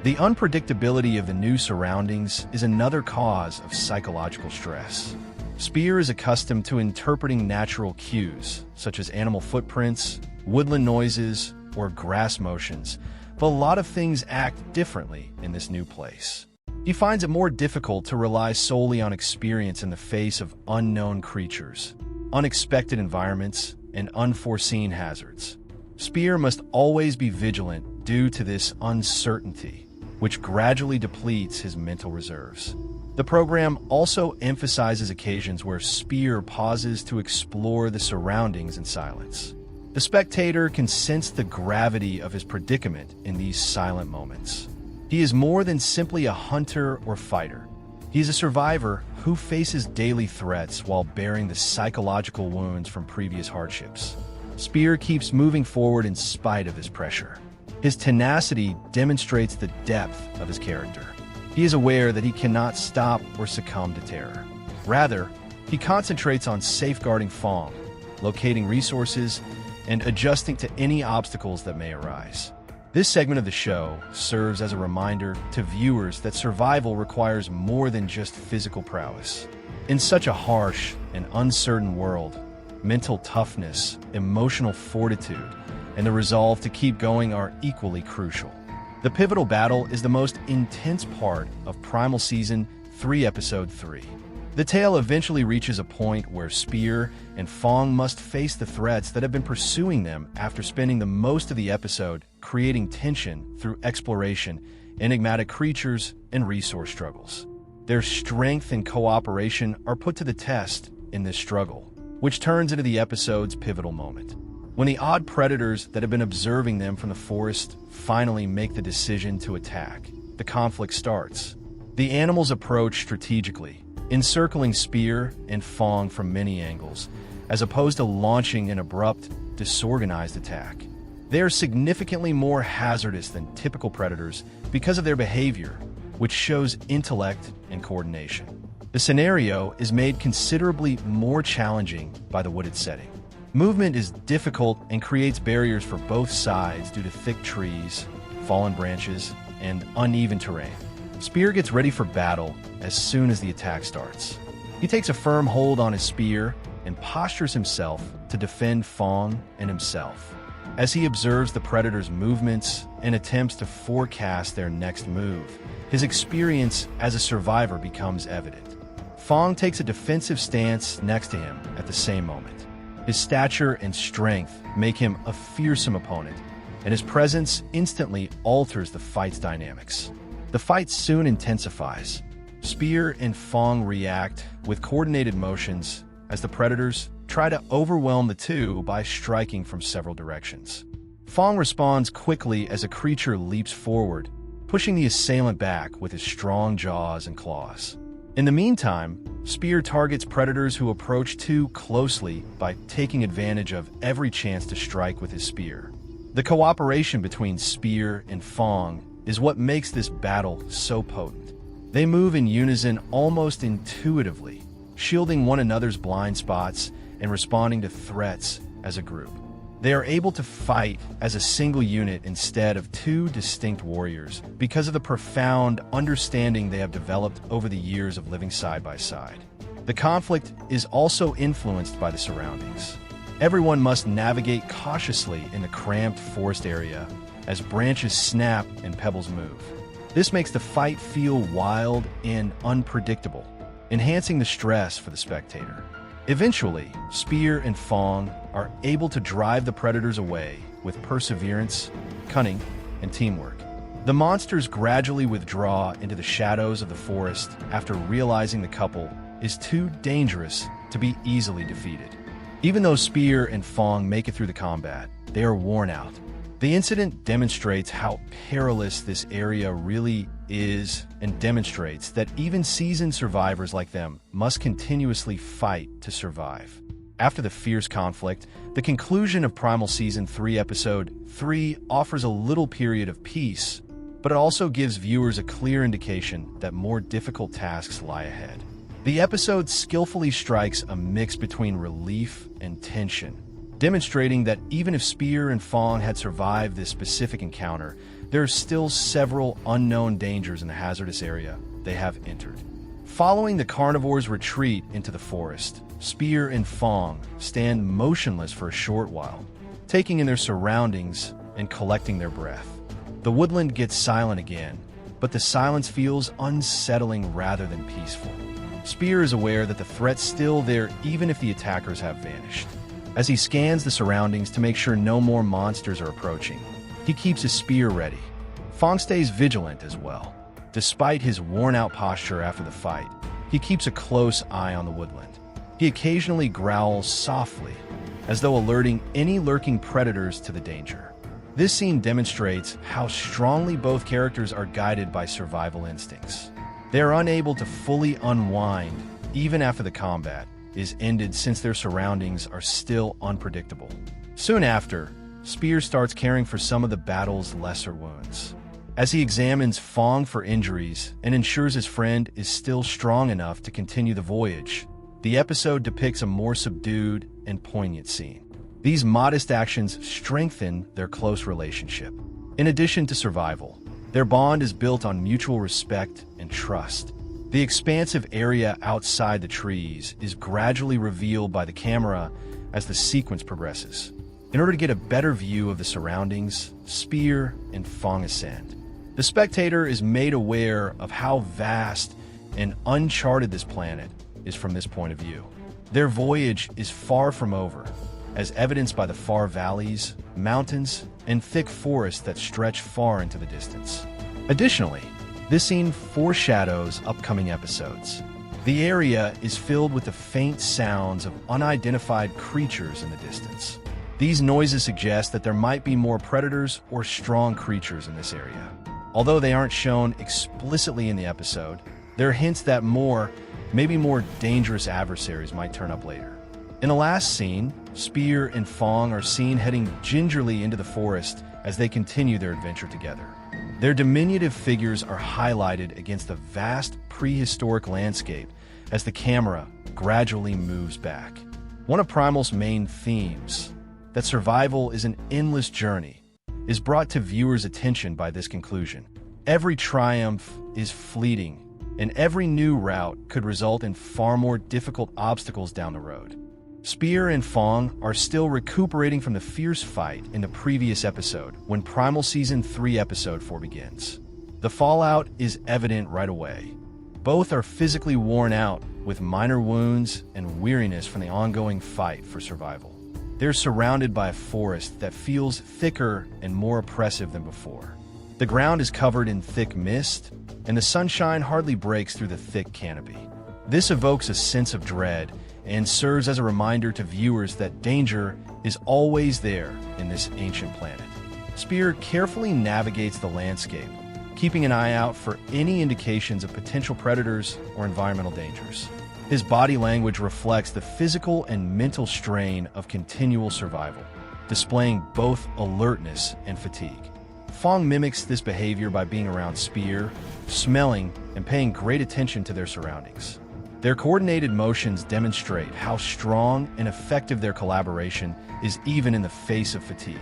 The unpredictability of the new surroundings is another cause of psychological stress. Spear is accustomed to interpreting natural cues, such as animal footprints, woodland noises, or grass motions, but a lot of things act differently in this new place. He finds it more difficult to rely solely on experience in the face of unknown creatures, unexpected environments, and unforeseen hazards. Spear must always be vigilant due to this uncertainty, which gradually depletes his mental reserves. The program also emphasizes occasions where Spear pauses to explore the surroundings in silence. The spectator can sense the gravity of his predicament in these silent moments. He is more than simply a hunter or fighter. He is a survivor who faces daily threats while bearing the psychological wounds from previous hardships. Spear keeps moving forward in spite of this pressure. His tenacity demonstrates the depth of his character. He is aware that he cannot stop or succumb to terror. Rather, he concentrates on safeguarding Fong, locating resources, and adjusting to any obstacles that may arise. This segment of the show serves as a reminder to viewers that survival requires more than just physical prowess. In such a harsh and uncertain world, mental toughness, emotional fortitude, and the resolve to keep going are equally crucial. The pivotal battle is the most intense part of Primal Season 3, Episode 3. The tale eventually reaches a point where Spear and Fong must face the threats that have been pursuing them after spending the most of the episode creating tension through exploration, enigmatic creatures, and resource struggles. Their strength and cooperation are put to the test in this struggle, which turns into the episode's pivotal moment. When the odd predators that have been observing them from the forest finally make the decision to attack, the conflict starts. The animals approach strategically, encircling Spear and Fong from many angles, as opposed to launching an abrupt, disorganized attack. They are significantly more hazardous than typical predators because of their behavior, which shows intellect and coordination. The scenario is made considerably more challenging by the wooded setting. Movement is difficult and creates barriers for both sides due to thick trees, fallen branches, and uneven terrain. Spear gets ready for battle as soon as the attack starts. He takes a firm hold on his spear and postures himself to defend Fong and himself. As he observes the predator's movements and attempts to forecast their next move, his experience as a survivor becomes evident. Fong takes a defensive stance next to him at the same moment. His stature and strength make him a fearsome opponent, and his presence instantly alters the fight's dynamics. The fight soon intensifies. Spear and Fong react with coordinated motions as the predators try to overwhelm the two by striking from several directions. Fong responds quickly as a creature leaps forward, pushing the assailant back with his strong jaws and claws. In the meantime, Spear targets predators who approach too closely by taking advantage of every chance to strike with his spear. The cooperation between Spear and Fong is what makes this battle so potent. They move in unison almost intuitively, shielding one another's blind spots and responding to threats as a group. They are able to fight as a single unit instead of two distinct warriors because of the profound understanding they have developed over the years of living side by side. The conflict is also influenced by the surroundings. Everyone must navigate cautiously in the cramped forest area as branches snap and pebbles move. This makes the fight feel wild and unpredictable, enhancing the stress for the spectator. Eventually, Spear and Fong are able to drive the predators away with perseverance, cunning, and teamwork. The monsters gradually withdraw into the shadows of the forest after realizing the couple is too dangerous to be easily defeated. Even though Spear and Fong make it through the combat, they are worn out. The incident demonstrates how perilous this area really is and demonstrates that even seasoned survivors like them must continuously fight to survive. After the fierce conflict, the conclusion of Primal Season 3 Episode 3 offers a little period of peace, but it also gives viewers a clear indication that more difficult tasks lie ahead. The episode skillfully strikes a mix between relief and tension, demonstrating that even if Spear and Fong had survived this specific encounter, there are still several unknown dangers in the hazardous area they have entered. Following the carnivore's retreat into the forest, Spear and Fong stand motionless for a short while, taking in their surroundings and collecting their breath. The woodland gets silent again, but the silence feels unsettling rather than peaceful. Spear is aware that the threat's still there even if the attackers have vanished. As he scans the surroundings to make sure no more monsters are approaching, he keeps his spear ready. Fong stays vigilant as well. Despite his worn-out posture after the fight, he keeps a close eye on the woodland. He occasionally growls softly, as though alerting any lurking predators to the danger. This scene demonstrates how strongly both characters are guided by survival instincts. They are unable to fully unwind even after the combat is ended since their surroundings are still unpredictable. Soon after, Spear starts caring for some of the battle's lesser wounds. As he examines Fong for injuries and ensures his friend is still strong enough to continue the voyage, the episode depicts a more subdued and poignant scene. These modest actions strengthen their close relationship. In addition to survival, their bond is built on mutual respect and trust. The expansive area outside the trees is gradually revealed by the camera as the sequence progresses. In order to get a better view of the surroundings, Spear and Fong ascend. The spectator is made aware of how vast and uncharted this planet is from this point of view. Their voyage is far from over, as evidenced by the far valleys, mountains, and thick forests that stretch far into the distance. Additionally, this scene foreshadows upcoming episodes. The area is filled with the faint sounds of unidentified creatures in the distance. These noises suggest that there might be more predators or strong creatures in this area. Although they aren't shown explicitly in the episode, there are hints that maybe more dangerous adversaries might turn up later. In the last scene, Spear and Fong are seen heading gingerly into the forest as they continue their adventure together. Their diminutive figures are highlighted against the vast prehistoric landscape as the camera gradually moves back. One of Primal's main themes, that survival is an endless journey, is brought to viewers' attention by this conclusion. Every triumph is fleeting, and every new route could result in far more difficult obstacles down the road. Spear and Fong are still recuperating from the fierce fight in the previous episode when Primal Season 3 Episode 4 begins. The fallout is evident right away. Both are physically worn out, with minor wounds and weariness from the ongoing fight for survival. They're surrounded by a forest that feels thicker and more oppressive than before. The ground is covered in thick mist, and the sunshine hardly breaks through the thick canopy. This evokes a sense of dread and serves as a reminder to viewers that danger is always there in this ancient planet. Spear carefully navigates the landscape, keeping an eye out for any indications of potential predators or environmental dangers. His body language reflects the physical and mental strain of continual survival, displaying both alertness and fatigue. Fong mimics this behavior by being around Spear, smelling, and paying great attention to their surroundings. Their coordinated motions demonstrate how strong and effective their collaboration is even in the face of fatigue.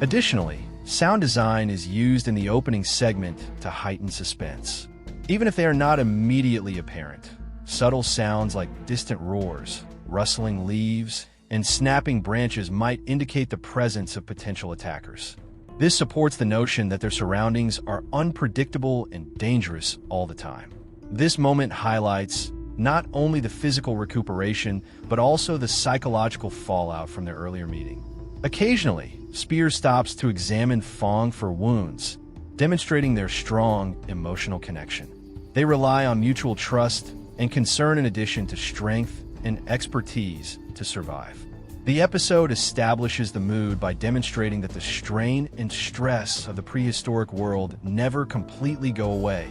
Additionally, sound design is used in the opening segment to heighten suspense. Even if they are not immediately apparent, subtle sounds like distant roars, rustling leaves, and snapping branches might indicate the presence of potential attackers. This supports the notion that their surroundings are unpredictable and dangerous all the time. This moment highlights not only the physical recuperation, but also the psychological fallout from their earlier meeting. Occasionally, Spear stops to examine Fong for wounds, demonstrating their strong emotional connection. They rely on mutual trust and concern in addition to strength and expertise to survive. The episode establishes the mood by demonstrating that the strain and stress of the prehistoric world never completely go away,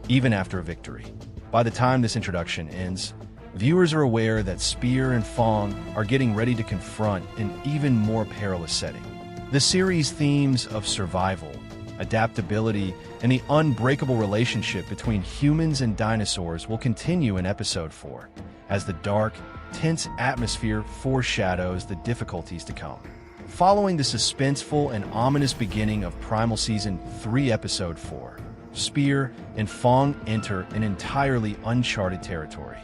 even after a victory. By the time this introduction ends, viewers are aware that Spear and Fong are getting ready to confront an even more perilous setting. The series' themes of survival, adaptability, and the unbreakable relationship between humans and dinosaurs will continue in Episode 4, as the dark, tense atmosphere foreshadows the difficulties to come. Following the suspenseful and ominous beginning of Primal Season 3, Episode 4, Spear and Fong enter an entirely uncharted territory.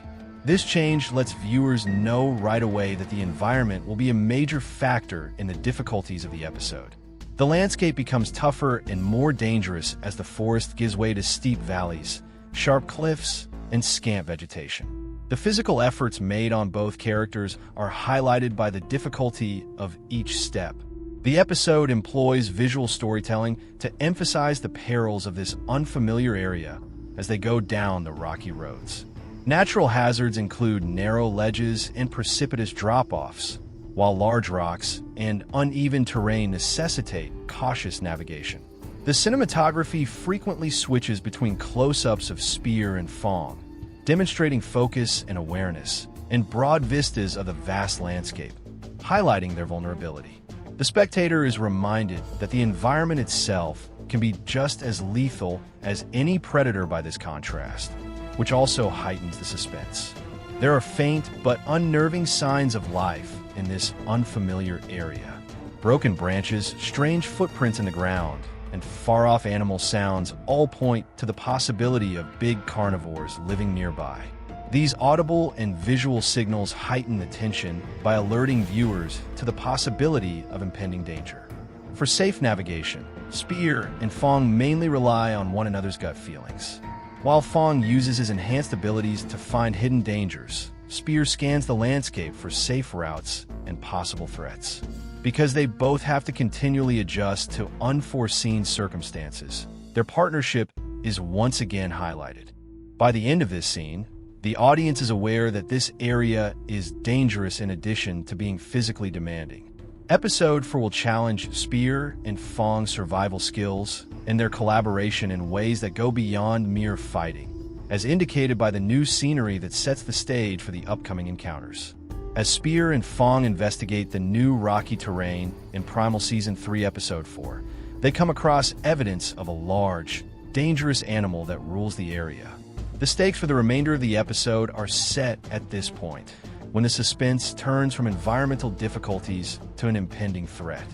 This change lets viewers know right away that the environment will be a major factor in the difficulties of the episode. The landscape becomes tougher and more dangerous as the forest gives way to steep valleys, sharp cliffs, and scant vegetation. The physical efforts made on both characters are highlighted by the difficulty of each step. The episode employs visual storytelling to emphasize the perils of this unfamiliar area as they go down the rocky roads. Natural hazards include narrow ledges and precipitous drop-offs, while large rocks and uneven terrain necessitate cautious navigation. The cinematography frequently switches between close-ups of Spear and Fong, demonstrating focus and awareness, and broad vistas of the vast landscape, highlighting their vulnerability. The spectator is reminded that the environment itself can be just as lethal as any predator by this contrast, which also heightens the suspense. There are faint but unnerving signs of life in this unfamiliar area. Broken branches, strange footprints in the ground, and far-off animal sounds all point to the possibility of big carnivores living nearby. These audible and visual signals heighten the tension by alerting viewers to the possibility of impending danger. For safe navigation, Spear and Fong mainly rely on one another's gut feelings. While Fong uses his enhanced abilities to find hidden dangers, Spear scans the landscape for safe routes and possible threats. Because they both have to continually adjust to unforeseen circumstances, their partnership is once again highlighted. By the end of this scene, the audience is aware that this area is dangerous in addition to being physically demanding. Episode 4 will challenge Spear and Fong's survival skills and their collaboration in ways that go beyond mere fighting, as indicated by the new scenery that sets the stage for the upcoming encounters. As Spear and Fong investigate the new rocky terrain in Primal Season 3, Episode 4, they come across evidence of a large, dangerous animal that rules the area. The stakes for the remainder of the episode are set at this point, when the suspense turns from environmental difficulties to an impending threat.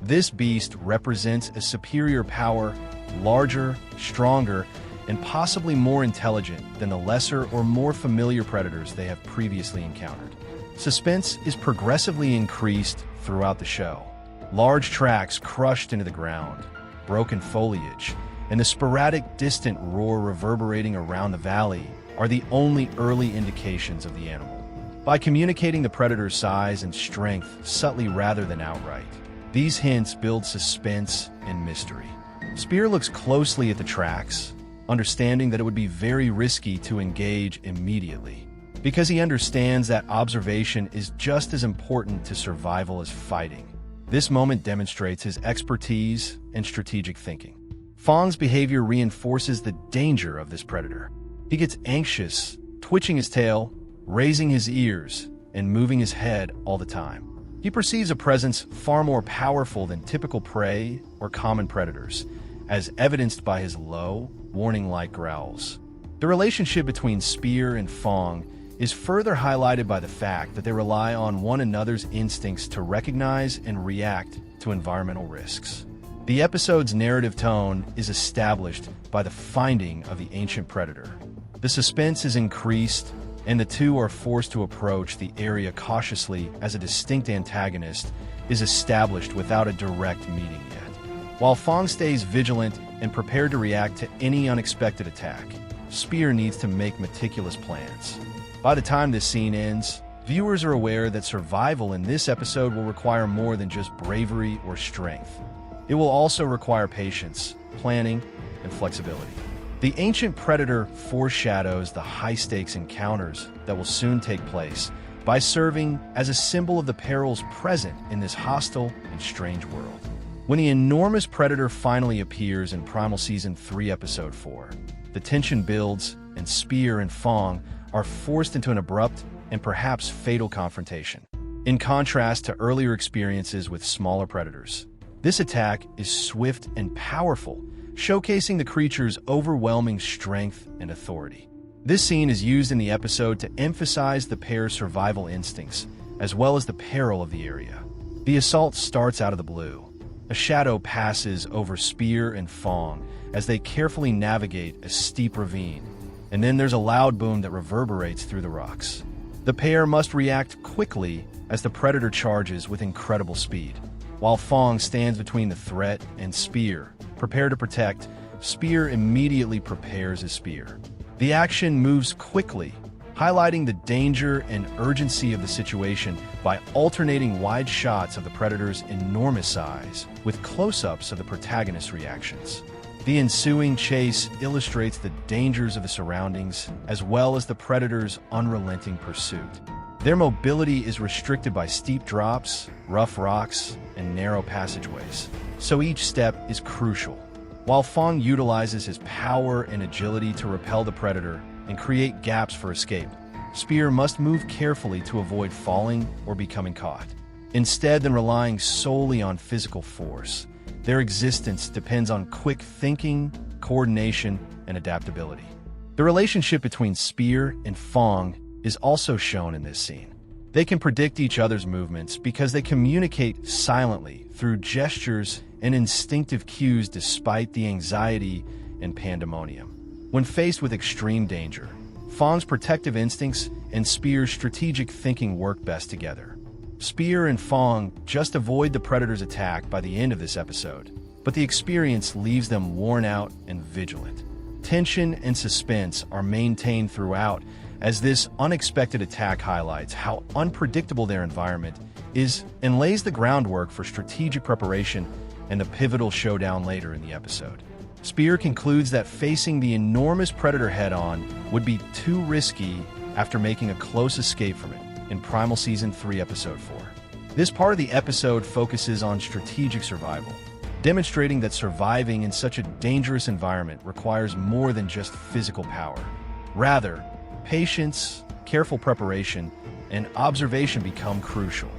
This beast represents a superior power, larger, stronger, and possibly more intelligent than the lesser or more familiar predators they have previously encountered. Suspense is progressively increased throughout the show. Large tracks crushed into the ground, broken foliage, and the sporadic distant roar reverberating around the valley are the only early indications of the animal. By communicating the predator's size and strength subtly rather than outright, these hints build suspense and mystery. Spear looks closely at the tracks, understanding that it would be very risky to engage immediately, because he understands that observation is just as important to survival as fighting. This moment demonstrates his expertise and strategic thinking. Fong's behavior reinforces the danger of this predator. He gets anxious, twitching his tail, raising his ears, and moving his head all the time. He perceives a presence far more powerful than typical prey or common predators, as evidenced by his low, warning-like growls. The relationship between Spear and Fong is further highlighted by the fact that they rely on one another's instincts to recognize and react to environmental risks. The episode's narrative tone is established by the finding of the ancient predator. The suspense is increased, and the two are forced to approach the area cautiously as a distinct antagonist is established without a direct meeting yet. While Fong stays vigilant and prepared to react to any unexpected attack, Spear needs to make meticulous plans. By the time this scene ends, viewers are aware that survival in this episode will require more than just bravery or strength. It will also require patience, planning, and flexibility. The ancient predator foreshadows the high-stakes encounters that will soon take place by serving as a symbol of the perils present in this hostile and strange world. When the enormous predator finally appears in Primal Season 3, Episode 4, the tension builds and Spear and Fong are forced into an abrupt and perhaps fatal confrontation. In contrast to earlier experiences with smaller predators, this attack is swift and powerful, showcasing the creature's overwhelming strength and authority. This scene is used in the episode to emphasize the pair's survival instincts, as well as the peril of the area. The assault starts out of the blue. A shadow passes over Spear and Fong as they carefully navigate a steep ravine, and then there's a loud boom that reverberates through the rocks. The pair must react quickly as the predator charges with incredible speed. While Fong stands between the threat and Spear, prepared to protect, Spear immediately prepares his spear. The action moves quickly, highlighting the danger and urgency of the situation by alternating wide shots of the predator's enormous size with close-ups of the protagonist's reactions. The ensuing chase illustrates the dangers of the surroundings as well as the predator's unrelenting pursuit. Their mobility is restricted by steep drops, rough rocks, and narrow passageways, so each step is crucial. While Fong utilizes his power and agility to repel the predator and create gaps for escape, Spear must move carefully to avoid falling or becoming caught. Instead than relying solely on physical force, their existence depends on quick thinking, coordination, and adaptability. The relationship between Spear and Fong is also shown in this scene. They can predict each other's movements because they communicate silently through gestures and instinctive cues despite the anxiety and pandemonium. When faced with extreme danger, Fong's protective instincts and Spear's strategic thinking work best together. Spear and Fong just avoid the predator's attack by the end of this episode, but the experience leaves them worn out and vigilant. Tension and suspense are maintained throughout, as this unexpected attack highlights how unpredictable their environment is and lays the groundwork for strategic preparation and the pivotal showdown later in the episode. Spear concludes that facing the enormous predator head-on would be too risky after making a close escape from it in Primal Season 3, Episode 4. This part of the episode focuses on strategic survival, demonstrating that surviving in such a dangerous environment requires more than just physical power. Rather, patience, careful preparation, and observation become crucial.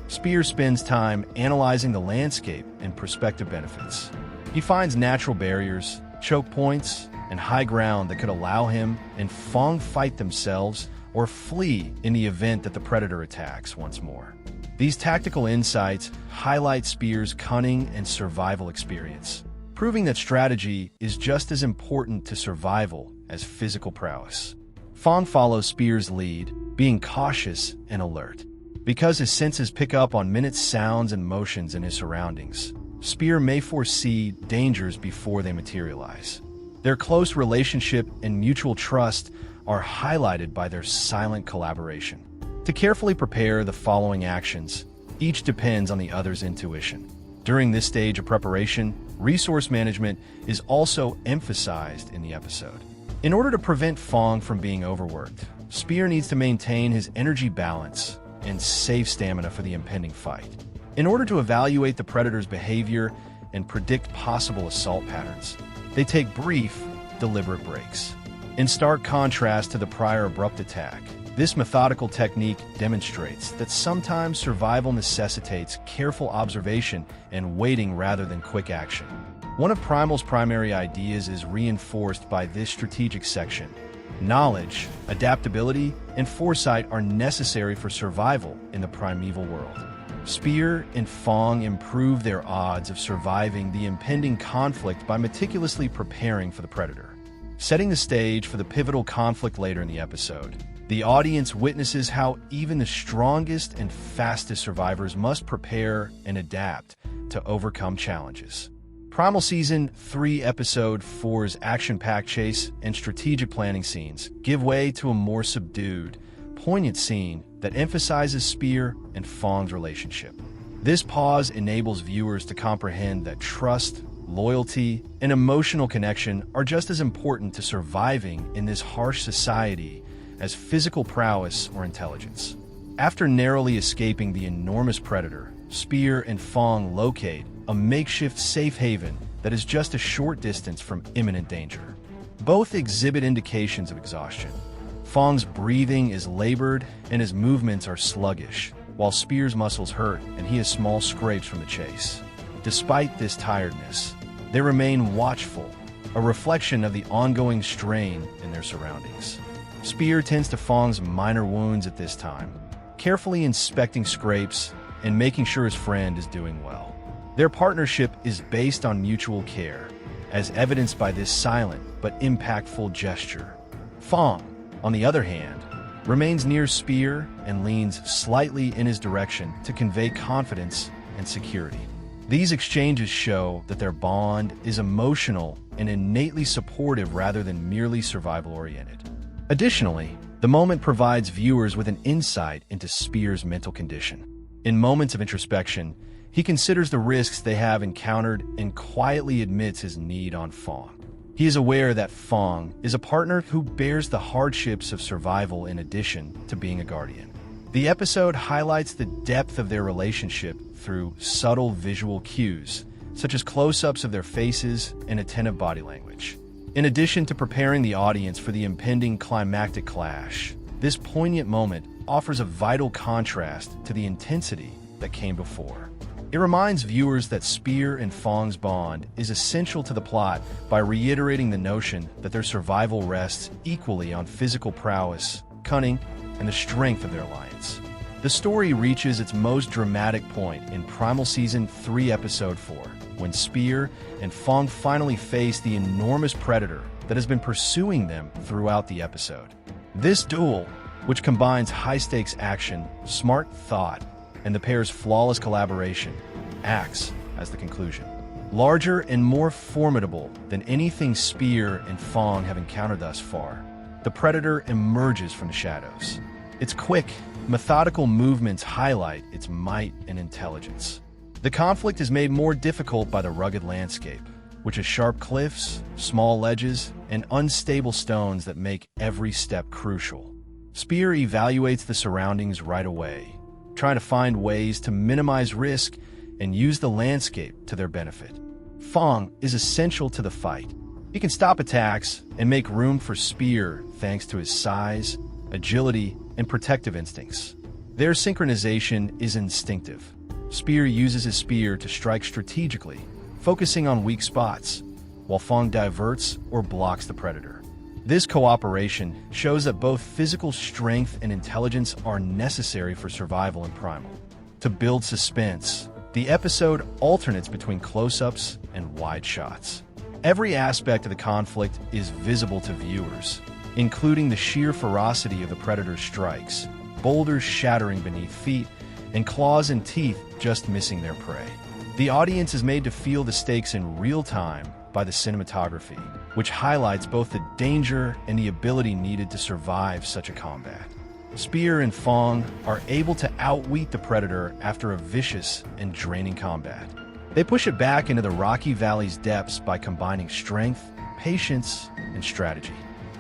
Spear spends time analyzing the landscape and prospective benefits. He finds natural barriers, choke points, and high ground that could allow him and Fong fight themselves or flee in the event that the predator attacks once more. These tactical insights highlight Spear's cunning and survival experience, proving that strategy is just as important to survival as physical prowess. Fong follows Spear's lead, being cautious and alert. Because his senses pick up on minute sounds and motions in his surroundings, Spear may foresee dangers before they materialize. Their close relationship and mutual trust are highlighted by their silent collaboration. To carefully prepare the following actions, each depends on the other's intuition. During this stage of preparation, resource management is also emphasized in the episode. In order to prevent Fong from being overworked, Spear needs to maintain his energy balance and save stamina for the impending fight. In order to evaluate the Predator's behavior and predict possible assault patterns, they take brief, deliberate breaks. In stark contrast to the prior abrupt attack, this methodical technique demonstrates that sometimes survival necessitates careful observation and waiting rather than quick action. One of Primal's primary ideas is reinforced by this strategic section. Knowledge, adaptability, and foresight are necessary for survival in the primeval world. Spear and Fong improve their odds of surviving the impending conflict by meticulously preparing for the Predator. Setting the stage for the pivotal conflict later in the episode, the audience witnesses how even the strongest and fastest survivors must prepare and adapt to overcome challenges. Primal Season 3 Episode 4's action-packed chase and strategic planning scenes give way to a more subdued, poignant scene that emphasizes Spear and Fong's relationship. This pause enables viewers to comprehend that trust, loyalty, and emotional connection are just as important to surviving in this harsh society as physical prowess or intelligence. After narrowly escaping the enormous Predator, Spear and Fong locate a makeshift safe haven that is just a short distance from imminent danger. Both exhibit indications of exhaustion. Fong's breathing is labored and his movements are sluggish, while Spear's muscles hurt and he has small scrapes from the chase. Despite this tiredness, they remain watchful, a reflection of the ongoing strain in their surroundings. Spear tends to Fong's minor wounds at this time, carefully inspecting scrapes and making sure his friend is doing well. Their partnership is based on mutual care, as evidenced by this silent but impactful gesture. Fong, on the other hand, remains near Spear and leans slightly in his direction to convey confidence and security. These exchanges show that their bond is emotional and innately supportive rather than merely survival-oriented. Additionally, the moment provides viewers with an insight into Spear's mental condition. In moments of introspection, he considers the risks they have encountered and quietly admits his need on Fong. He is aware that Fong is a partner who bears the hardships of survival in addition to being a guardian. The episode highlights the depth of their relationship through subtle visual cues, such as close-ups of their faces and attentive body language. In addition to preparing the audience for the impending climactic clash, this poignant moment offers a vital contrast to the intensity that came before. It reminds viewers that Spear and Fong's bond is essential to the plot by reiterating the notion that their survival rests equally on physical prowess, cunning, and the strength of their alliance. The story reaches its most dramatic point in Primal Season 3 Episode 4, when Spear and Fong finally face the enormous Predator that has been pursuing them throughout the episode. This duel, which combines high-stakes action, smart thought, and the pair's flawless collaboration, acts as the conclusion. Larger and more formidable than anything Spear and Fong have encountered thus far, the Predator emerges from the shadows. Its quick, methodical movements highlight its might and intelligence. The conflict is made more difficult by the rugged landscape, which has sharp cliffs, small ledges, and unstable stones that make every step crucial. Spear evaluates the surroundings right away, trying to find ways to minimize risk and use the landscape to their benefit. Fong is essential to the fight. He can stop attacks and make room for Spear thanks to his size, agility, and protective instincts. Their synchronization is instinctive. Spear uses his spear to strike strategically, focusing on weak spots, while Fong diverts or blocks the Predator. This cooperation shows that both physical strength and intelligence are necessary for survival in Primal. To build suspense, the episode alternates between close-ups and wide shots. Every aspect of the conflict is visible to viewers, including the sheer ferocity of the Predator's strikes, boulders shattering beneath feet, and claws and teeth just missing their prey. The audience is made to feel the stakes in real time by the cinematography, which highlights both the danger and the ability needed to survive such a combat. Spear and Fong are able to outwit the predator after a vicious and draining combat. They push it back into the rocky valley's depths by combining strength, patience, and strategy.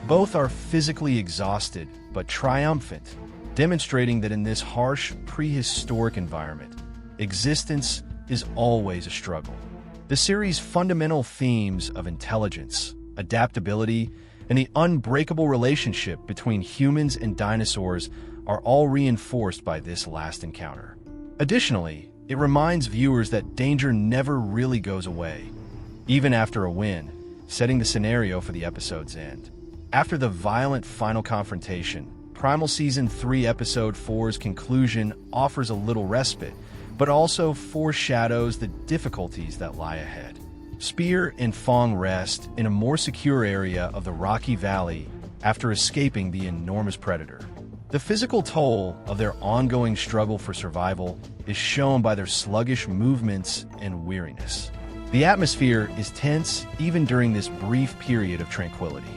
Both are physically exhausted but triumphant, demonstrating that in this harsh, prehistoric environment, existence is always a struggle. The series' fundamental themes of intelligence, adaptability, and the unbreakable relationship between humans and dinosaurs are all reinforced by this last encounter. Additionally, it reminds viewers that danger never really goes away, even after a win, setting the scenario for the episode's end. After the violent final confrontation, Primal Season 3 Episode 4's conclusion offers a little respite, but also foreshadows the difficulties that lie ahead. Spear and Fong rest in a more secure area of the Rocky Valley after escaping the enormous predator. The physical toll of their ongoing struggle for survival is shown by their sluggish movements and weariness. The atmosphere is tense even during this brief period of tranquility.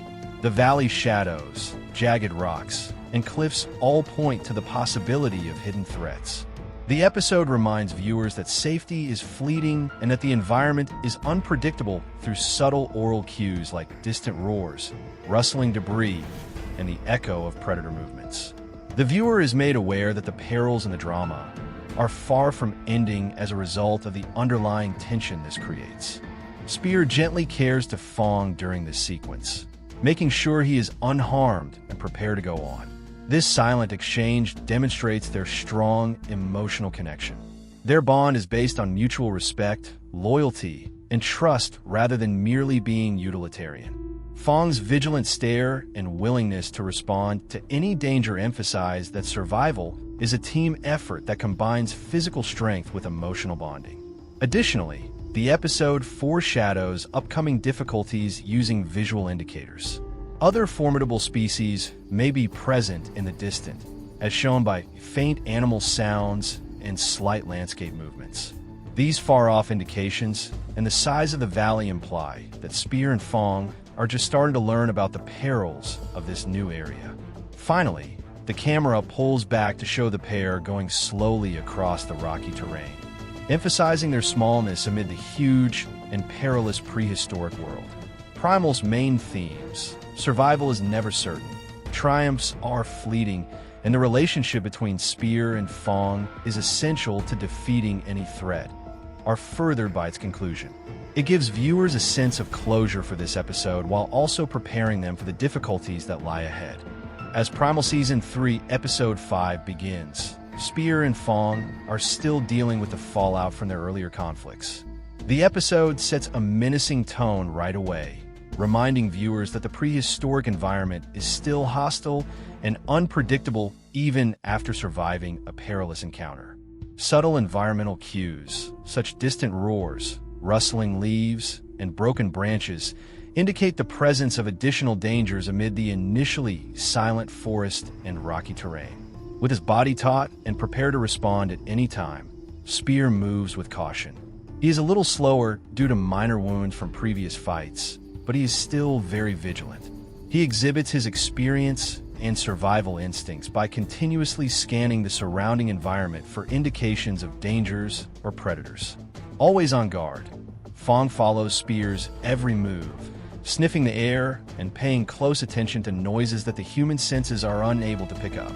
The valley's shadows, jagged rocks, and cliffs all point to the possibility of hidden threats. The episode reminds viewers that safety is fleeting and that the environment is unpredictable through subtle oral cues like distant roars, rustling debris, and the echo of predator movements. The viewer is made aware that the perils in the drama are far from ending as a result of the underlying tension this creates. Spear gently cares to Fong during this sequence, making sure he is unharmed and prepared to go on. This silent exchange demonstrates their strong emotional connection. Their bond is based on mutual respect, loyalty, and trust rather than merely being utilitarian. Fong's vigilant stare and willingness to respond to any danger emphasize that survival is a team effort that combines physical strength with emotional bonding. Additionally, the episode foreshadows upcoming difficulties using visual indicators. Other formidable species may be present in the distant, as shown by faint animal sounds and slight landscape movements. These far-off indications and the size of the valley imply that Spear and Fong are just starting to learn about the perils of this new area. Finally, the camera pulls back to show the pair going slowly across the rocky terrain, emphasizing their smallness amid the huge and perilous prehistoric world. Primal's main themes: survival is never certain, triumphs are fleeting, and the relationship between Spear and Fong is essential to defeating any threat, are furthered by its conclusion. It gives viewers a sense of closure for this episode while also preparing them for the difficulties that lie ahead. As Primal Season 3 Episode 5 begins, Spear and Fong are still dealing with the fallout from their earlier conflicts. The episode sets a menacing tone right away, reminding viewers that the prehistoric environment is still hostile and unpredictable even after surviving a perilous encounter. Subtle environmental cues, such distant roars, rustling leaves, and broken branches, indicate the presence of additional dangers amid the initially silent forest and rocky terrain. With his body taut and prepared to respond at any time, Spear moves with caution. He is a little slower due to minor wounds from previous fights, but he is still very vigilant. He exhibits his experience and survival instincts by continuously scanning the surrounding environment for indications of dangers or predators. Always on guard, Fong follows Spear's every move, sniffing the air and paying close attention to noises that the human senses are unable to pick up.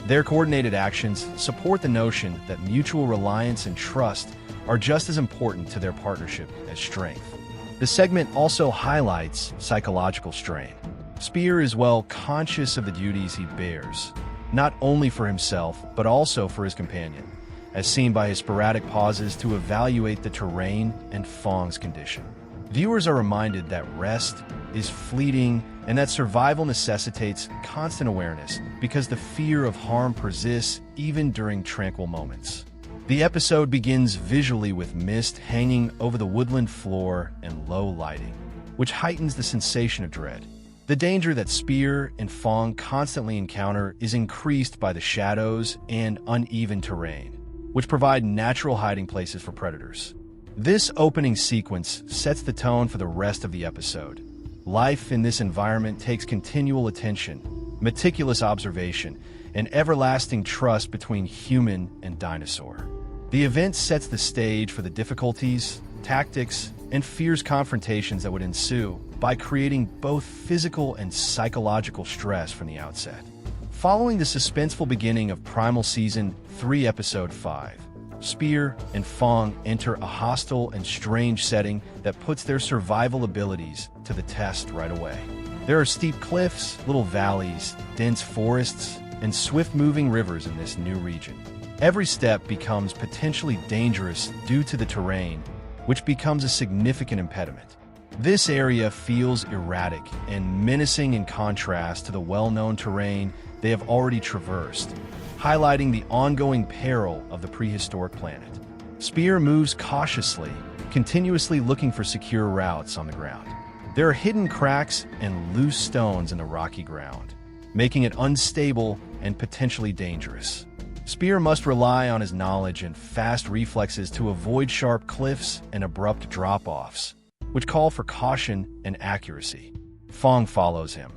Their coordinated actions support the notion that mutual reliance and trust are just as important to their partnership as strength. The segment also highlights psychological strain. Spear is well conscious of the duties he bears, not only for himself, but also for his companion, as seen by his sporadic pauses to evaluate the terrain and Fong's condition. Viewers are reminded that rest is fleeting and that survival necessitates constant awareness because the fear of harm persists even during tranquil moments. The episode begins visually with mist hanging over the woodland floor and low lighting, which heightens the sensation of dread. The danger that Spear and Fong constantly encounter is increased by the shadows and uneven terrain, which provide natural hiding places for predators. This opening sequence sets the tone for the rest of the episode. Life in this environment takes continual attention, meticulous observation, and everlasting trust between human and dinosaur. The event sets the stage for the difficulties, tactics, and fierce confrontations that would ensue by creating both physical and psychological stress from the outset. Following the suspenseful beginning of Primal Season 3, Episode 5, Spear and Fong enter a hostile and strange setting that puts their survival abilities to the test right away. There are steep cliffs, little valleys, dense forests, and swift-moving rivers in this new region. Every step becomes potentially dangerous due to the terrain, which becomes a significant impediment. This area feels erratic and menacing in contrast to the well-known terrain they have already traversed, highlighting the ongoing peril of the prehistoric planet. Spear moves cautiously, continuously looking for secure routes on the ground. There are hidden cracks and loose stones in the rocky ground, making it unstable and potentially dangerous. Spear must rely on his knowledge and fast reflexes to avoid sharp cliffs and abrupt drop-offs, which call for caution and accuracy. Fong follows him,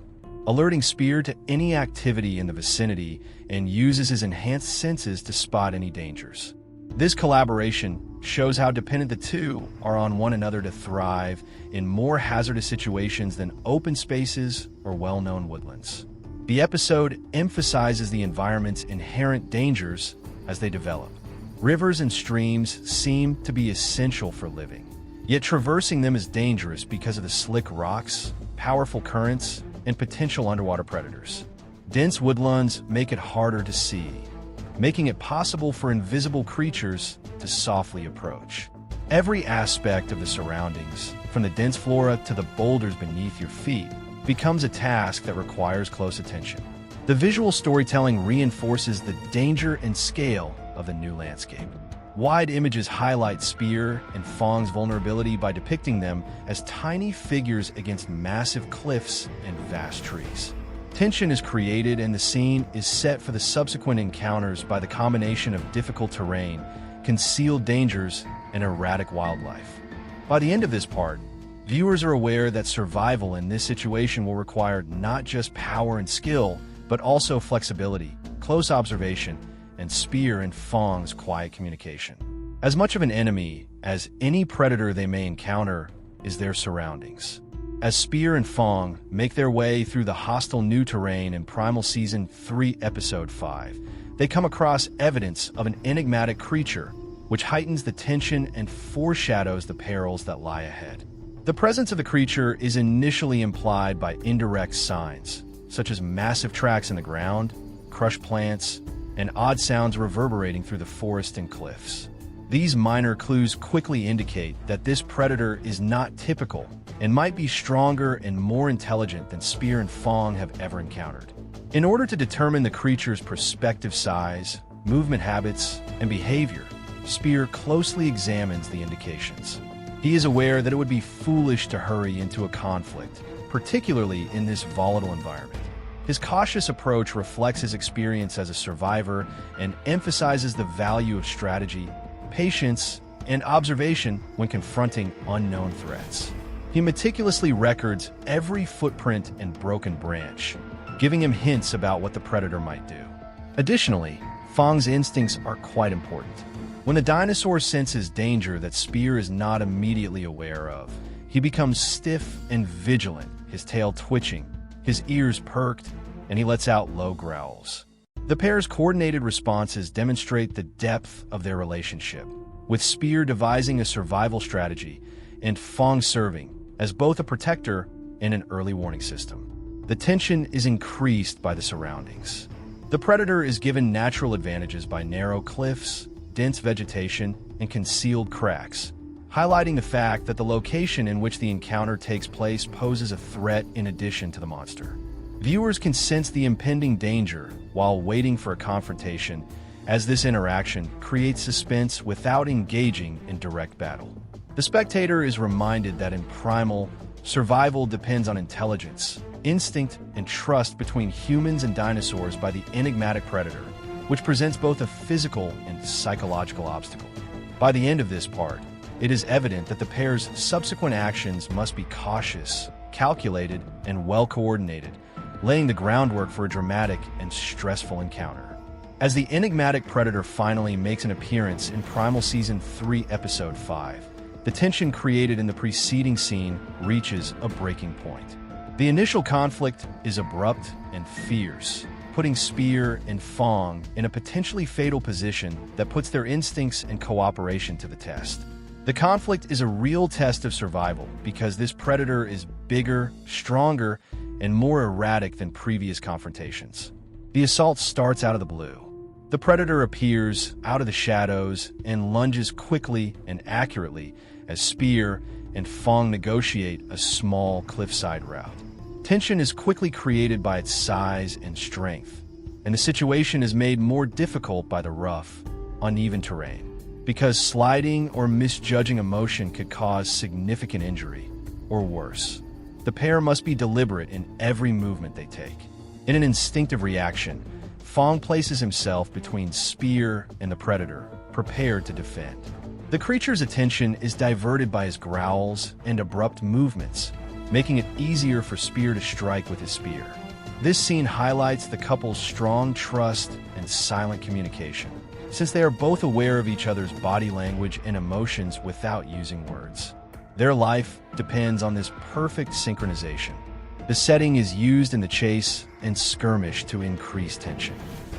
alerting Spear to any activity in the vicinity and uses his enhanced senses to spot any dangers. This collaboration shows how dependent the two are on one another to thrive in more hazardous situations than open spaces or well-known woodlands. The episode emphasizes the environment's inherent dangers as they develop. Rivers and streams seem to be essential for living, yet traversing them is dangerous because of the slick rocks, powerful currents, and potential underwater predators. Dense woodlands make it harder to see, making it possible for invisible creatures to softly approach. Every aspect of the surroundings, from the dense flora to the boulders beneath your feet, becomes a task that requires close attention. The visual storytelling reinforces the danger and scale of the new landscape. Wide images highlight Spear and Fong's vulnerability by depicting them as tiny figures against massive cliffs and vast trees. Tension is created and the scene is set for the subsequent encounters by the combination of difficult terrain, concealed dangers, and erratic wildlife. By the end of this part, viewers are aware that survival in this situation will require not just power and skill, but also flexibility, close observation, and Spear and Fong's quiet communication. As much of an enemy as any predator they may encounter is their surroundings. As Spear and Fong make their way through the hostile new terrain in Primal Season 3, Episode 5, they come across evidence of an enigmatic creature, which heightens the tension and foreshadows the perils that lie ahead. The presence of the creature is initially implied by indirect signs, such as massive tracks in the ground, crushed plants, and odd sounds reverberating through the forest and cliffs. These minor clues quickly indicate that this predator is not typical and might be stronger and more intelligent than Spear and Fong have ever encountered. In order to determine the creature's prospective size, movement habits, and behavior, Spear closely examines the indications. He is aware that it would be foolish to hurry into a conflict, particularly in this volatile environment. His cautious approach reflects his experience as a survivor and emphasizes the value of strategy, patience, and observation when confronting unknown threats. He meticulously records every footprint and broken branch, giving him hints about what the predator might do. Additionally, Fong's instincts are quite important. When the dinosaur senses danger that Spear is not immediately aware of, he becomes stiff and vigilant, his tail twitching, his ears perked, and he lets out low growls. The pair's coordinated responses demonstrate the depth of their relationship, with Spear devising a survival strategy and Fong serving as both a protector and an early warning system. The tension is increased by the surroundings. The predator is given natural advantages by narrow cliffs, dense vegetation, and concealed cracks, highlighting the fact that the location in which the encounter takes place poses a threat in addition to the monster. Viewers can sense the impending danger while waiting for a confrontation, as this interaction creates suspense without engaging in direct battle. The spectator is reminded that in Primal, survival depends on intelligence, instinct, and trust between humans and dinosaurs by the enigmatic predator, which presents both a physical and psychological obstacle. By the end of this part, it is evident that the pair's subsequent actions must be cautious, calculated, and well-coordinated, laying the groundwork for a dramatic and stressful encounter. As the enigmatic predator finally makes an appearance in Primal Season 3, Episode 5, the tension created in the preceding scene reaches a breaking point. The initial conflict is abrupt and fierce, putting Spear and Fong in a potentially fatal position that puts their instincts and cooperation to the test. The conflict is a real test of survival because this predator is bigger, stronger, and more erratic than previous confrontations. The assault starts out of the blue. The predator appears out of the shadows and lunges quickly and accurately as Spear and Fong negotiate a small cliffside route. Tension is quickly created by its size and strength, and the situation is made more difficult by the rough, uneven terrain, because sliding or misjudging a motion could cause significant injury, or worse. The pair must be deliberate in every movement they take. In an instinctive reaction, Fong places himself between Spear and the predator, prepared to defend. The creature's attention is diverted by his growls and abrupt movements, making it easier for Spear to strike with his spear. This scene highlights the couple's strong trust and silent communication, since they are both aware of each other's body language and emotions without using words. Their life depends on this perfect synchronization. The setting is used in the chase and skirmish to increase tension.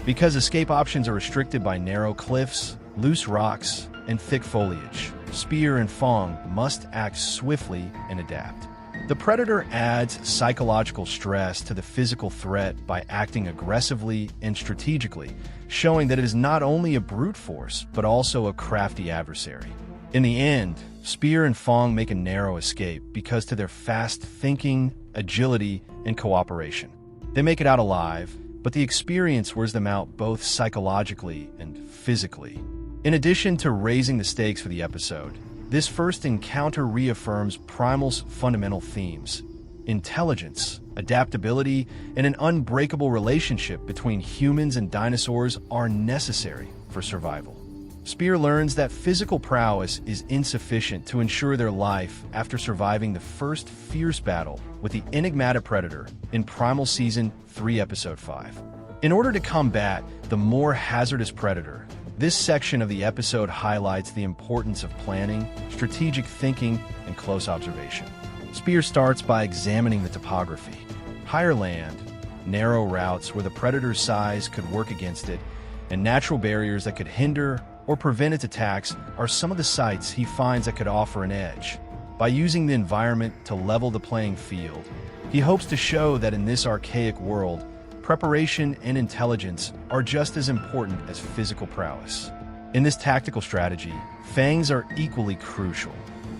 Because escape options are restricted by narrow cliffs, loose rocks, and thick foliage, Spear and Fong must act swiftly and adapt. The predator adds psychological stress to the physical threat by acting aggressively and strategically, showing that it is not only a brute force, but also a crafty adversary. In the end, Spear and Fong make a narrow escape because to their fast thinking, agility, and cooperation. They make it out alive, but the experience wears them out both psychologically and physically. In addition to raising the stakes for the episode, this first encounter reaffirms Primal's fundamental themes: intelligence, adaptability, and an unbreakable relationship between humans and dinosaurs are necessary for survival. Spear learns that physical prowess is insufficient to ensure their life after surviving the first fierce battle with the enigmatic predator in Primal Season 3, Episode 5. In order to combat the more hazardous predator, this section of the episode highlights the importance of planning, strategic thinking, and close observation. Spear starts by examining the topography. Higher land, narrow routes where the predator's size could work against it, and natural barriers that could hinder or prevent its attacks are some of the sites he finds that could offer an edge. By using the environment to level the playing field, he hopes to show that in this archaic world, preparation and intelligence are just as important as physical prowess. In this tactical strategy, fangs are equally crucial.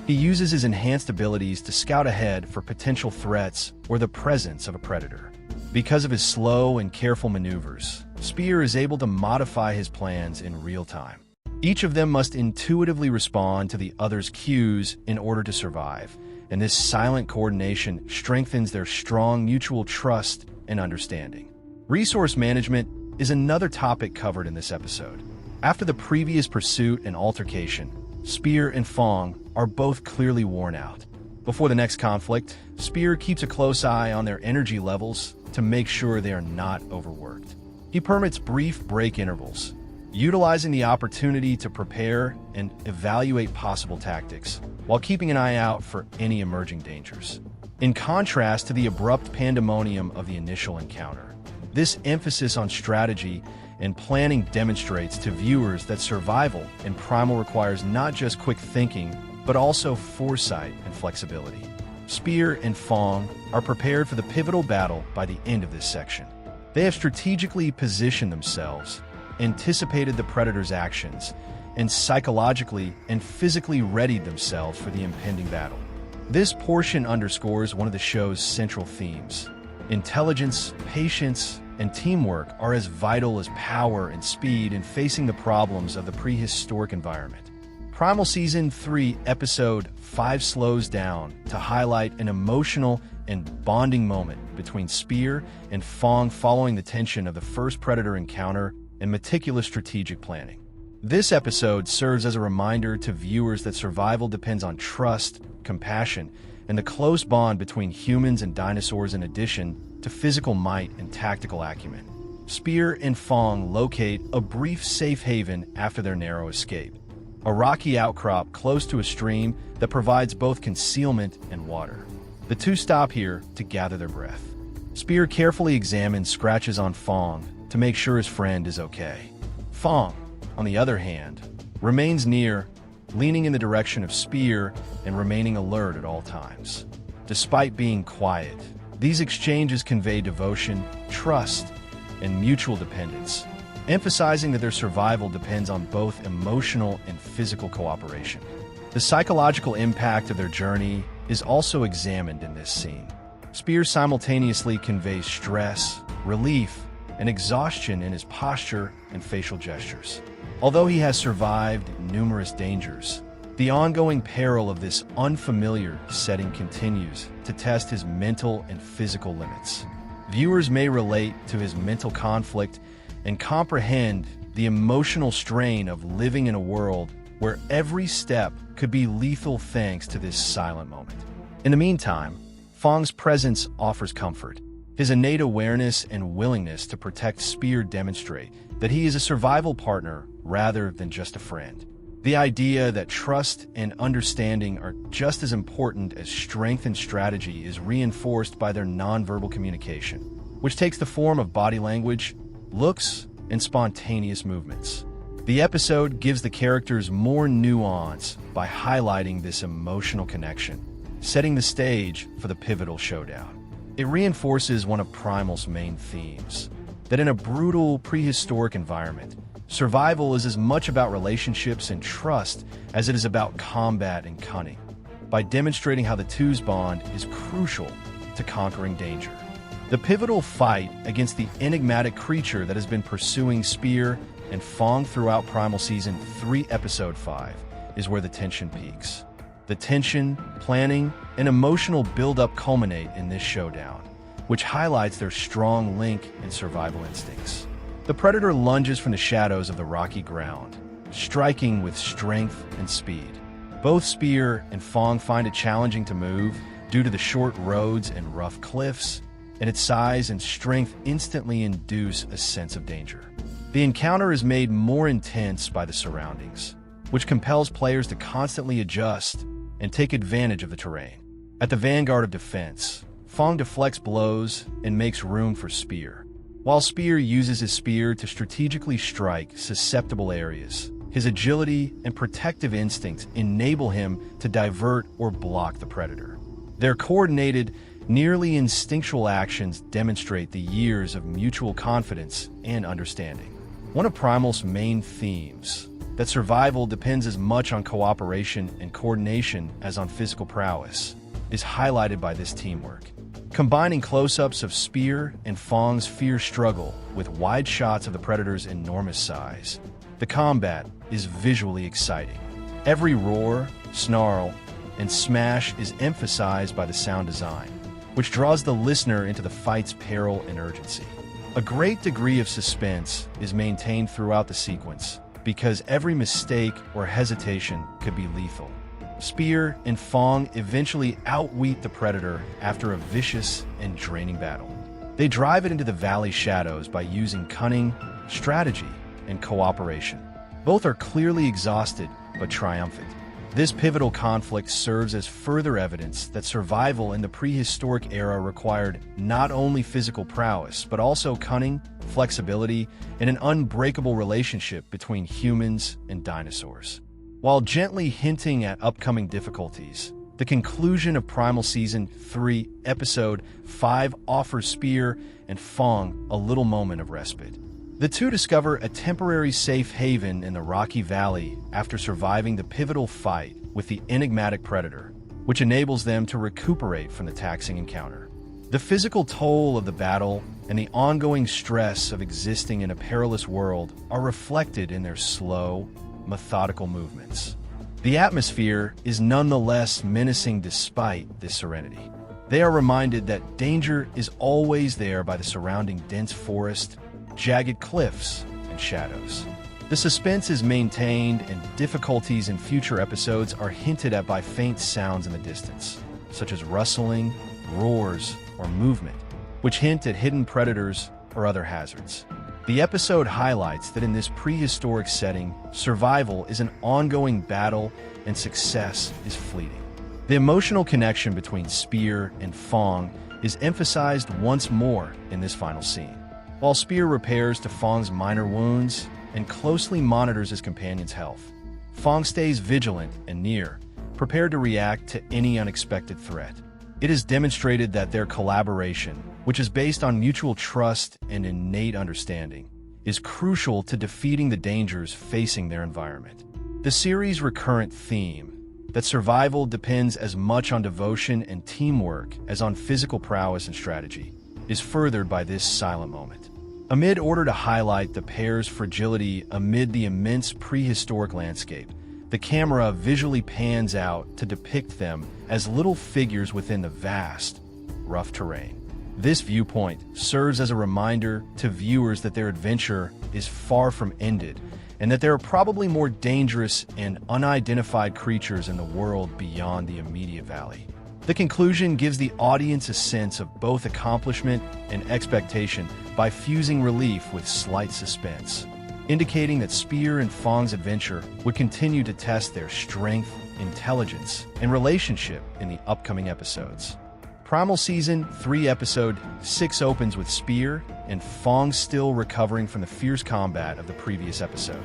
He uses his enhanced abilities to scout ahead for potential threats or the presence of a predator. Because of his slow and careful maneuvers, Spear is able to modify his plans in real time. Each of them must intuitively respond to the other's cues in order to survive, and this silent coordination strengthens their strong mutual trust and understanding. Resource management is another topic covered in this episode. After the previous pursuit and altercation, Spear and Fong are both clearly worn out. Before the next conflict, Spear keeps a close eye on their energy levels to make sure they are not overworked. He permits brief break intervals, utilizing the opportunity to prepare and evaluate possible tactics, while keeping an eye out for any emerging dangers. In contrast to the abrupt pandemonium of the initial encounter, this emphasis on strategy and planning demonstrates to viewers that survival in Primal requires not just quick thinking, but also foresight and flexibility. Spear and Fong are prepared for the pivotal battle by the end of this section. They have strategically positioned themselves, anticipated the predator's actions, and psychologically and physically readied themselves for the impending battle. This portion underscores one of the show's central themes. Intelligence, patience, and teamwork are as vital as power and speed in facing the problems of the prehistoric environment. Primal Season 3, Episode 5 slows down to highlight an emotional and bonding moment between Spear and Fong following the tension of the first predator encounter and meticulous strategic planning. This episode serves as a reminder to viewers that survival depends on trust, compassion, and the close bond between humans and dinosaurs in addition to physical might and tactical acumen. Spear and Fong locate a brief safe haven after their narrow escape, a rocky outcrop close to a stream that provides both concealment and water. The two stop here to gather their breath. Spear carefully examines scratches on Fong to make sure his friend is okay. Fong, on the other hand, remains near, leaning in the direction of Spear and remaining alert at all times. Despite being quiet, these exchanges convey devotion, trust, and mutual dependence, emphasizing that their survival depends on both emotional and physical cooperation. The psychological impact of their journey is also examined in this scene. Spear simultaneously conveys stress, relief, and exhaustion in his posture and facial gestures. Although he has survived numerous dangers, the ongoing peril of this unfamiliar setting continues to test his mental and physical limits. Viewers may relate to his mental conflict and comprehend the emotional strain of living in a world where every step could be lethal thanks to this silent moment. In the meantime, Fong's presence offers comfort. His innate awareness and willingness to protect Spear demonstrate that he is a survival partner rather than just a friend. The idea that trust and understanding are just as important as strength and strategy is reinforced by their nonverbal communication, which takes the form of body language, looks, and spontaneous movements. The episode gives the characters more nuance by highlighting this emotional connection, setting the stage for the pivotal showdown. It reinforces one of Primal's main themes, that in a brutal, prehistoric environment, survival is as much about relationships and trust as it is about combat and cunning, by demonstrating how the two's bond is crucial to conquering danger. The pivotal fight against the enigmatic creature that has been pursuing Spear and Fong throughout Primal Season 3, Episode 5, is where the tension peaks. The tension, planning, and emotional build-up culminate in this showdown, which highlights their strong link and survival instincts. The predator lunges from the shadows of the rocky ground, striking with strength and speed. Both Spear and Fong find it challenging to move due to the short roads and rough cliffs, and its size and strength instantly induce a sense of danger. The encounter is made more intense by the surroundings, which compels players to constantly adjust and take advantage of the terrain. At the vanguard of defense, Fong deflects blows and makes room for Spear. While Spear uses his spear to strategically strike susceptible areas, his agility and protective instincts enable him to divert or block the predator. Their coordinated, nearly instinctual actions demonstrate the years of mutual confidence and understanding. One of Primal's main themes, that survival depends as much on cooperation and coordination as on physical prowess, is highlighted by this teamwork. Combining close-ups of Spear and Fong's fierce struggle with wide shots of the predator's enormous size, the combat is visually exciting. Every roar, snarl, and smash is emphasized by the sound design, which draws the listener into the fight's peril and urgency. A great degree of suspense is maintained throughout the sequence, because every mistake or hesitation could be lethal. Spear and Fong eventually outwit the predator after a vicious and draining battle. They drive it into the valley shadows by using cunning, strategy, and cooperation. Both are clearly exhausted but triumphant. This pivotal conflict serves as further evidence that survival in the prehistoric era required not only physical prowess, but also cunning, flexibility, and an unbreakable relationship between humans and dinosaurs. While gently hinting at upcoming difficulties, the conclusion of Primal Season 3, Episode 5 offers Spear and Fong a little moment of respite. The two discover a temporary safe haven in the rocky valley after surviving the pivotal fight with the enigmatic predator, which enables them to recuperate from the taxing encounter. The physical toll of the battle and the ongoing stress of existing in a perilous world are reflected in their slow, methodical movements. The atmosphere is nonetheless menacing despite this serenity. They are reminded that danger is always there by the surrounding dense forest, jagged cliffs, and shadows. The suspense is maintained, and difficulties in future episodes are hinted at by faint sounds in the distance, such as rustling, roars, or movement, which hint at hidden predators or other hazards. The episode highlights that in this prehistoric setting, survival is an ongoing battle and success is fleeting. The emotional connection between Spear and Fong is emphasized once more in this final scene. While Spear repairs to Fong's minor wounds and closely monitors his companion's health, Fong stays vigilant and near, prepared to react to any unexpected threat. It is demonstrated that their collaboration, which is based on mutual trust and innate understanding, is crucial to defeating the dangers facing their environment. The series' recurrent theme, that survival depends as much on devotion and teamwork as on physical prowess and strategy, is furthered by this silent moment. Amid order to highlight the pair's fragility amid the immense prehistoric landscape, the camera visually pans out to depict them as little figures within the vast, rough terrain. This viewpoint serves as a reminder to viewers that their adventure is far from ended, and that there are probably more dangerous and unidentified creatures in the world beyond the immediate valley. The conclusion gives the audience a sense of both accomplishment and expectation by fusing relief with slight suspense, indicating that Spear and Fong's adventure would continue to test their strength, intelligence, and relationship in the upcoming episodes. Primal Season 3 Episode 6 opens with Spear and Fong still recovering from the fierce combat of the previous episode.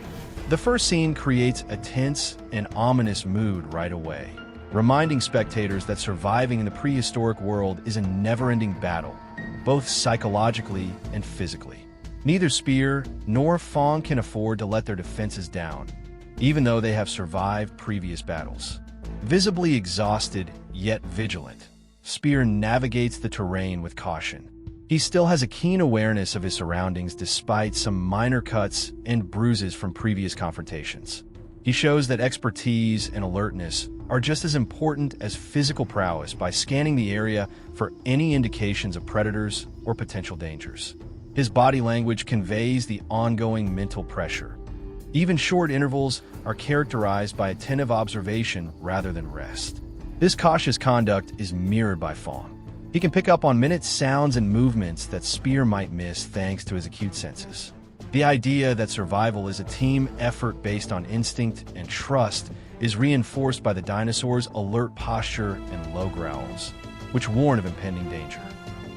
The first scene creates a tense and ominous mood right away, reminding spectators that surviving in the prehistoric world is a never-ending battle, both psychologically and physically. Neither Spear nor Fong can afford to let their defenses down, even though they have survived previous battles. Visibly exhausted, yet vigilant, Spear navigates the terrain with caution. He still has a keen awareness of his surroundings despite some minor cuts and bruises from previous confrontations. He shows that expertise and alertness are just as important as physical prowess by scanning the area for any indications of predators or potential dangers. His body language conveys the ongoing mental pressure. Even short intervals are characterized by attentive observation rather than rest. This cautious conduct is mirrored by Fong. He can pick up on minute sounds and movements that Spear might miss thanks to his acute senses. The idea that survival is a team effort based on instinct and trust is reinforced by the dinosaurs' alert posture and low growls, which warn of impending danger.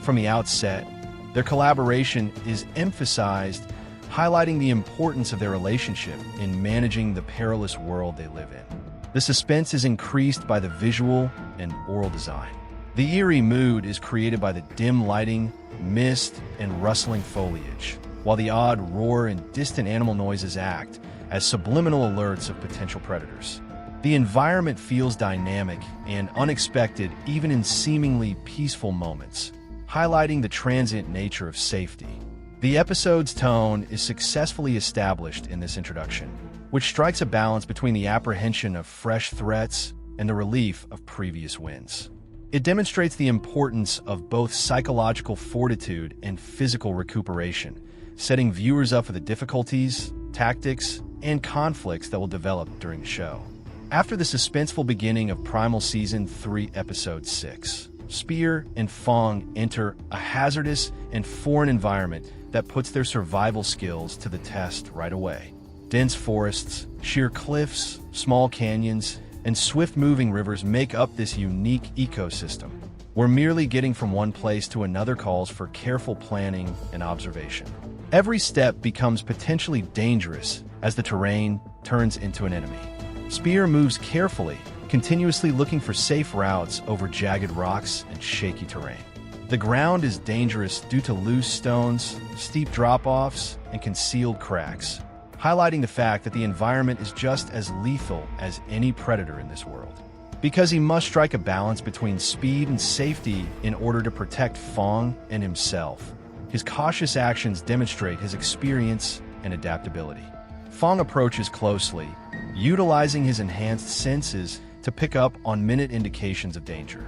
From the outset, their collaboration is emphasized, highlighting the importance of their relationship in managing the perilous world they live in. The suspense is increased by the visual and oral design. The eerie mood is created by the dim lighting, mist, and rustling foliage, while the odd roar and distant animal noises act as subliminal alerts of potential predators. The environment feels dynamic and unexpected even in seemingly peaceful moments, highlighting the transient nature of safety. The episode's tone is successfully established in this introduction, which strikes a balance between the apprehension of fresh threats and the relief of previous wins. It demonstrates the importance of both psychological fortitude and physical recuperation, setting viewers up for the difficulties, tactics, and conflicts that will develop during the show. After the suspenseful beginning of Primal Season 3 Episode 6, Spear and Fong enter a hazardous and foreign environment that puts their survival skills to the test right away. Dense forests, sheer cliffs, small canyons, and swift-moving rivers make up this unique ecosystem, where merely getting from one place to another calls for careful planning and observation. Every step becomes potentially dangerous as the terrain turns into an enemy. Spear moves carefully, continuously looking for safe routes over jagged rocks and shaky terrain. The ground is dangerous due to loose stones, steep drop-offs, and concealed cracks, highlighting the fact that the environment is just as lethal as any predator in this world. Because he must strike a balance between speed and safety in order to protect Fong and himself, his cautious actions demonstrate his experience and adaptability. Fong approaches closely, utilizing his enhanced senses to pick up on minute indications of danger.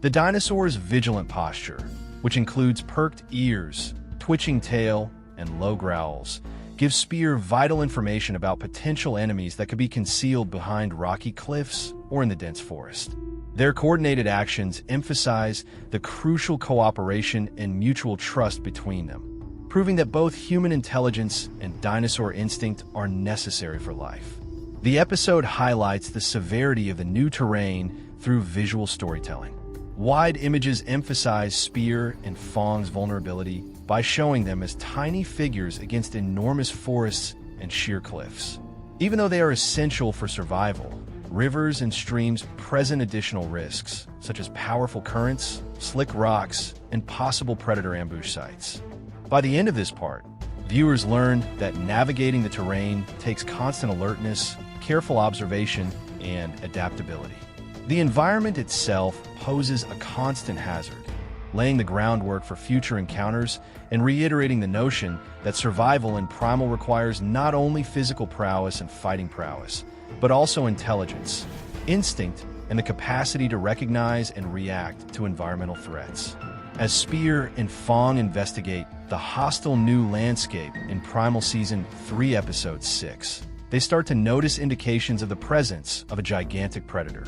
The dinosaur's vigilant posture, which includes perked ears, twitching tail, and low growls, gives Spear vital information about potential enemies that could be concealed behind rocky cliffs or in the dense forest. Their coordinated actions emphasize the crucial cooperation and mutual trust between them, proving that both human intelligence and dinosaur instinct are necessary for life. The episode highlights the severity of the new terrain through visual storytelling. Wide images emphasize Spear and Fong's vulnerability by showing them as tiny figures against enormous forests and sheer cliffs. Even though they are essential for survival, rivers and streams present additional risks, such as powerful currents, slick rocks, and possible predator ambush sites. By the end of this part, viewers learn that navigating the terrain takes constant alertness, careful observation, and adaptability. The environment itself poses a constant hazard, laying the groundwork for future encounters and reiterating the notion that survival in Primal requires not only physical prowess and fighting prowess, but also intelligence, instinct, and the capacity to recognize and react to environmental threats. As Spear and Fong investigate the hostile new landscape in Primal Season 3, Episode 6, they start to notice indications of the presence of a gigantic predator.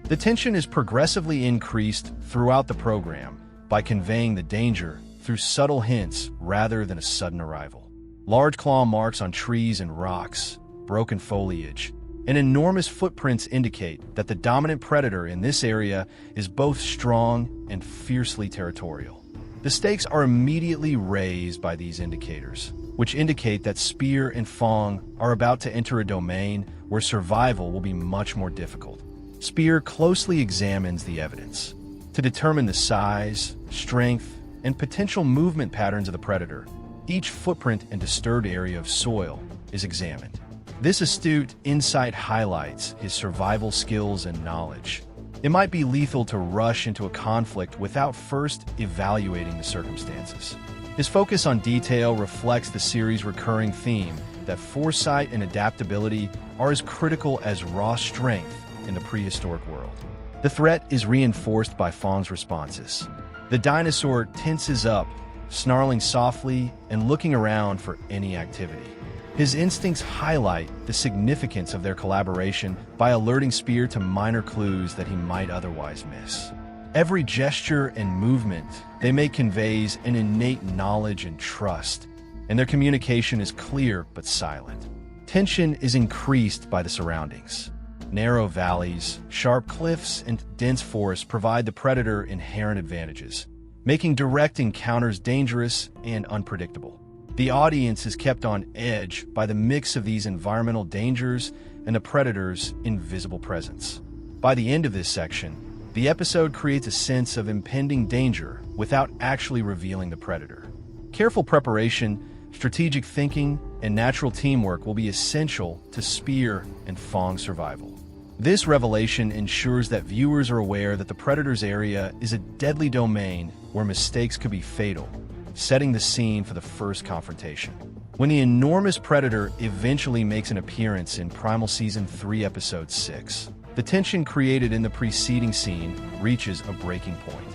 The tension is progressively increased throughout the program by conveying the danger through subtle hints rather than a sudden arrival. Large claw marks on trees and rocks, broken foliage, and enormous footprints indicate that the dominant predator in this area is both strong and fiercely territorial. The stakes are immediately raised by these indicators, which indicate that Spear and Fong are about to enter a domain where survival will be much more difficult. Spear closely examines the evidence to determine the size, strength, and potential movement patterns of the predator. Each footprint and disturbed area of soil is examined. This astute insight highlights his survival skills and knowledge. It might be lethal to rush into a conflict without first evaluating the circumstances. His focus on detail reflects the series' recurring theme that foresight and adaptability are as critical as raw strength in the prehistoric world. The threat is reinforced by Fong's responses. The dinosaur tenses up, snarling softly and looking around for any activity. His instincts highlight the significance of their collaboration by alerting Spear to minor clues that he might otherwise miss. Every gesture and movement they make conveys an innate knowledge and trust, and their communication is clear but silent. Tension is increased by the surroundings. Narrow valleys, sharp cliffs, and dense forests provide the predator inherent advantages, making direct encounters dangerous and unpredictable. The audience is kept on edge by the mix of these environmental dangers and the predator's invisible presence. By the end of this section, the episode creates a sense of impending danger without actually revealing the predator. Careful preparation, strategic thinking, and natural teamwork will be essential to Spear and Fong's survival. This revelation ensures that viewers are aware that the predator's area is a deadly domain where mistakes could be fatal, setting the scene for the first confrontation. When the enormous predator eventually makes an appearance in Primal Season 3, Episode 6, the tension created in the preceding scene reaches a breaking point.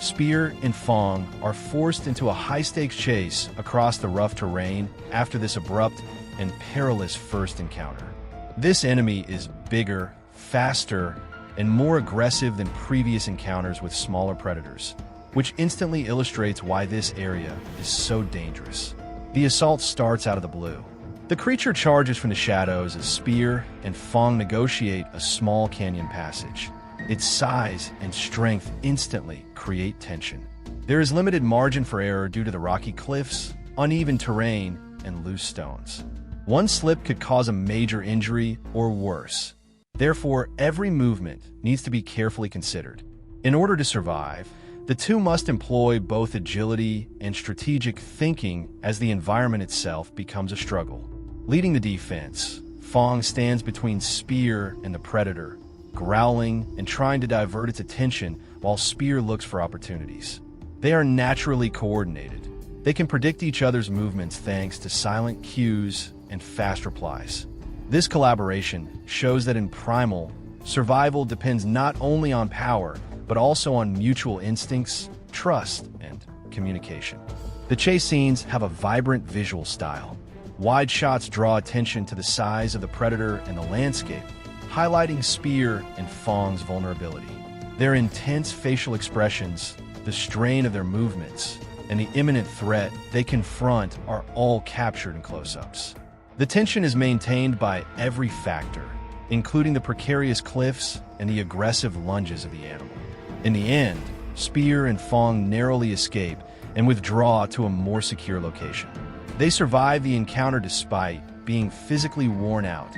Spear and Fong are forced into a high-stakes chase across the rough terrain after this abrupt and perilous first encounter. This enemy is bigger, faster, and more aggressive than previous encounters with smaller predators, which instantly illustrates why this area is so dangerous. The assault starts out of the blue. The creature charges from the shadows as Spear and Fong negotiate a small canyon passage. Its size and strength instantly create tension. There is limited margin for error due to the rocky cliffs, uneven terrain, and loose stones. One slip could cause a major injury or worse. Therefore, every movement needs to be carefully considered. In order to survive, the two must employ both agility and strategic thinking as the environment itself becomes a struggle. Leading the defense, Fong stands between Spear and the predator, growling and trying to divert its attention while Spear looks for opportunities. They are naturally coordinated. They can predict each other's movements thanks to silent cues and fast replies. This collaboration shows that in Primal, survival depends not only on power, but also on mutual instincts, trust, and communication. The chase scenes have a vibrant visual style. Wide shots draw attention to the size of the predator and the landscape, highlighting Spear and Fong's vulnerability. Their intense facial expressions, the strain of their movements, and the imminent threat they confront are all captured in close-ups. The tension is maintained by every factor, including the precarious cliffs and the aggressive lunges of the animal. In the end, Spear and Fong narrowly escape and withdraw to a more secure location. They survive the encounter despite being physically worn out,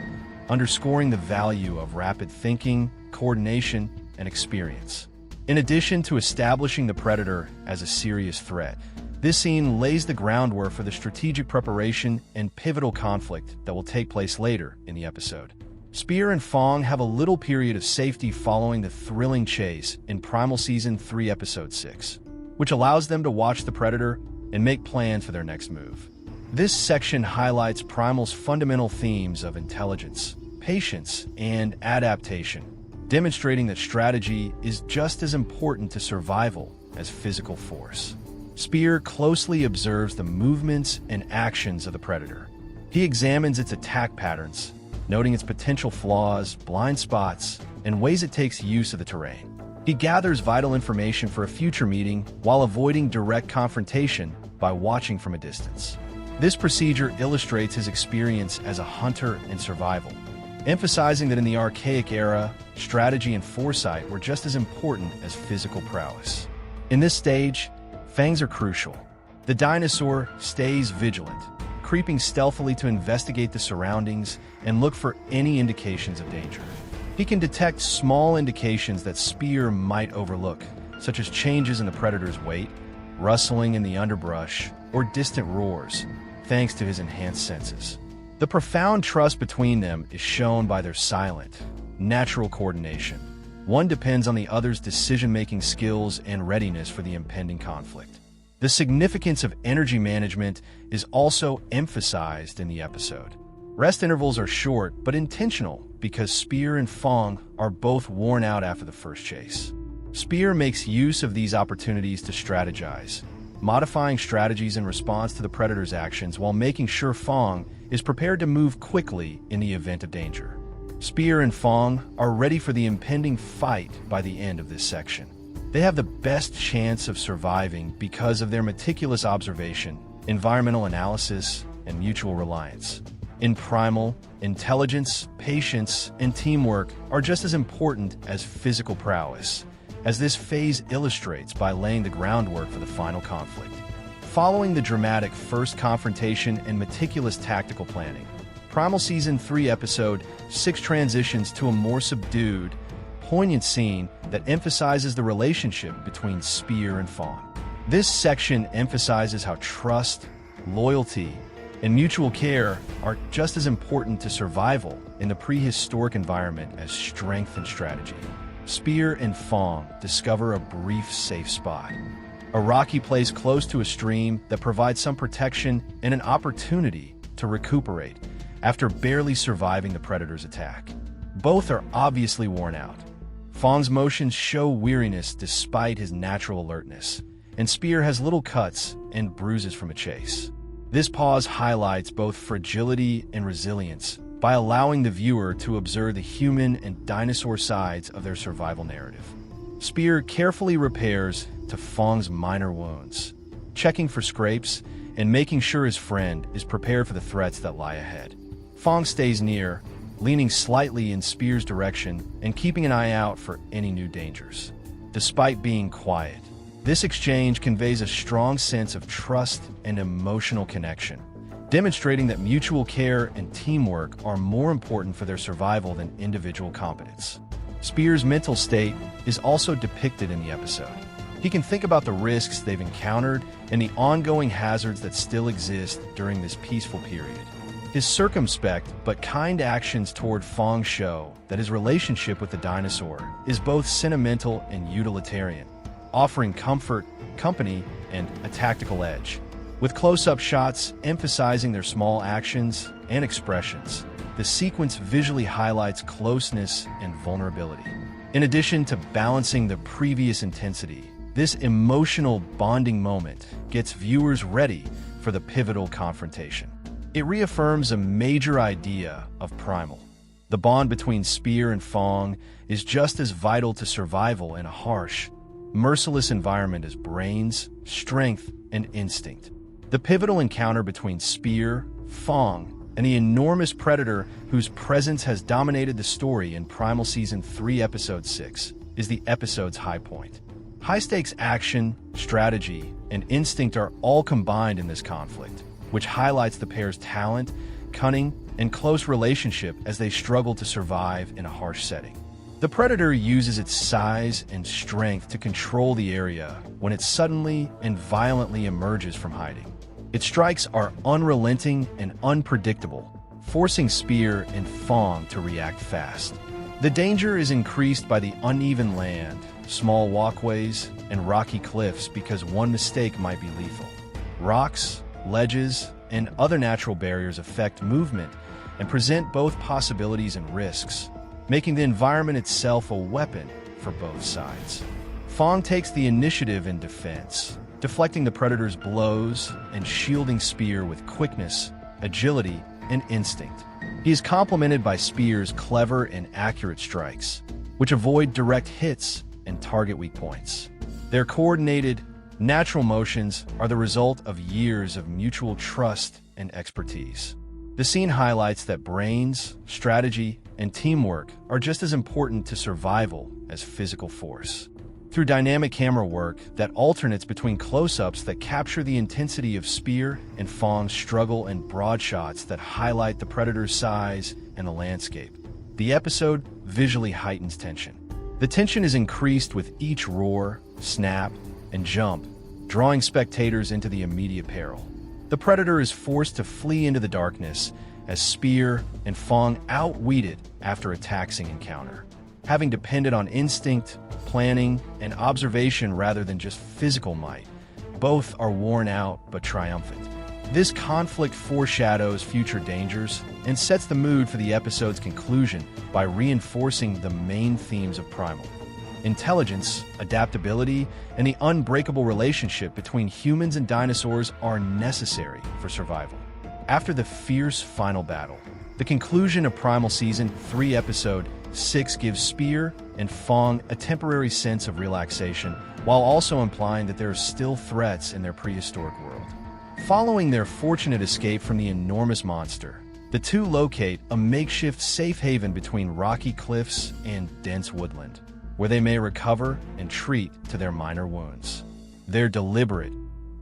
underscoring the value of rapid thinking, coordination, and experience. In addition to establishing the predator as a serious threat, this scene lays the groundwork for the strategic preparation and pivotal conflict that will take place later in the episode. Spear and Fong have a little period of safety following the thrilling chase in Primal Season 3, Episode 6, which allows them to watch the predator and make plans for their next move. This section highlights Primal's fundamental themes of intelligence, patience, and adaptation, demonstrating that strategy is just as important to survival as physical force. Spear closely observes the movements and actions of the predator. He examines its attack patterns, noting its potential flaws, blind spots, and ways it takes use of the terrain. He gathers vital information for a future meeting while avoiding direct confrontation by watching from a distance. This procedure illustrates his experience as a hunter in survival, emphasizing that in the archaic era, strategy and foresight were just as important as physical prowess. In this stage, fangs are crucial. The dinosaur stays vigilant, creeping stealthily to investigate the surroundings and look for any indications of danger. He can detect small indications that Spear might overlook, such as changes in the predator's weight, rustling in the underbrush, or distant roars, thanks to his enhanced senses. The profound trust between them is shown by their silent, natural coordination. One depends on the other's decision-making skills and readiness for the impending conflict. The significance of energy management is also emphasized in the episode. Rest intervals are short but intentional because Spear and Fong are both worn out after the first chase. Spear makes use of these opportunities to strategize, modifying strategies in response to the predator's actions while making sure Fong is prepared to move quickly in the event of danger. Spear and Fong are ready for the impending fight by the end of this section. They have the best chance of surviving because of their meticulous observation, environmental analysis, and mutual reliance. In Primal, intelligence, patience, and teamwork are just as important as physical prowess, as this phase illustrates by laying the groundwork for the final conflict. Following the dramatic first confrontation and meticulous tactical planning, Primal Season 3 Episode 6 transitions to a more subdued, poignant scene that emphasizes the relationship between Spear and Fong. This section emphasizes how trust, loyalty, and mutual care are just as important to survival in the prehistoric environment as strength and strategy. Spear and Fong discover a brief safe spot, a rocky place close to a stream that provides some protection and an opportunity to recuperate after barely surviving the predator's attack. Both are obviously worn out. Fong's motions show weariness despite his natural alertness, and Spear has little cuts and bruises from a chase. This pause highlights both fragility and resilience by allowing the viewer to observe the human and dinosaur sides of their survival narrative. Spear carefully repairs to Fong's minor wounds, checking for scrapes and making sure his friend is prepared for the threats that lie ahead. Fong stays near, leaning slightly in Spear's direction and keeping an eye out for any new dangers. Despite being quiet, this exchange conveys a strong sense of trust and emotional connection, demonstrating that mutual care and teamwork are more important for their survival than individual competence. Spear's mental state is also depicted in the episode. He can think about the risks they've encountered and the ongoing hazards that still exist during this peaceful period. His circumspect but kind actions toward Fong show that his relationship with the dinosaur is both sentimental and utilitarian, offering comfort, company, and a tactical edge. With close-up shots emphasizing their small actions and expressions, the sequence visually highlights closeness and vulnerability. In addition to balancing the previous intensity, this emotional bonding moment gets viewers ready for the pivotal confrontation. It reaffirms a major idea of Primal. The bond between Spear and Fong is just as vital to survival in a harsh, merciless environment as brains, strength, and instinct. The pivotal encounter between Spear, Fong, and the enormous predator whose presence has dominated the story in Primal Season 3, Episode 6, is the episode's high point. High-stakes action, strategy, and instinct are all combined in this conflict, which highlights the pair's talent, cunning, and close relationship as they struggle to survive in a harsh setting. The predator uses its size and strength to control the area when it suddenly and violently emerges from hiding. Its strikes are unrelenting and unpredictable, forcing Spear and Fong to react fast. The danger is increased by the uneven land, small walkways, and rocky cliffs because one mistake might be lethal. Rocks, ledges, and other natural barriers affect movement and present both possibilities and risks, making the environment itself a weapon for both sides. Fong takes the initiative in defense, deflecting the predator's blows and shielding Spear with quickness, agility, and instinct. He is complemented by Spear's clever and accurate strikes, which avoid direct hits and target weak points. Their coordinated, natural motions are the result of years of mutual trust and expertise. The scene highlights that brains, strategy, and teamwork are just as important to survival as physical force. Through dynamic camera work that alternates between close-ups that capture the intensity of Spear and Fong's struggle and broad shots that highlight the predator's size and the landscape, the episode visually heightens tension. The tension is increased with each roar, snap, and jump, drawing spectators into the immediate peril. The predator is forced to flee into the darkness as Spear and Fong outweeded after a taxing encounter. Having depended on instinct, planning, and observation rather than just physical might, both are worn out but triumphant. This conflict foreshadows future dangers and sets the mood for the episode's conclusion by reinforcing the main themes of Primal. Intelligence, adaptability, and the unbreakable relationship between humans and dinosaurs are necessary for survival. After the fierce final battle, the conclusion of Primal Season 3, Episode 6 gives Spear and Fong a temporary sense of relaxation, while also implying that there are still threats in their prehistoric world. Following their fortunate escape from the enormous monster, the two locate a makeshift safe haven between rocky cliffs and dense woodland, where they may recover and treat to their minor wounds. Their deliberate,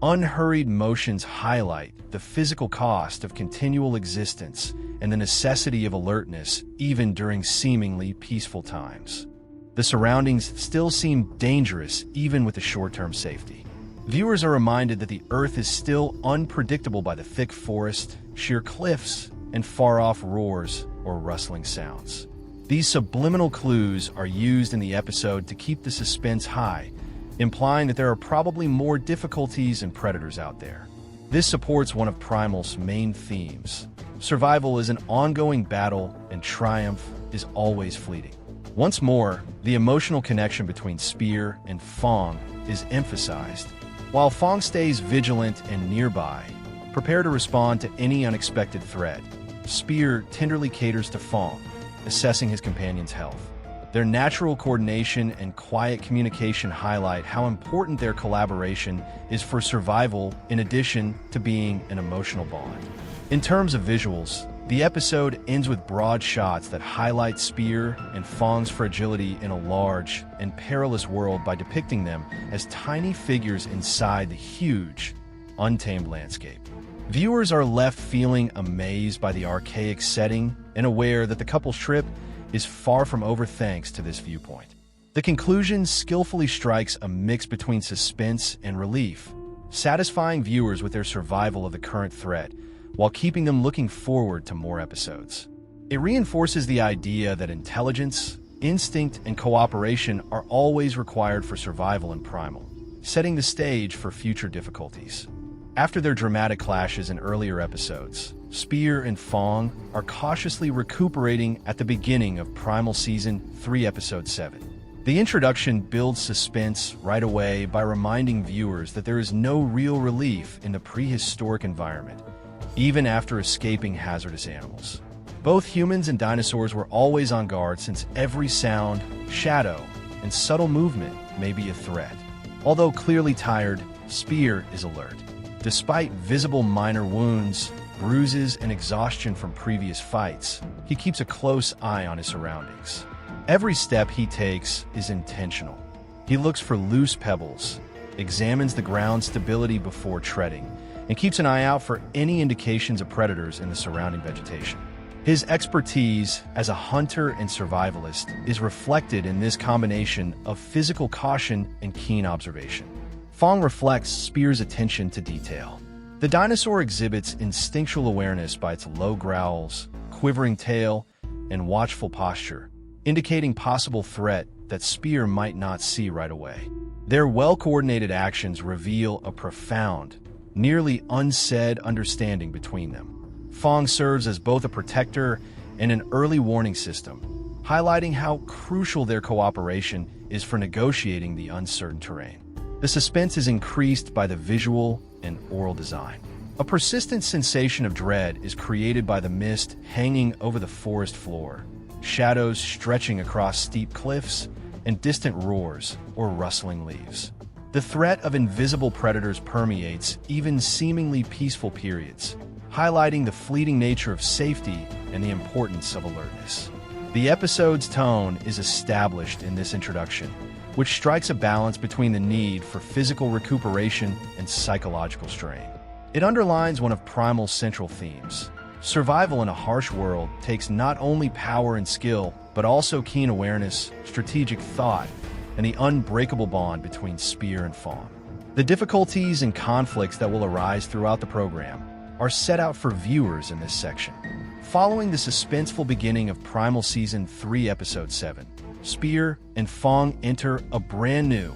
unhurried motions highlight the physical cost of continual existence and the necessity of alertness even during seemingly peaceful times. The surroundings still seem dangerous even with the short-term safety. Viewers are reminded that the Earth is still unpredictable by the thick forest, sheer cliffs, and far-off roars or rustling sounds. These subliminal clues are used in the episode to keep the suspense high, implying that there are probably more difficulties and predators out there. This supports one of Primal's main themes. Survival is an ongoing battle, and triumph is always fleeting. Once more, the emotional connection between Spear and Fong is emphasized. While Fong stays vigilant and nearby, prepare to respond to any unexpected threat, Spear tenderly caters to Fong, assessing his companion's health. Their natural coordination and quiet communication highlight how important their collaboration is for survival in addition to being an emotional bond. In terms of visuals, the episode ends with broad shots that highlight Spear and Fong's fragility in a large and perilous world by depicting them as tiny figures inside the huge, untamed landscape. Viewers are left feeling amazed by the archaic setting and aware that the couple's trip is far from over thanks to this viewpoint. The conclusion skillfully strikes a mix between suspense and relief, satisfying viewers with their survival of the current threat, while keeping them looking forward to more episodes. It reinforces the idea that intelligence, instinct, and cooperation are always required for survival in Primal, setting the stage for future difficulties. After their dramatic clashes in earlier episodes, Spear and Fong are cautiously recuperating at the beginning of Primal Season 3, Episode 7. The introduction builds suspense right away by reminding viewers that there is no real relief in the prehistoric environment. even after escaping hazardous animals. Both humans and dinosaurs were always on guard since every sound, shadow, and subtle movement may be a threat. Although clearly tired, Spear is alert. Despite visible minor wounds, bruises, and exhaustion from previous fights, he keeps a close eye on his surroundings. Every step he takes is intentional. He looks for loose pebbles, examines the ground's stability before treading, and keeps an eye out for any indications of predators in the surrounding vegetation. His expertise as a hunter and survivalist is reflected in this combination of physical caution and keen observation. Fong reflects Spear's attention to detail. The dinosaur exhibits instinctual awareness by its low growls, quivering tail, and watchful posture, indicating possible threat that Spear might not see right away. Their well-coordinated actions reveal a profound, nearly unsaid understanding between them. Fong serves as both a protector and an early warning system, highlighting how crucial their cooperation is for negotiating the uncertain terrain. The suspense is increased by the visual and oral design. A persistent sensation of dread is created by the mist hanging over the forest floor, shadows stretching across steep cliffs, and distant roars or rustling leaves. The threat of invisible predators permeates even seemingly peaceful periods, highlighting the fleeting nature of safety and the importance of alertness. The episode's tone is established in this introduction, which strikes a balance between the need for physical recuperation and psychological strain. It underlines one of Primal's central themes. Survival in a harsh world takes not only power and skill, but also keen awareness, strategic thought, and the unbreakable bond between Spear and Fong. The difficulties and conflicts that will arise throughout the program are set out for viewers in this section. Following the suspenseful beginning of Primal Season 3, Episode 7, Spear and Fong enter a brand new,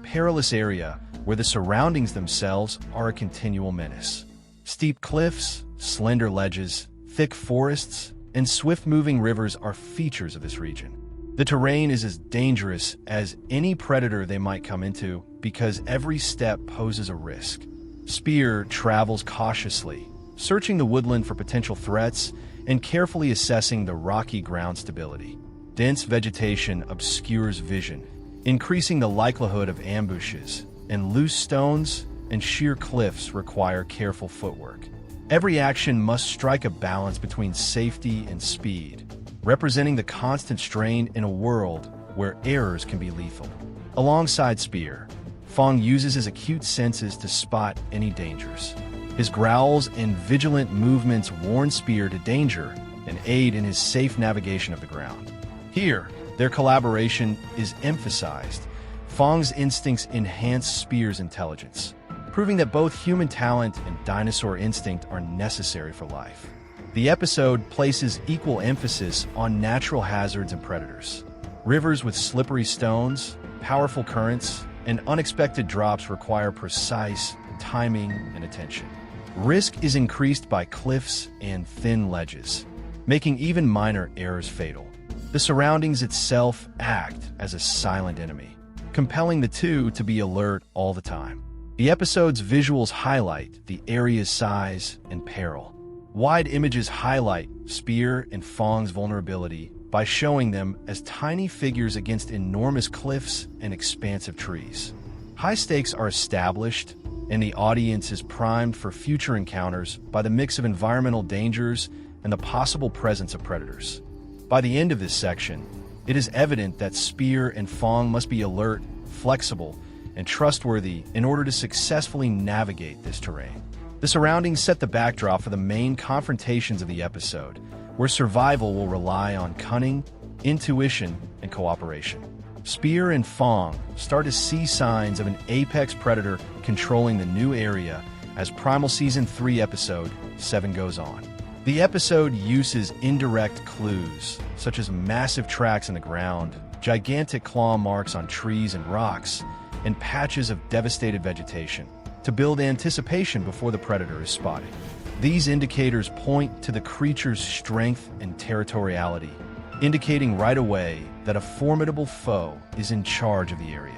perilous area where the surroundings themselves are a continual menace. Steep cliffs, slender ledges, thick forests, and swift-moving rivers are features of this region. The terrain is as dangerous as any predator they might come into because every step poses a risk. Spear travels cautiously, searching the woodland for potential threats and carefully assessing the rocky ground stability. Dense vegetation obscures vision, increasing the likelihood of ambushes, and loose stones and sheer cliffs require careful footwork. Every action must strike a balance between safety and speed, representing the constant strain in a world where errors can be lethal. Alongside Spear, Fong uses his acute senses to spot any dangers. His growls and vigilant movements warn Spear to danger and aid in his safe navigation of the ground. Here, their collaboration is emphasized. Fong's instincts enhance Spear's intelligence, proving that both human talent and dinosaur instinct are necessary for life. The episode places equal emphasis on natural hazards and predators. Rivers with slippery stones, powerful currents, and unexpected drops require precise timing and attention. Risk is increased by cliffs and thin ledges, making even minor errors fatal. The surroundings itself act as a silent enemy, compelling the two to be alert all the time. The episode's visuals highlight the area's size and peril. Wide images highlight Spear and Fong's vulnerability by showing them as tiny figures against enormous cliffs and expansive trees. High stakes are established, and the audience is primed for future encounters by the mix of environmental dangers and the possible presence of predators. By the end of this section, it is evident that Spear and Fong must be alert, flexible, and trustworthy in order to successfully navigate this terrain. The surroundings set the backdrop for the main confrontations of the episode, where survival will rely on cunning, intuition, and cooperation. Spear and Fong start to see signs of an apex predator controlling the new area as Primal Season 3 Episode 7 goes on. The episode uses indirect clues, such as massive tracks in the ground, gigantic claw marks on trees and rocks, and patches of devastated vegetation, to build anticipation before the predator is spotted. These indicators point to the creature's strength and territoriality, indicating right away that a formidable foe is in charge of the area.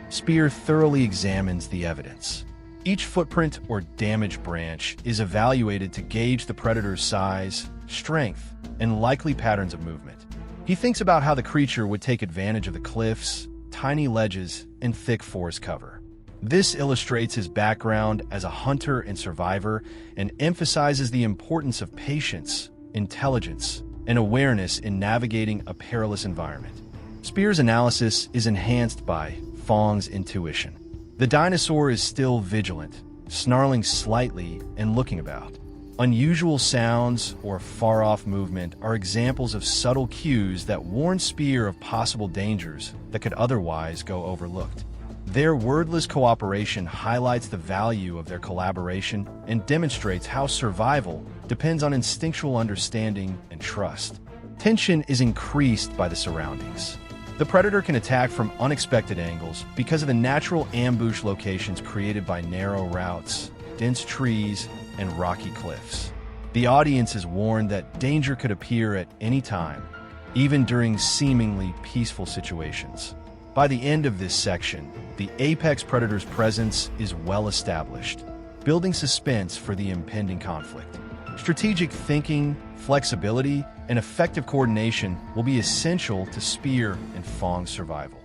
Spear thoroughly examines the evidence. Each footprint or damaged branch is evaluated to gauge the predator's size, strength, and likely patterns of movement. He thinks about how the creature would take advantage of the cliffs, tiny ledges, and thick forest cover. This illustrates his background as a hunter and survivor and emphasizes the importance of patience, intelligence, and awareness in navigating a perilous environment. Spear's analysis is enhanced by Fong's intuition. The dinosaur is still vigilant, snarling slightly and looking about. Unusual sounds or far-off movement are examples of subtle cues that warn Spear of possible dangers that could otherwise go overlooked. Their wordless cooperation highlights the value of their collaboration and demonstrates how survival depends on instinctual understanding and trust. Tension is increased by the surroundings. The predator can attack from unexpected angles because of the natural ambush locations created by narrow routes, dense trees, and rocky cliffs. The audience is warned that danger could appear at any time, even during seemingly peaceful situations. By the end of this section, the apex predator's presence is well established, building suspense for the impending conflict. Strategic thinking, flexibility, and effective coordination will be essential to Spear and Fong's survival.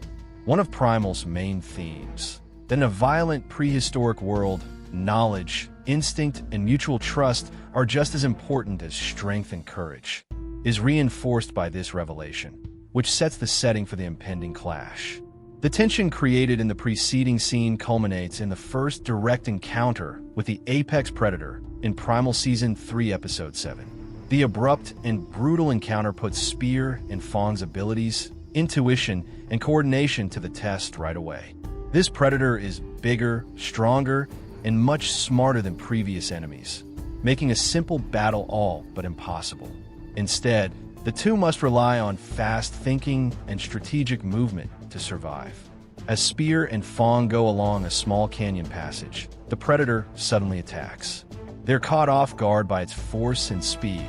One of Primal's main themes, that in a violent prehistoric world, knowledge, instinct, and mutual trust are just as important as strength and courage, is reinforced by this revelation, which sets the setting for the impending clash. The tension created in the preceding scene culminates in the first direct encounter with the apex predator in Primal Season 3, Episode 7. The abrupt and brutal encounter puts Spear and Fong's abilities, intuition, and coordination to the test right away. This predator is bigger, stronger, and much smarter than previous enemies, making a simple battle all but impossible. Instead, the two must rely on fast thinking and strategic movement to survive. As Spear and Fong go along a small canyon passage, the predator suddenly attacks. They're caught off guard by its force and speed,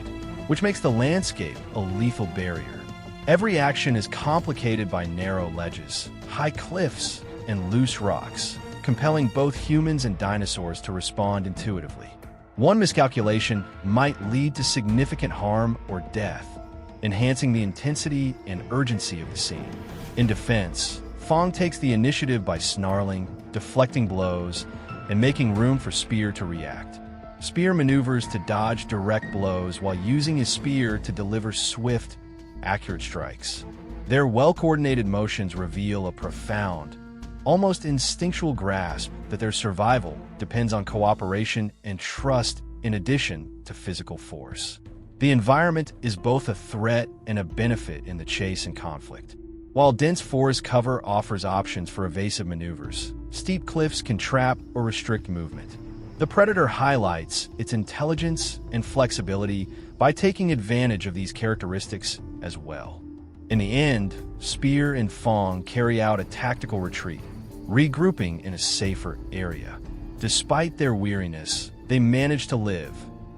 which makes the landscape a lethal barrier. Every action is complicated by narrow ledges, high cliffs, and loose rocks, compelling both humans and dinosaurs to respond intuitively. One miscalculation might lead to significant harm or death, enhancing the intensity and urgency of the scene. In defense, Fong takes the initiative by snarling, deflecting blows, and making room for Spear to react. Spear maneuvers to dodge direct blows while using his spear to deliver swift, accurate strikes. Their well-coordinated motions reveal a profound, almost instinctual grasp that their survival depends on cooperation and trust in addition to physical force. The environment is both a threat and a benefit in the chase and conflict. While dense forest cover offers options for evasive maneuvers, steep cliffs can trap or restrict movement. The predator highlights its intelligence and flexibility by taking advantage of these characteristics as well. In the end, Spear and Fong carry out a tactical retreat, regrouping in a safer area. Despite their weariness, they manage to live,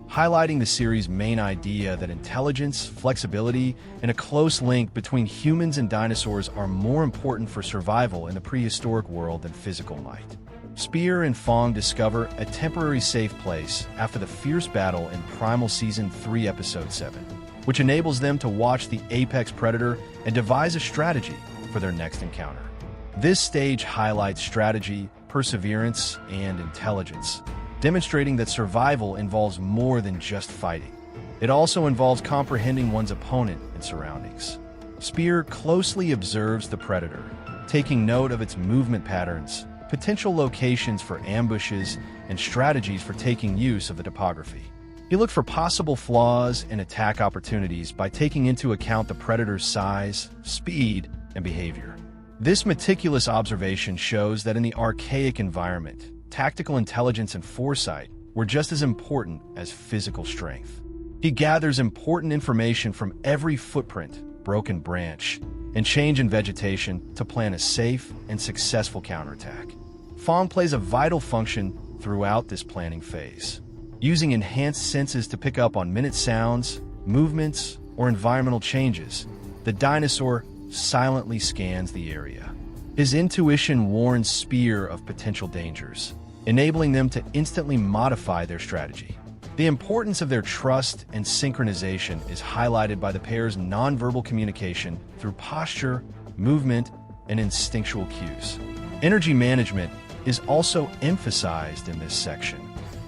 highlighting the series' main idea that intelligence, flexibility, and a close link between humans and dinosaurs are more important for survival in the prehistoric world than physical might. Spear and Fong discover a temporary safe place after the fierce battle in Primal Season 3, Episode 7, which enables them to watch the apex predator and devise a strategy for their next encounter. This stage highlights strategy, perseverance, and intelligence, demonstrating that survival involves more than just fighting. It also involves comprehending one's opponent and surroundings. Spear closely observes the predator, taking note of its movement patterns, potential locations for ambushes, and strategies for taking use of the topography. He looked for possible flaws and attack opportunities by taking into account the predator's size, speed, and behavior. This meticulous observation shows that in the archaic environment, tactical intelligence and foresight were just as important as physical strength. He gathers important information from every footprint, broken branch, and change in vegetation to plan a safe and successful counterattack. Fong plays a vital function throughout this planning phase, using enhanced senses to pick up on minute sounds, movements, or environmental changes. The dinosaur silently scans the area. His intuition warns Spear of potential dangers, enabling them to instantly modify their strategy. The importance of their trust and synchronization is highlighted by the pair's nonverbal communication through posture, movement, and instinctual cues. Energy management is also emphasized in this section.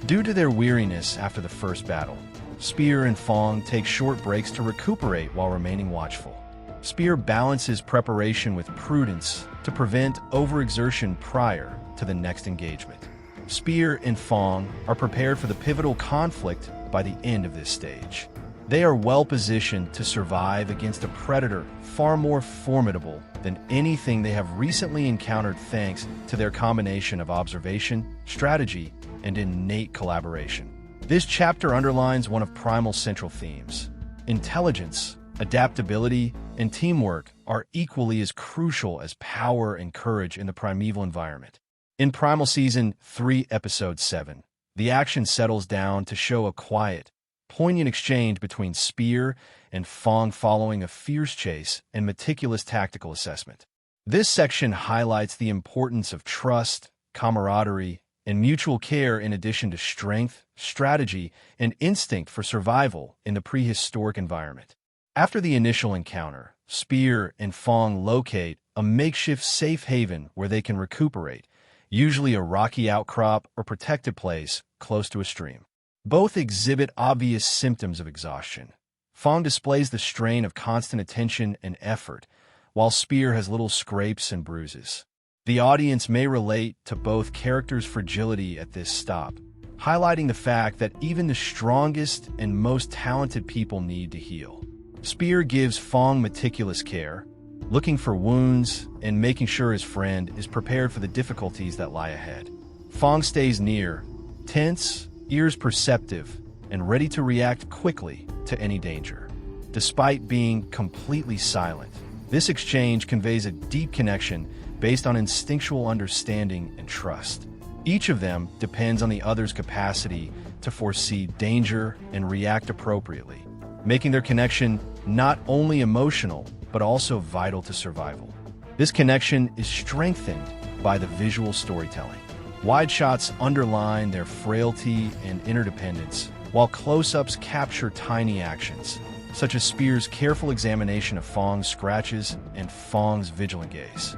Due to their weariness after the first battle, Spear and Fong take short breaks to recuperate while remaining watchful. Spear balances preparation with prudence to prevent overexertion prior to the next engagement. Spear and Fong are prepared for the pivotal conflict by the end of this stage. They are well positioned to survive against a predator far more formidable than anything they have recently encountered thanks to their combination of observation, strategy, and innate collaboration. This chapter underlines one of Primal's central themes. Intelligence, adaptability, and teamwork are equally as crucial as power and courage in the primeval environment. In Primal Season 3, Episode 7, the action settles down to show a quiet, poignant exchange between Spear and Fong following a fierce chase and meticulous tactical assessment. This section highlights the importance of trust, camaraderie, and mutual care in addition to strength, strategy, and instinct for survival in the prehistoric environment. After the initial encounter, Spear and Fong locate a makeshift safe haven where they can recuperate, usually a rocky outcrop or protected place close to a stream. Both exhibit obvious symptoms of exhaustion. Fong displays the strain of constant attention and effort, while Spear has little scrapes and bruises. The audience may relate to both characters' fragility at this stop, highlighting the fact that even the strongest and most talented people need to heal. Spear gives Fong meticulous care, looking for wounds and making sure his friend is prepared for the difficulties that lie ahead. Fong stays near, tense, ears perceptive, and ready to react quickly to any danger. Despite being completely silent, this exchange conveys a deep connection based on instinctual understanding and trust. Each of them depends on the other's capacity to foresee danger and react appropriately, making their connection not only emotional, but also vital to survival. This connection is strengthened by the visual storytelling. Wide shots underline their frailty and interdependence, while close-ups capture tiny actions, such as Spear's careful examination of Fong's scratches and Fong's vigilant gaze.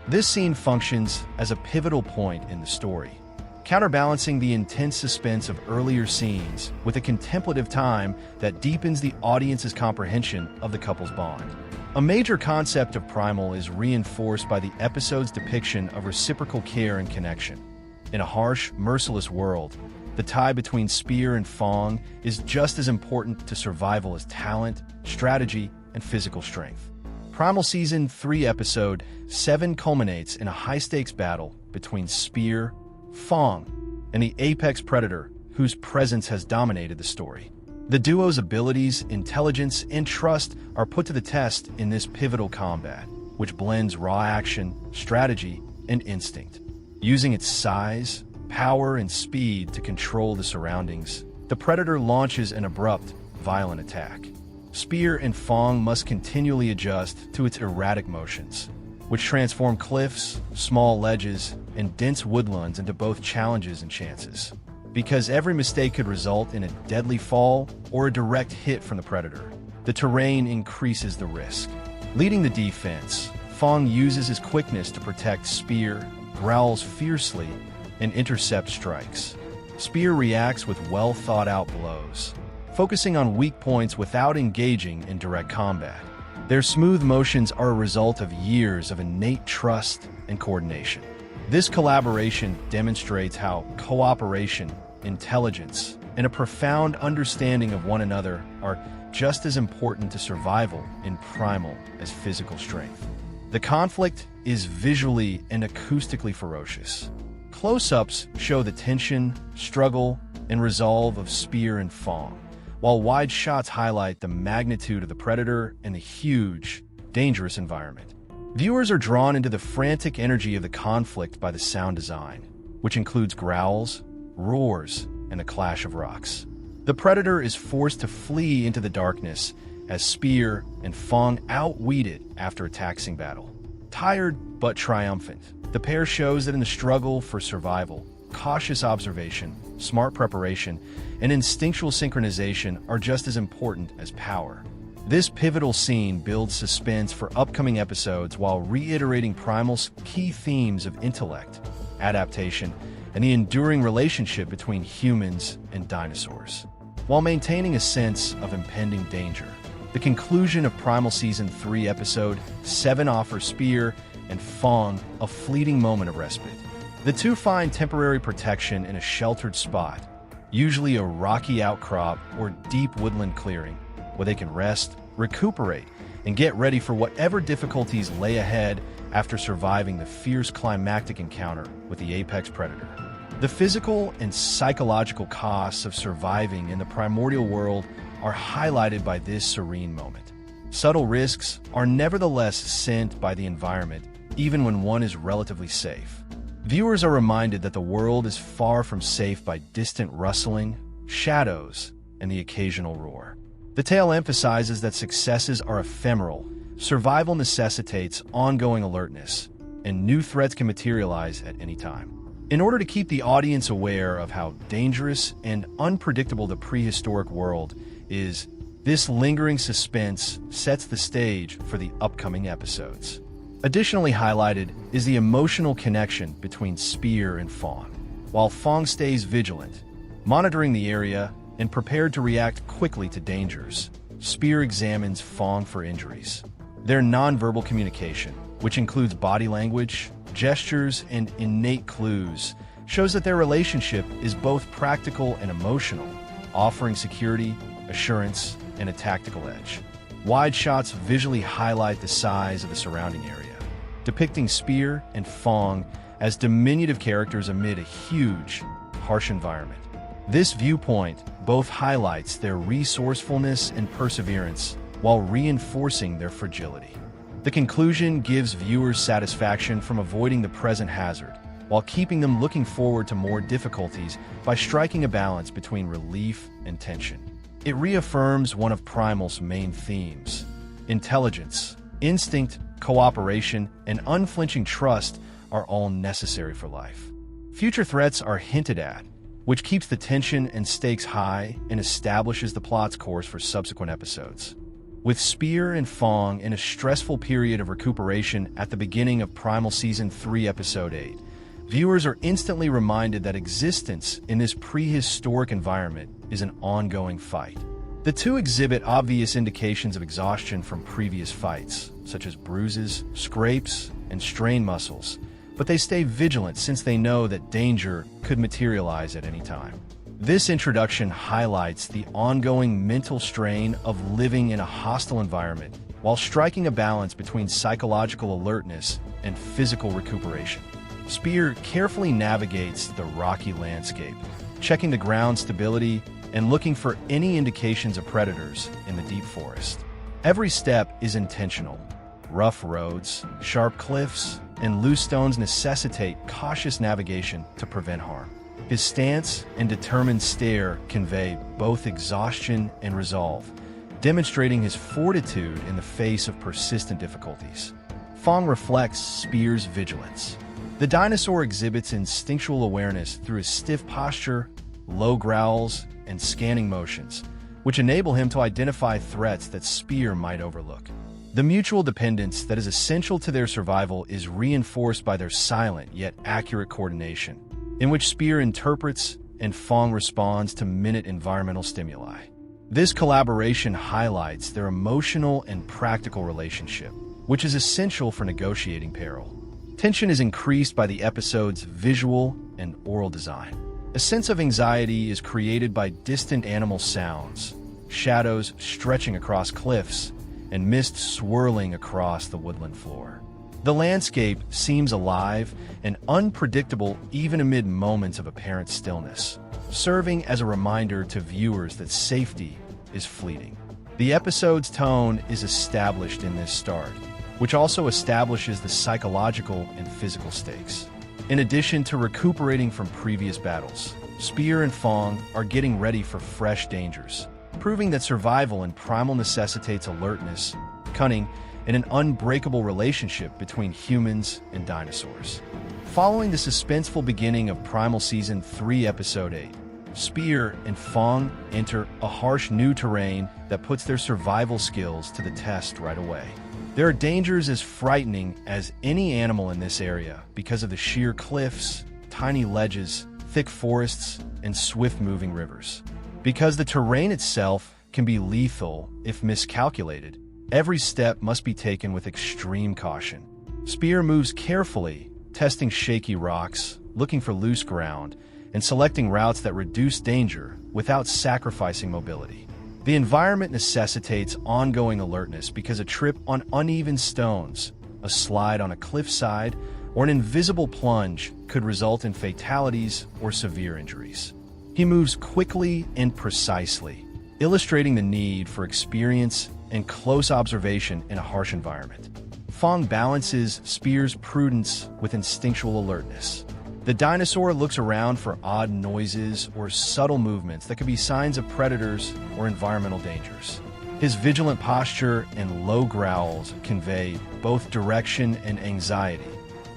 This scene functions as a pivotal point in the story, counterbalancing the intense suspense of earlier scenes with a contemplative time that deepens the audience's comprehension of the couple's bond. A major concept of Primal is reinforced by the episode's depiction of reciprocal care and connection. In a harsh, merciless world, the tie between Spear and Fong is just as important to survival as talent, strategy, and physical strength. Primal Season 3 Episode 7 culminates in a high-stakes battle between Spear, Fong, and the apex predator whose presence has dominated the story. The duo's abilities, intelligence, and trust are put to the test in this pivotal combat, which blends raw action, strategy, and instinct. Using its size, power, and speed to control the surroundings, the predator launches an abrupt, violent attack. Spear and Fong must continually adjust to its erratic motions, which transform cliffs, small ledges, and dense woodlands into both challenges and chances. Because every mistake could result in a deadly fall or a direct hit from the predator, the terrain increases the risk. Leading the defense, Fong uses his quickness to protect Spear, growls fiercely, and intercepts strikes. Spear reacts with well-thought-out blows, focusing on weak points without engaging in direct combat. Their smooth motions are a result of years of innate trust and coordination. This collaboration demonstrates how cooperation, intelligence, and a profound understanding of one another are just as important to survival in Primal as physical strength. The conflict is visually and acoustically ferocious. Close-ups show the tension, struggle, and resolve of Spear and Fong, while wide shots highlight the magnitude of the predator and the huge, dangerous environment. Viewers are drawn into the frantic energy of the conflict by the sound design, which includes growls, roars, and the clash of rocks. The predator is forced to flee into the darkness as Spear and Fong outweed it after a taxing battle. Tired but triumphant, the pair shows that in the struggle for survival, cautious observation, smart preparation, and instinctual synchronization are just as important as power. This pivotal scene builds suspense for upcoming episodes while reiterating Primal's key themes of intellect, adaptation, and the enduring relationship between humans and dinosaurs, while maintaining a sense of impending danger. The conclusion of Primal Season 3 Episode 7 offers Spear and Fong a fleeting moment of respite. The two find temporary protection in a sheltered spot, usually a rocky outcrop or deep woodland clearing, where they can rest, recuperate, and get ready for whatever difficulties lay ahead after surviving the fierce climactic encounter with the apex predator. The physical and psychological costs of surviving in the primordial world are highlighted by this serene moment. Subtle risks are nevertheless sent by the environment, even when one is relatively safe. Viewers are reminded that the world is far from safe by distant rustling, shadows, and the occasional roar. The tale emphasizes that successes are ephemeral, survival necessitates ongoing alertness, and new threats can materialize at any time. In order to keep the audience aware of how dangerous and unpredictable the prehistoric world is, this lingering suspense sets the stage for the upcoming episodes. Additionally highlighted is the emotional connection between Spear and Fong. While Fong stays vigilant, monitoring the area and prepared to react quickly to dangers, Spear examines Fong for injuries. Their nonverbal communication, which includes body language, gestures, and innate clues, shows that their relationship is both practical and emotional, offering security, assurance, and a tactical edge. Wide shots visually highlight the size of the surrounding area, depicting Spear and Fong as diminutive characters amid a huge, harsh environment. This viewpoint both highlights their resourcefulness and perseverance while reinforcing their fragility. The conclusion gives viewers satisfaction from avoiding the present hazard, while keeping them looking forward to more difficulties by striking a balance between relief and tension. It reaffirms one of Primal's main themes: intelligence, instinct, cooperation, and unflinching trust are all necessary for life. Future threats are hinted at, which keeps the tension and stakes high and establishes the plot's course for subsequent episodes. With Spear and Fong in a stressful period of recuperation at the beginning of Primal Season 3 Episode 8, viewers are instantly reminded that existence in this prehistoric environment is an ongoing fight. The two exhibit obvious indications of exhaustion from previous fights, such as bruises, scrapes, and strained muscles, but they stay vigilant since they know that danger could materialize at any time. This introduction highlights the ongoing mental strain of living in a hostile environment while striking a balance between psychological alertness and physical recuperation. Spear carefully navigates the rocky landscape, checking the ground stability and looking for any indications of predators in the deep forest. Every step is intentional. Rough roads, sharp cliffs, and loose stones necessitate cautious navigation to prevent harm. His stance and determined stare convey both exhaustion and resolve, demonstrating his fortitude in the face of persistent difficulties. Fong reflects Spear's vigilance. The dinosaur exhibits instinctual awareness through his stiff posture, low growls, and scanning motions, which enable him to identify threats that Spear might overlook. The mutual dependence that is essential to their survival is reinforced by their silent yet accurate coordination, in which Spear interprets and Fong responds to minute environmental stimuli. This collaboration highlights their emotional and practical relationship, which is essential for negotiating peril. Tension is increased by the episode's visual and oral design. A sense of anxiety is created by distant animal sounds, shadows stretching across cliffs, and mist swirling across the woodland floor. The landscape seems alive and unpredictable even amid moments of apparent stillness, serving as a reminder to viewers that safety is fleeting. The episode's tone is established in this start, which also establishes the psychological and physical stakes. In addition to recuperating from previous battles, Spear and Fong are getting ready for fresh dangers, proving that survival in Primal necessitates alertness, cunning, and an unbreakable relationship between humans and dinosaurs. Following the suspenseful beginning of Primal Season 3, Episode 8, Spear and Fong enter a harsh new terrain that puts their survival skills to the test right away. There are dangers as frightening as any animal in this area because of the sheer cliffs, tiny ledges, thick forests, and swift-moving rivers. Because the terrain itself can be lethal if miscalculated, every step must be taken with extreme caution. Spear moves carefully, testing shaky rocks, looking for loose ground, and selecting routes that reduce danger without sacrificing mobility. The environment necessitates ongoing alertness because a trip on uneven stones, a slide on a cliffside, or an invisible plunge could result in fatalities or severe injuries. He moves quickly and precisely, illustrating the need for experience and close observation in a harsh environment. Fong balances Spear's prudence with instinctual alertness. The dinosaur looks around for odd noises or subtle movements that could be signs of predators or environmental dangers. His vigilant posture and low growls convey both direction and anxiety,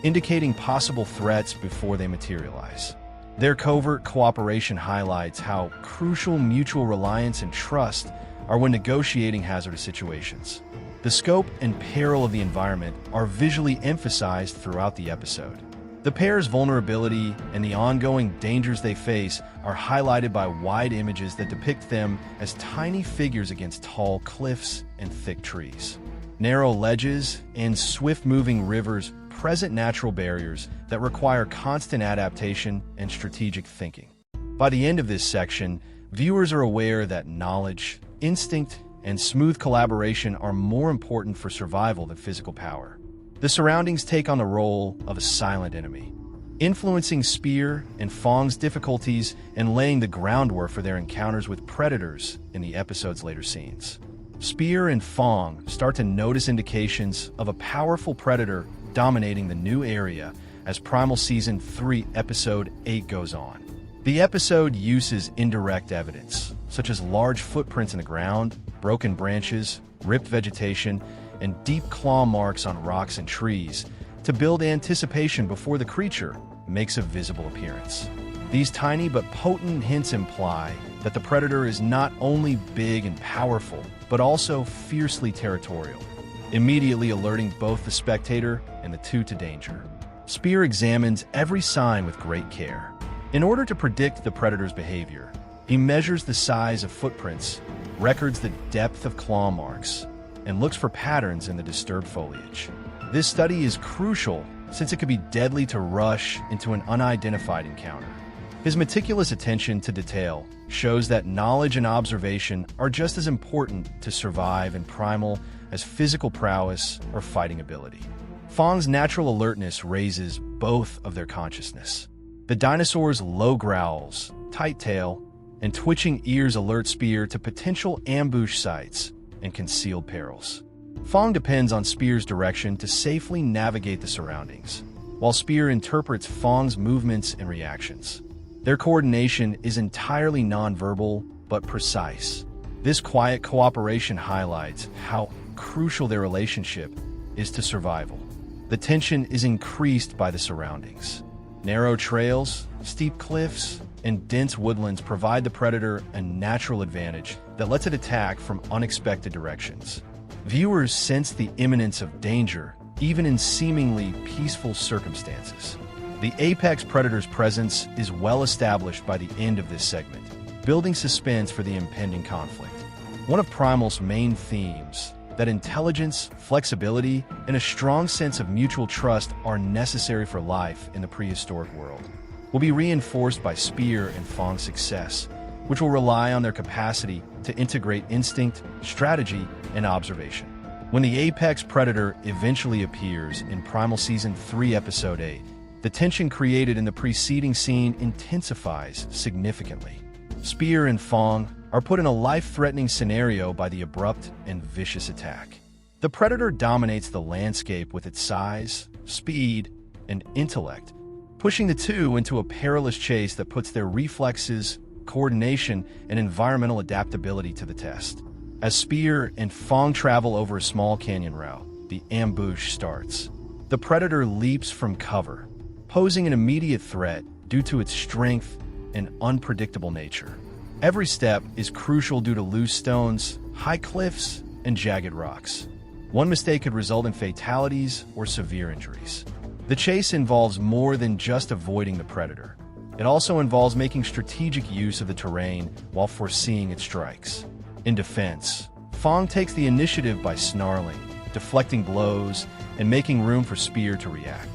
indicating possible threats before they materialize. Their covert cooperation highlights how crucial mutual reliance and trust are when negotiating hazardous situations. The scope and peril of the environment are visually emphasized throughout the episode. The pair's vulnerability and the ongoing dangers they face are highlighted by wide images that depict them as tiny figures against tall cliffs and thick trees. Narrow ledges and swift-moving rivers present natural barriers that require constant adaptation and strategic thinking. By the end of this section, viewers are aware that knowledge, instinct, and smooth collaboration are more important for survival than physical power. The surroundings take on the role of a silent enemy, influencing Spear and Fong's difficulties and laying the groundwork for their encounters with predators in the episode's later scenes. Spear and Fong start to notice indications of a powerful predator dominating the new area as Primal Season 3, Episode 8 goes on. The episode uses indirect evidence, such as large footprints in the ground, broken branches, ripped vegetation, and deep claw marks on rocks and trees, to build anticipation before the creature makes a visible appearance. These tiny but potent hints imply that the predator is not only big and powerful, but also fiercely territorial, immediately alerting both the spectator and the two to danger. Spear examines every sign with great care. In order to predict the predator's behavior, he measures the size of footprints, records the depth of claw marks, and looks for patterns in the disturbed foliage. This study is crucial since it could be deadly to rush into an unidentified encounter. His meticulous attention to detail shows that knowledge and observation are just as important to survive in Primal as physical prowess or fighting ability. Fong's natural alertness raises both of their consciousness. The dinosaur's low growls, tight tail, and twitching ears alert Spear to potential ambush sites and concealed perils. Fong depends on Spear's direction to safely navigate the surroundings, while Spear interprets Fong's movements and reactions. Their coordination is entirely nonverbal but precise. This quiet cooperation highlights how crucial their relationship is to survival. The tension is increased by the surroundings. Narrow trails, steep cliffs, and dense woodlands provide the predator a natural advantage that lets it attack from unexpected directions. Viewers sense the imminence of danger, even in seemingly peaceful circumstances. The apex predator's presence is well established by the end of this segment, building suspense for the impending conflict. One of Primal's main themes, that intelligence, flexibility, and a strong sense of mutual trust are necessary for life in the prehistoric world, will be reinforced by Spear and Fong's success, which will rely on their capacity to integrate instinct, strategy, and observation. When the apex predator eventually appears in Primal Season 3, Episode 8, the tension created in the preceding scene intensifies significantly. Spear and Fong are put in a life-threatening scenario by the abrupt and vicious attack. The predator dominates the landscape with its size, speed, and intellect, pushing the two into a perilous chase that puts their reflexes, coordination, and environmental adaptability to the test. As Spear and Fong travel over a small canyon route, the ambush starts. The predator leaps from cover, posing an immediate threat due to its strength and unpredictable nature. Every step is crucial due to loose stones, high cliffs, and jagged rocks. One mistake could result in fatalities or severe injuries. The chase involves more than just avoiding the predator. It also involves making strategic use of the terrain while foreseeing its strikes. In defense, Fong takes the initiative by snarling, deflecting blows, and making room for Spear to react.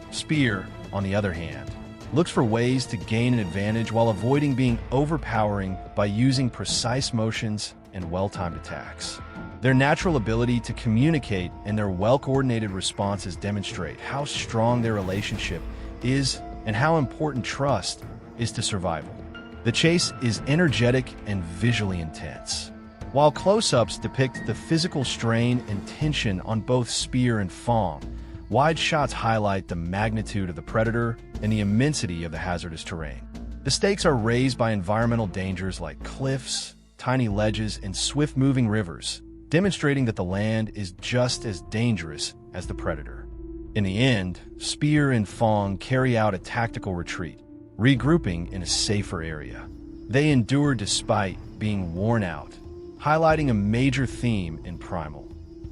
Spear, on the other hand, looks for ways to gain an advantage while avoiding being overpowering by using precise motions and well-timed attacks. Their natural ability to communicate and their well-coordinated responses demonstrate how strong their relationship is and how important trust is to survival. The chase is energetic and visually intense. While close-ups depict the physical strain and tension on both Spear and Fong, wide shots highlight the magnitude of the predator and the immensity of the hazardous terrain. The stakes are raised by environmental dangers like cliffs, tiny ledges, and swift-moving rivers, demonstrating that the land is just as dangerous as the predator. In the end, Spear and Fong carry out a tactical retreat, regrouping in a safer area. They endure despite being worn out, highlighting a major theme in Primal.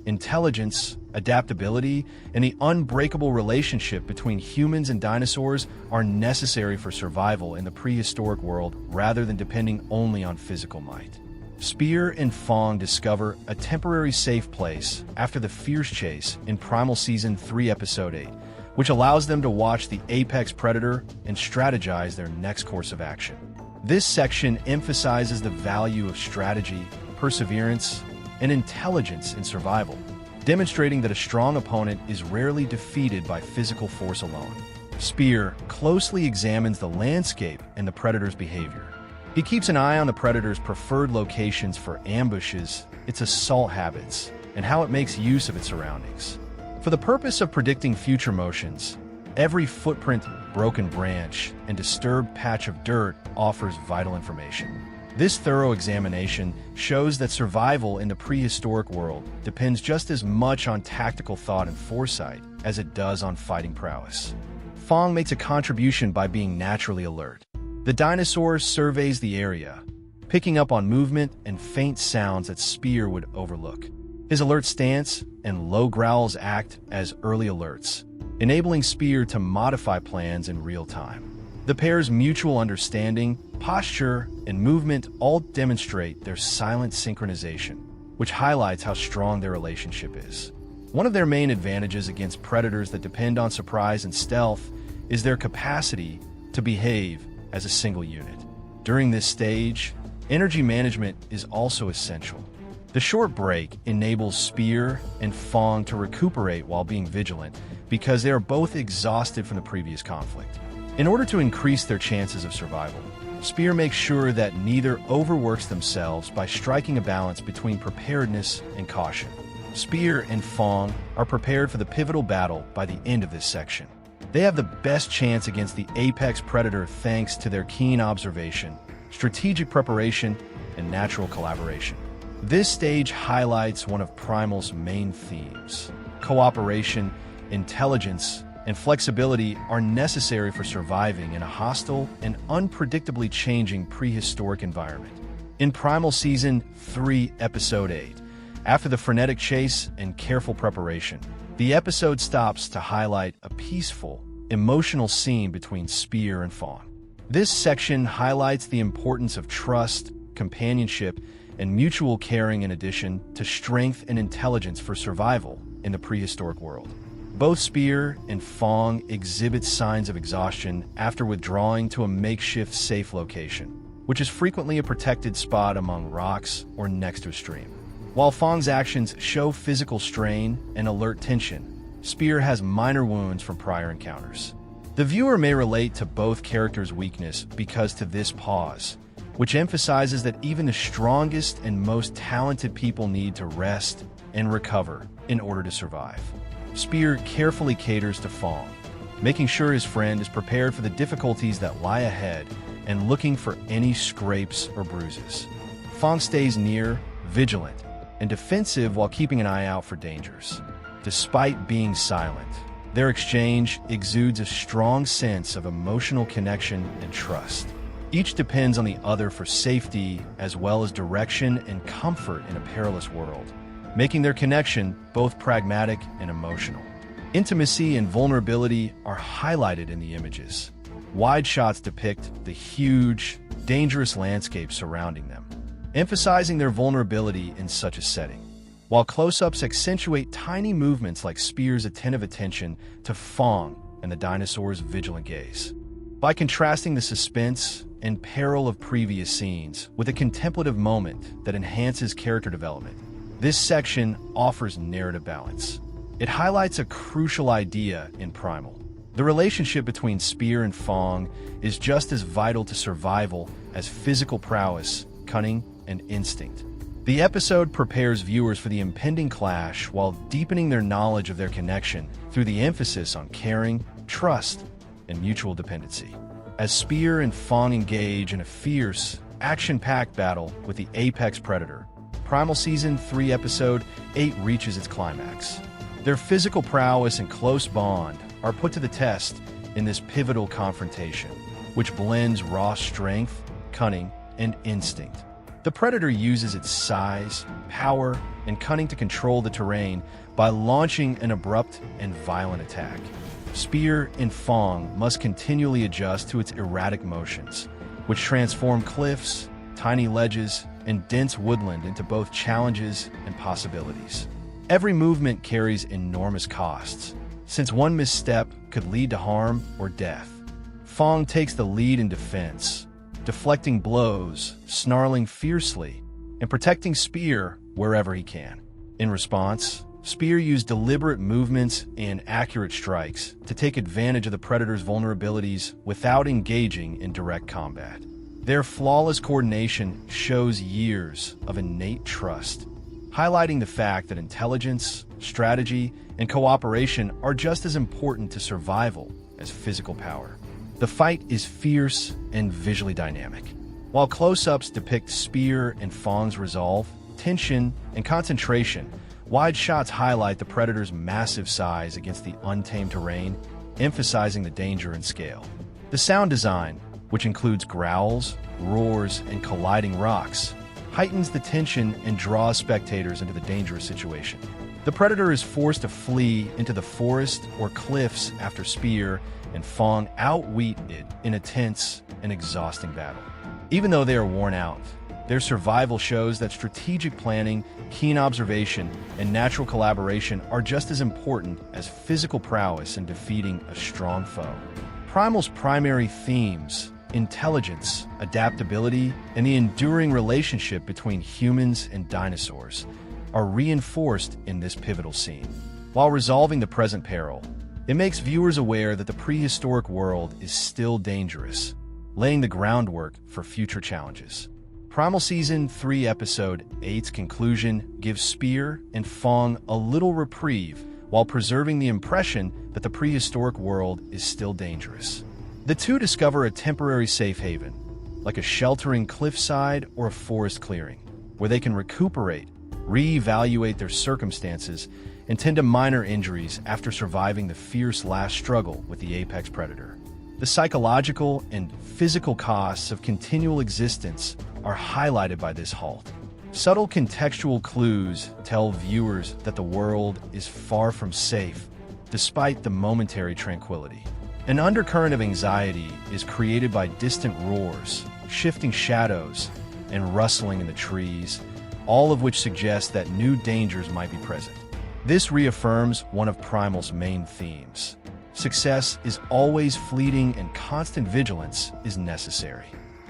Intelligence, adaptability, and the unbreakable relationship between humans and dinosaurs are necessary for survival in the prehistoric world rather than depending only on physical might. Spear and Fong discover a temporary safe place after the fierce chase in Primal Season 3, Episode 8, which allows them to watch the apex predator and strategize their next course of action. This section emphasizes the value of strategy, perseverance, and intelligence in survival, demonstrating that a strong opponent is rarely defeated by physical force alone. Spear closely examines the landscape and the predator's behavior. He keeps an eye on the predator's preferred locations for ambushes, its assault habits, and how it makes use of its surroundings. For the purpose of predicting future motions, every footprint, broken branch, and disturbed patch of dirt offers vital information. This thorough examination shows that survival in the prehistoric world depends just as much on tactical thought and foresight as it does on fighting prowess. Fong makes a contribution by being naturally alert. The dinosaur surveys the area, picking up on movement and faint sounds that Spear would overlook. His alert stance and low growls act as early alerts, enabling Spear to modify plans in real time. The pair's mutual understanding, posture, and movement all demonstrate their silent synchronization, which highlights how strong their relationship is. One of their main advantages against predators that depend on surprise and stealth is their capacity to behave as a single unit. During this stage, energy management is also essential. The short break enables Spear and Fong to recuperate while being vigilant because they are both exhausted from the previous conflict. In order to increase their chances of survival, Spear makes sure that neither overworks themselves by striking a balance between preparedness and caution. Spear and Fong are prepared for the pivotal battle by the end of this section. They have the best chance against the apex predator thanks to their keen observation, strategic preparation, and natural collaboration. This stage highlights one of Primal's main themes. Cooperation, intelligence, and flexibility are necessary for surviving in a hostile and unpredictably changing prehistoric environment. In Primal Season 3, Episode 8, after the frenetic chase and careful preparation, the episode stops to highlight a peaceful, emotional scene between Spear and Fong. This section highlights the importance of trust, companionship, and mutual caring in addition to strength and intelligence for survival in the prehistoric world. Both Spear and Fong exhibit signs of exhaustion after withdrawing to a makeshift safe location, which is frequently a protected spot among rocks or next to a stream. While Fong's actions show physical strain and alert tension, Spear has minor wounds from prior encounters. The viewer may relate to both characters' weakness because to this pause, which emphasizes that even the strongest and most talented people need to rest and recover in order to survive. Spear carefully caters to Fong, making sure his friend is prepared for the difficulties that lie ahead and looking for any scrapes or bruises. Fong stays near, vigilant, and defensive while keeping an eye out for dangers. despite being silent. Their exchange exudes a strong sense of emotional connection and trust. Each depends on the other for safety as well as direction and comfort in a perilous world, making their connection both pragmatic and emotional. Intimacy and vulnerability are highlighted in the images. Wide shots depict the huge, dangerous landscape surrounding them, emphasizing their vulnerability in such a setting, while close-ups accentuate tiny movements like Spear's attentive attention to Fong and the dinosaur's vigilant gaze. By contrasting the suspense and peril of previous scenes with a contemplative moment that enhances character development, this section offers narrative balance. It highlights a crucial idea in Primal. The relationship between Spear and Fong is just as vital to survival as physical prowess, cunning, and instinct. The episode prepares viewers for the impending clash while deepening their knowledge of their connection through the emphasis on caring, trust, and mutual dependency. As Spear and Fong engage in a fierce, action-packed battle with the apex predator, Primal Season 3 Episode 8 reaches its climax. Their physical prowess and close bond are put to the test in this pivotal confrontation, which blends raw strength, cunning, and instinct. The predator uses its size, power, and cunning to control the terrain by launching an abrupt and violent attack. Spear and Fong must continually adjust to its erratic motions, which transform cliffs, tiny ledges, and dense woodland into both challenges and possibilities. Every movement carries enormous costs, since one misstep could lead to harm or death. Fong takes the lead in defense, deflecting blows, snarling fiercely, and protecting Spear wherever he can. In response, Spear used deliberate movements and accurate strikes to take advantage of the predator's vulnerabilities without engaging in direct combat. Their flawless coordination shows years of innate trust, highlighting the fact that intelligence, strategy, and cooperation are just as important to survival as physical power. The fight is fierce and visually dynamic. While close-ups depict Spear and Fong's resolve, tension, and concentration, wide shots highlight the predator's massive size against the untamed terrain, emphasizing the danger and scale. The sound design, which includes growls, roars, and colliding rocks, heightens the tension and draws spectators into the dangerous situation. The predator is forced to flee into the forest or cliffs after Spear and Fong outwit it in a tense and exhausting battle. Even though they are worn out, their survival shows that strategic planning, keen observation, and natural collaboration are just as important as physical prowess in defeating a strong foe. Primal's primary themes, intelligence, adaptability, and the enduring relationship between humans and dinosaurs, are reinforced in this pivotal scene. While resolving the present peril, it makes viewers aware that the prehistoric world is still dangerous, laying the groundwork for future challenges. Primal Season 3 Episode 8's conclusion gives Spear and Fong a little reprieve while preserving the impression that the prehistoric world is still dangerous. The two discover a temporary safe haven, like a sheltering cliffside or a forest clearing, where they can recuperate, reevaluate their circumstances, and tend to minor injuries after surviving the fierce last struggle with the apex predator. The psychological and physical costs of continual existence are highlighted by this halt. Subtle contextual clues tell viewers that the world is far from safe, despite the momentary tranquility. An undercurrent of anxiety is created by distant roars, shifting shadows, and rustling in the trees, all of which suggest that new dangers might be present. This reaffirms one of Primal's main themes. Success is always fleeting and constant vigilance is necessary.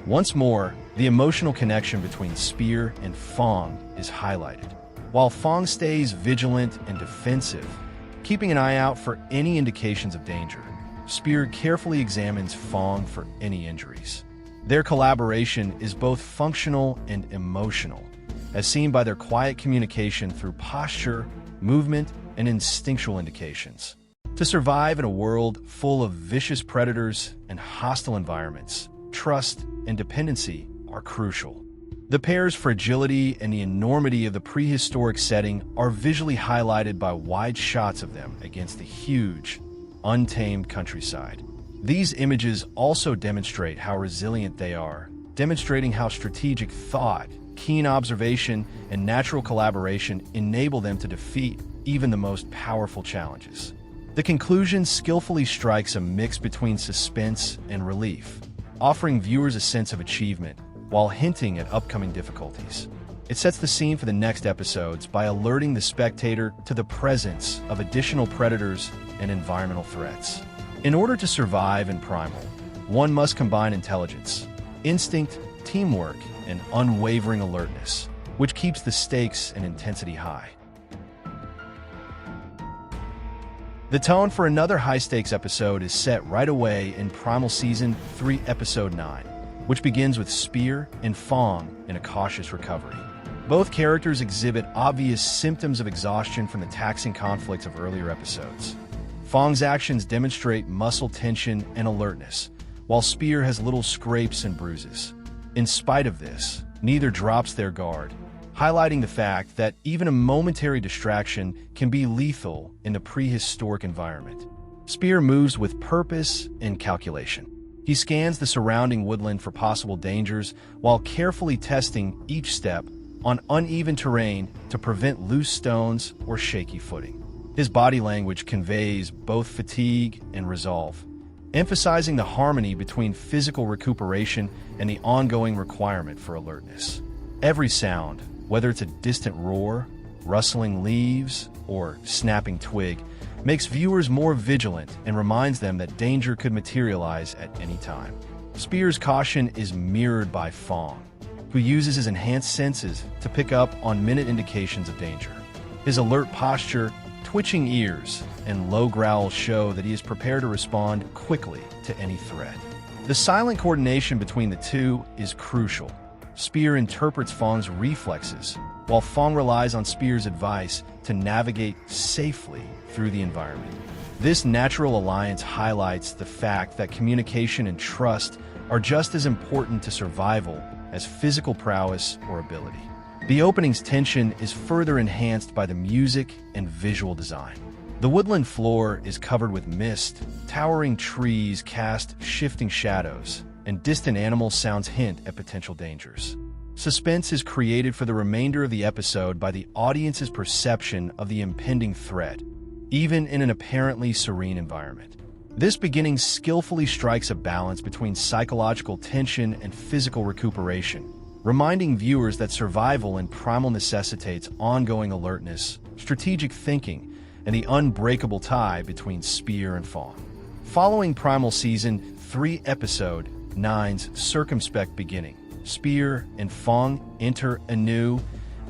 Once more, the emotional connection between Spear and Fong is highlighted. While Fong stays vigilant and defensive, keeping an eye out for any indications of danger, Spear carefully examines Fong for any injuries. Their collaboration is both functional and emotional, as seen by their quiet communication through posture, movement, and instinctual indications. To survive in a world full of vicious predators and hostile environments, trust and dependency are crucial. The pair's fragility and the enormity of the prehistoric setting are visually highlighted by wide shots of them against the huge, untamed countryside. These images also demonstrate how resilient they are, demonstrating how strategic thought, keen observation, and natural collaboration enable them to defeat even the most powerful challenges. The conclusion skillfully strikes a mix between suspense and relief, offering viewers a sense of achievement while hinting at upcoming difficulties. It sets the scene for the next episodes by alerting the spectator to the presence of additional predators and environmental threats. In order to survive in Primal, one must combine intelligence, instinct, teamwork, and unwavering alertness, which keeps the stakes and intensity high. The tone for another high-stakes episode is set right away in Primal Season 3, Episode 9, which begins with Spear and Fong in a cautious recovery. Both characters exhibit obvious symptoms of exhaustion from the taxing conflicts of earlier episodes. Fong's actions demonstrate muscle tension and alertness, while Spear has little scrapes and bruises. In spite of this, neither drops their guard, highlighting the fact that even a momentary distraction can be lethal in the prehistoric environment. Spear moves with purpose and calculation. He scans the surrounding woodland for possible dangers while carefully testing each step on uneven terrain to prevent loose stones or shaky footing. His body language conveys both fatigue and resolve, emphasizing the harmony between physical recuperation and the ongoing requirement for alertness. Every sound, whether it's a distant roar, rustling leaves, or snapping twig, makes viewers more vigilant and reminds them that danger could materialize at any time. Spear's caution is mirrored by Fong, who uses his enhanced senses to pick up on minute indications of danger. His alert posture, twitching ears, and low growls show that he is prepared to respond quickly to any threat. The silent coordination between the two is crucial. Spear interprets Fong's reflexes, while Fong relies on Spear's advice to navigate safely through the environment. This natural alliance highlights the fact that communication and trust are just as important to survival as physical prowess or ability. The opening's tension is further enhanced by the music and visual design. The woodland floor is covered with mist, towering trees cast shifting shadows, and distant animal sounds hint at potential dangers. Suspense is created for the remainder of the episode by the audience's perception of the impending threat, even in an apparently serene environment. This beginning skillfully strikes a balance between psychological tension and physical recuperation, reminding viewers that survival in Primal necessitates ongoing alertness, strategic thinking, and the unbreakable tie between Spear and Fong. Following Primal Season 3, Episode 9's circumspect beginning, Spear and Fong enter a new,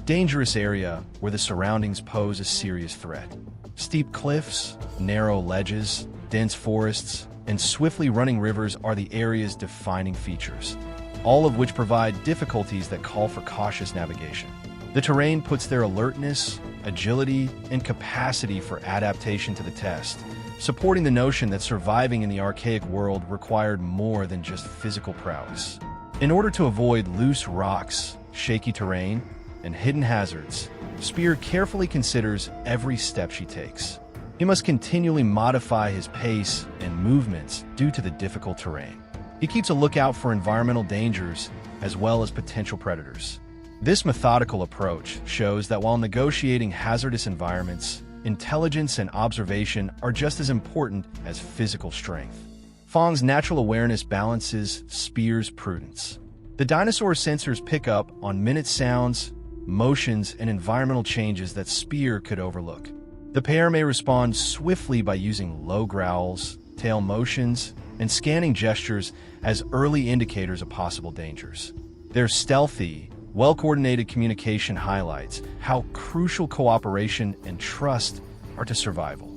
dangerous area where the surroundings pose a serious threat. Steep cliffs, narrow ledges, dense forests, and swiftly running rivers are the area's defining features, all of which provide difficulties that call for cautious navigation. The terrain puts their alertness, agility, and capacity for adaptation to the test, supporting the notion that surviving in the archaic world required more than just physical prowess. In order to avoid loose rocks, shaky terrain, and hidden hazards, Spear carefully considers every step she takes. He must continually modify his pace and movements due to the difficult terrain. He keeps a lookout for environmental dangers as well as potential predators. This methodical approach shows that while negotiating hazardous environments, intelligence and observation are just as important as physical strength. Fong's natural awareness balances Spear's prudence. The dinosaur sensors pick up on minute sounds, motions, and environmental changes that Spear could overlook. The pair may respond swiftly by using low growls, tail motions, and scanning gestures as early indicators of possible dangers. Their stealthy, well-coordinated communication highlights how crucial cooperation and trust are to survival.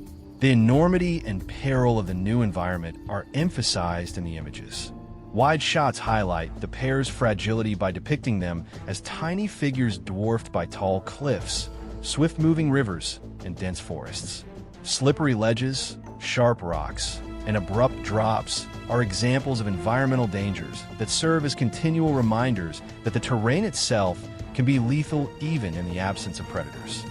The enormity and peril of the new environment are emphasized in the images. Wide shots highlight the pair's fragility by depicting them as tiny figures dwarfed by tall cliffs, swift-moving rivers, and dense forests. Slippery ledges, sharp rocks, and abrupt drops are examples of environmental dangers that serve as continual reminders that the terrain itself can be lethal even in the absence of predators.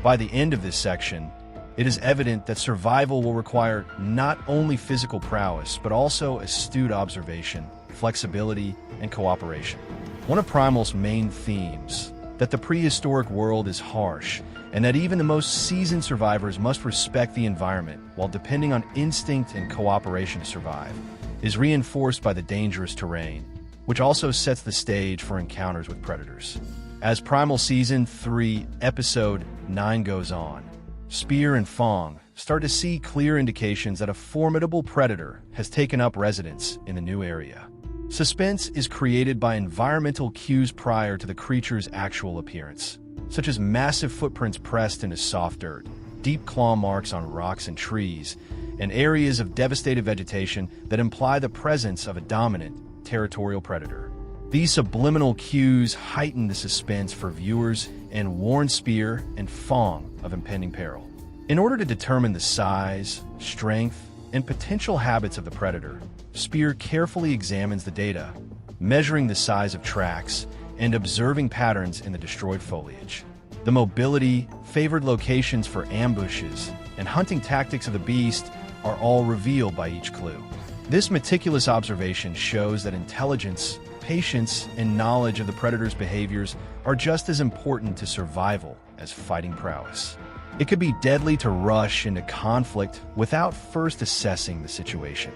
By the end of this section, it is evident that survival will require not only physical prowess, but also astute observation, flexibility, and cooperation. One of Primal's main themes, that the prehistoric world is harsh, and that even the most seasoned survivors must respect the environment while depending on instinct and cooperation to survive, is reinforced by the dangerous terrain, which also sets the stage for encounters with predators. As Primal Season 3, Episode 9 goes on, Spear and Fong start to see clear indications that a formidable predator has taken up residence in the new area. Suspense is created by environmental cues prior to the creature's actual appearance, such as massive footprints pressed into soft dirt, deep claw marks on rocks and trees, and areas of devastated vegetation that imply the presence of a dominant, territorial predator. These subliminal cues heighten the suspense for viewers and warn Spear and Fong of impending peril. In order to determine the size, strength, and potential habits of the predator, Spear carefully examines the data, measuring the size of tracks and observing patterns in the destroyed foliage. The mobility, favored locations for ambushes, and hunting tactics of the beast are all revealed by each clue. This meticulous observation shows that intelligence, patience, and knowledge of the predator's behaviors are just as important to survival as fighting prowess. It could be deadly to rush into conflict without first assessing the situation.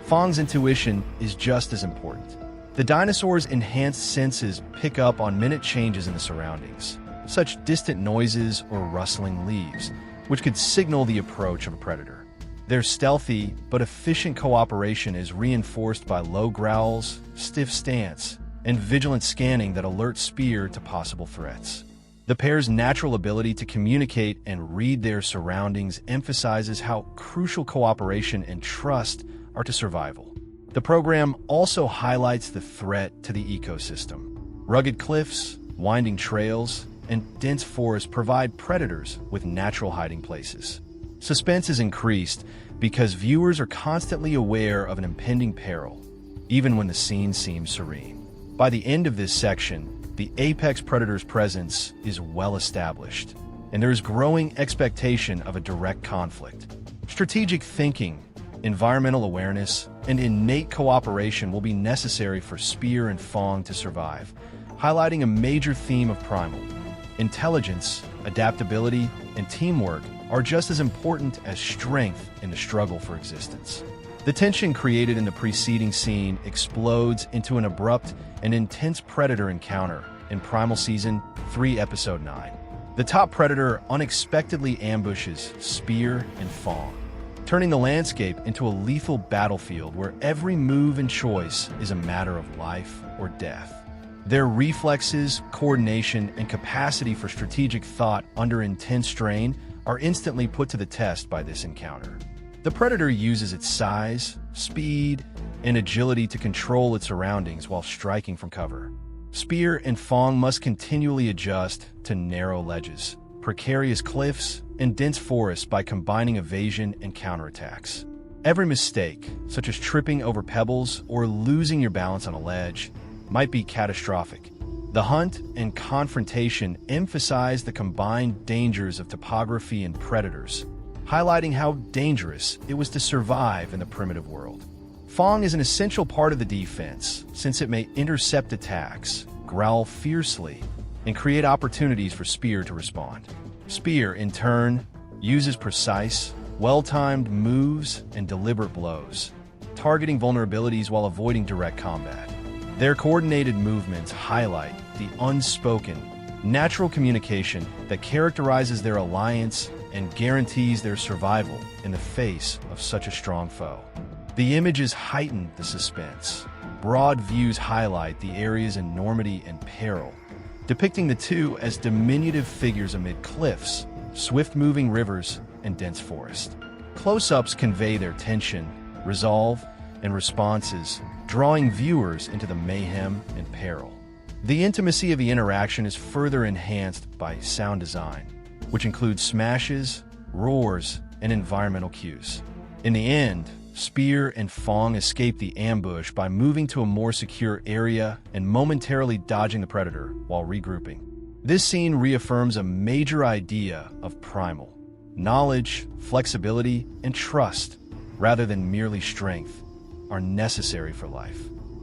Fong's intuition is just as important. The dinosaur's enhanced senses pick up on minute changes in the surroundings, such distant noises or rustling leaves, which could signal the approach of a predator. Their stealthy but efficient cooperation is reinforced by low growls, stiff stance, and vigilant scanning that alert Spear to possible threats. The pair's natural ability to communicate and read their surroundings emphasizes how crucial cooperation and trust are to survival. The program also highlights the threat to the ecosystem. Rugged cliffs, winding trails, and dense forests provide predators with natural hiding places. Suspense is increased because viewers are constantly aware of an impending peril, even when the scene seems serene. By the end of this section, the apex predator's presence is well established, and there is growing expectation of a direct conflict. Strategic thinking, environmental awareness, and innate cooperation will be necessary for Spear and Fong to survive, highlighting a major theme of Primal. Intelligence, adaptability, and teamwork are just as important as strength in the struggle for existence. The tension created in the preceding scene explodes into an abrupt and intense predator encounter in Primal Season 3, Episode 9. The top predator unexpectedly ambushes Spear and Fong, turning the landscape into a lethal battlefield where every move and choice is a matter of life or death. Their reflexes, coordination, and capacity for strategic thought under intense strain are instantly put to the test by this encounter. The predator uses its size, speed, and agility to control its surroundings while striking from cover. Spear and Fong must continually adjust to narrow ledges, precarious cliffs, and dense forests by combining evasion and counterattacks. Every mistake, such as tripping over pebbles or losing your balance on a ledge, might be catastrophic. The hunt and confrontation emphasize the combined dangers of topography and predators, highlighting how dangerous it was to survive in the primitive world. Fong is an essential part of the defense, since it may intercept attacks, growl fiercely, and create opportunities for Spear to respond. Spear, in turn, uses precise, well-timed moves and deliberate blows, targeting vulnerabilities while avoiding direct combat. Their coordinated movements highlight the unspoken, natural communication that characterizes their alliance and guarantees their survival in the face of such a strong foe. The images heighten the suspense. Broad views highlight the area's enormity and peril, depicting the two as diminutive figures amid cliffs, swift-moving rivers, and dense forest. Close-ups convey their tension, resolve, and responses, drawing viewers into the mayhem and peril. The intimacy of the interaction is further enhanced by sound design, which includes smashes, roars, and environmental cues. In the end, Spear and Fong escape the ambush by moving to a more secure area and momentarily dodging the predator while regrouping. This scene reaffirms a major idea of Primal: knowledge, flexibility, and trust, rather than merely strength, are necessary for life.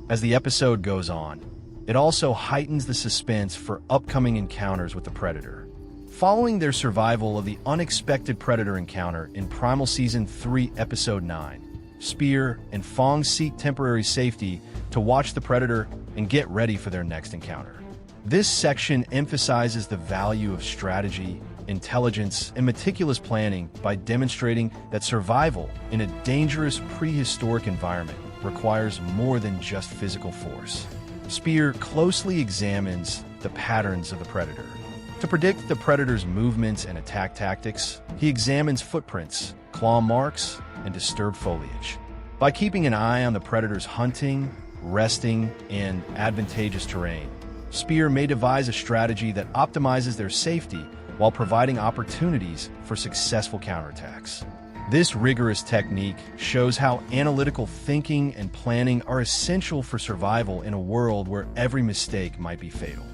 As the episode goes on, it also heightens the suspense for upcoming encounters with the predator. Following their survival of the unexpected predator encounter in Primal Season 3, Episode 9, Spear and Fong seek temporary safety to watch the predator and get ready for their next encounter. This section emphasizes the value of strategy, intelligence, and meticulous planning by demonstrating that survival in a dangerous prehistoric environment requires more than just physical force. Spear closely examines the patterns of the predator. To predict the predator's movements and attack tactics, he examines footprints, claw marks, and disturbed foliage. By keeping an eye on the predator's hunting, resting, and advantageous terrain, Spear may devise a strategy that optimizes their safety while providing opportunities for successful counterattacks. This rigorous technique shows how analytical thinking and planning are essential for survival in a world where every mistake might be fatal.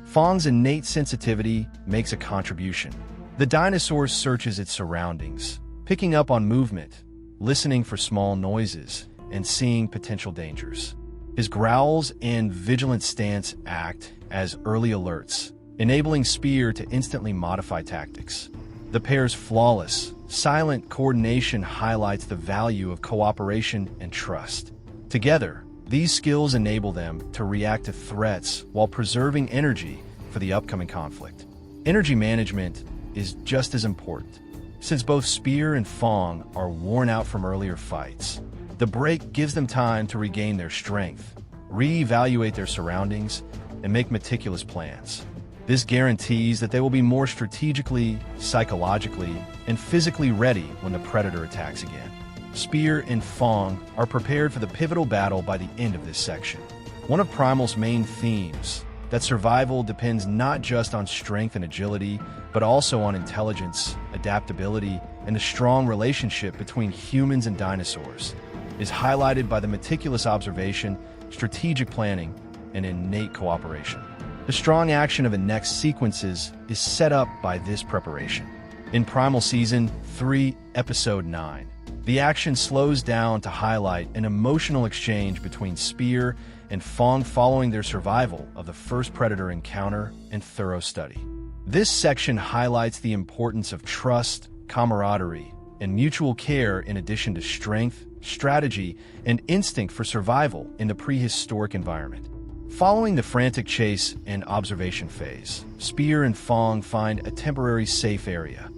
Fong's innate sensitivity makes a contribution. The dinosaur searches its surroundings, picking up on movement, listening for small noises, and seeing potential dangers. His growls and vigilant stance act as early alerts, enabling Spear to instantly modify tactics. The pair's flawless, silent coordination highlights the value of cooperation and trust. Together, these skills enable them to react to threats while preserving energy for the upcoming conflict. Energy management is just as important. Since both Spear and Fong are worn out from earlier fights, the break gives them time to regain their strength, reevaluate their surroundings, and make meticulous plans. This guarantees that they will be more strategically, psychologically, and physically ready when the predator attacks again. Spear and Fong are prepared for the pivotal battle by the end of this section. One of Primal's main themes, that survival depends not just on strength and agility, but also on intelligence, adaptability, and the strong relationship between humans and dinosaurs, is highlighted by the meticulous observation, strategic planning, and innate cooperation. The strong action of the next sequences is set up by this preparation. In Primal Season 3, Episode 9, the action slows down to highlight an emotional exchange between Spear and Fong following their survival of the first predator encounter and thorough study. This section highlights the importance of trust, camaraderie, and mutual care in addition to strength, strategy, and instinct for survival in the prehistoric environment. Following the frantic chase and observation phase, Spear and Fong find a temporary safe area,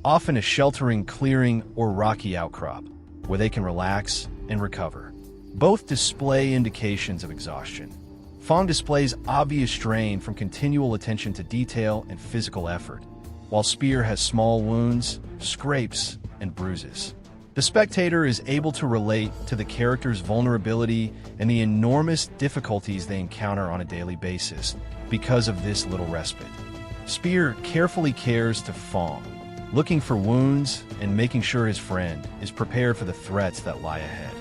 often a sheltering clearing or rocky outcrop, where they can relax and recover. Both display indications of exhaustion. Fong displays obvious strain from continual attention to detail and physical effort, while Spear has small wounds, scrapes, and bruises. The spectator is able to relate to the character's vulnerability and the enormous difficulties they encounter on a daily basis because of this little respite. Spear carefully cares to Fong, looking for wounds and making sure his friend is prepared for the threats that lie ahead.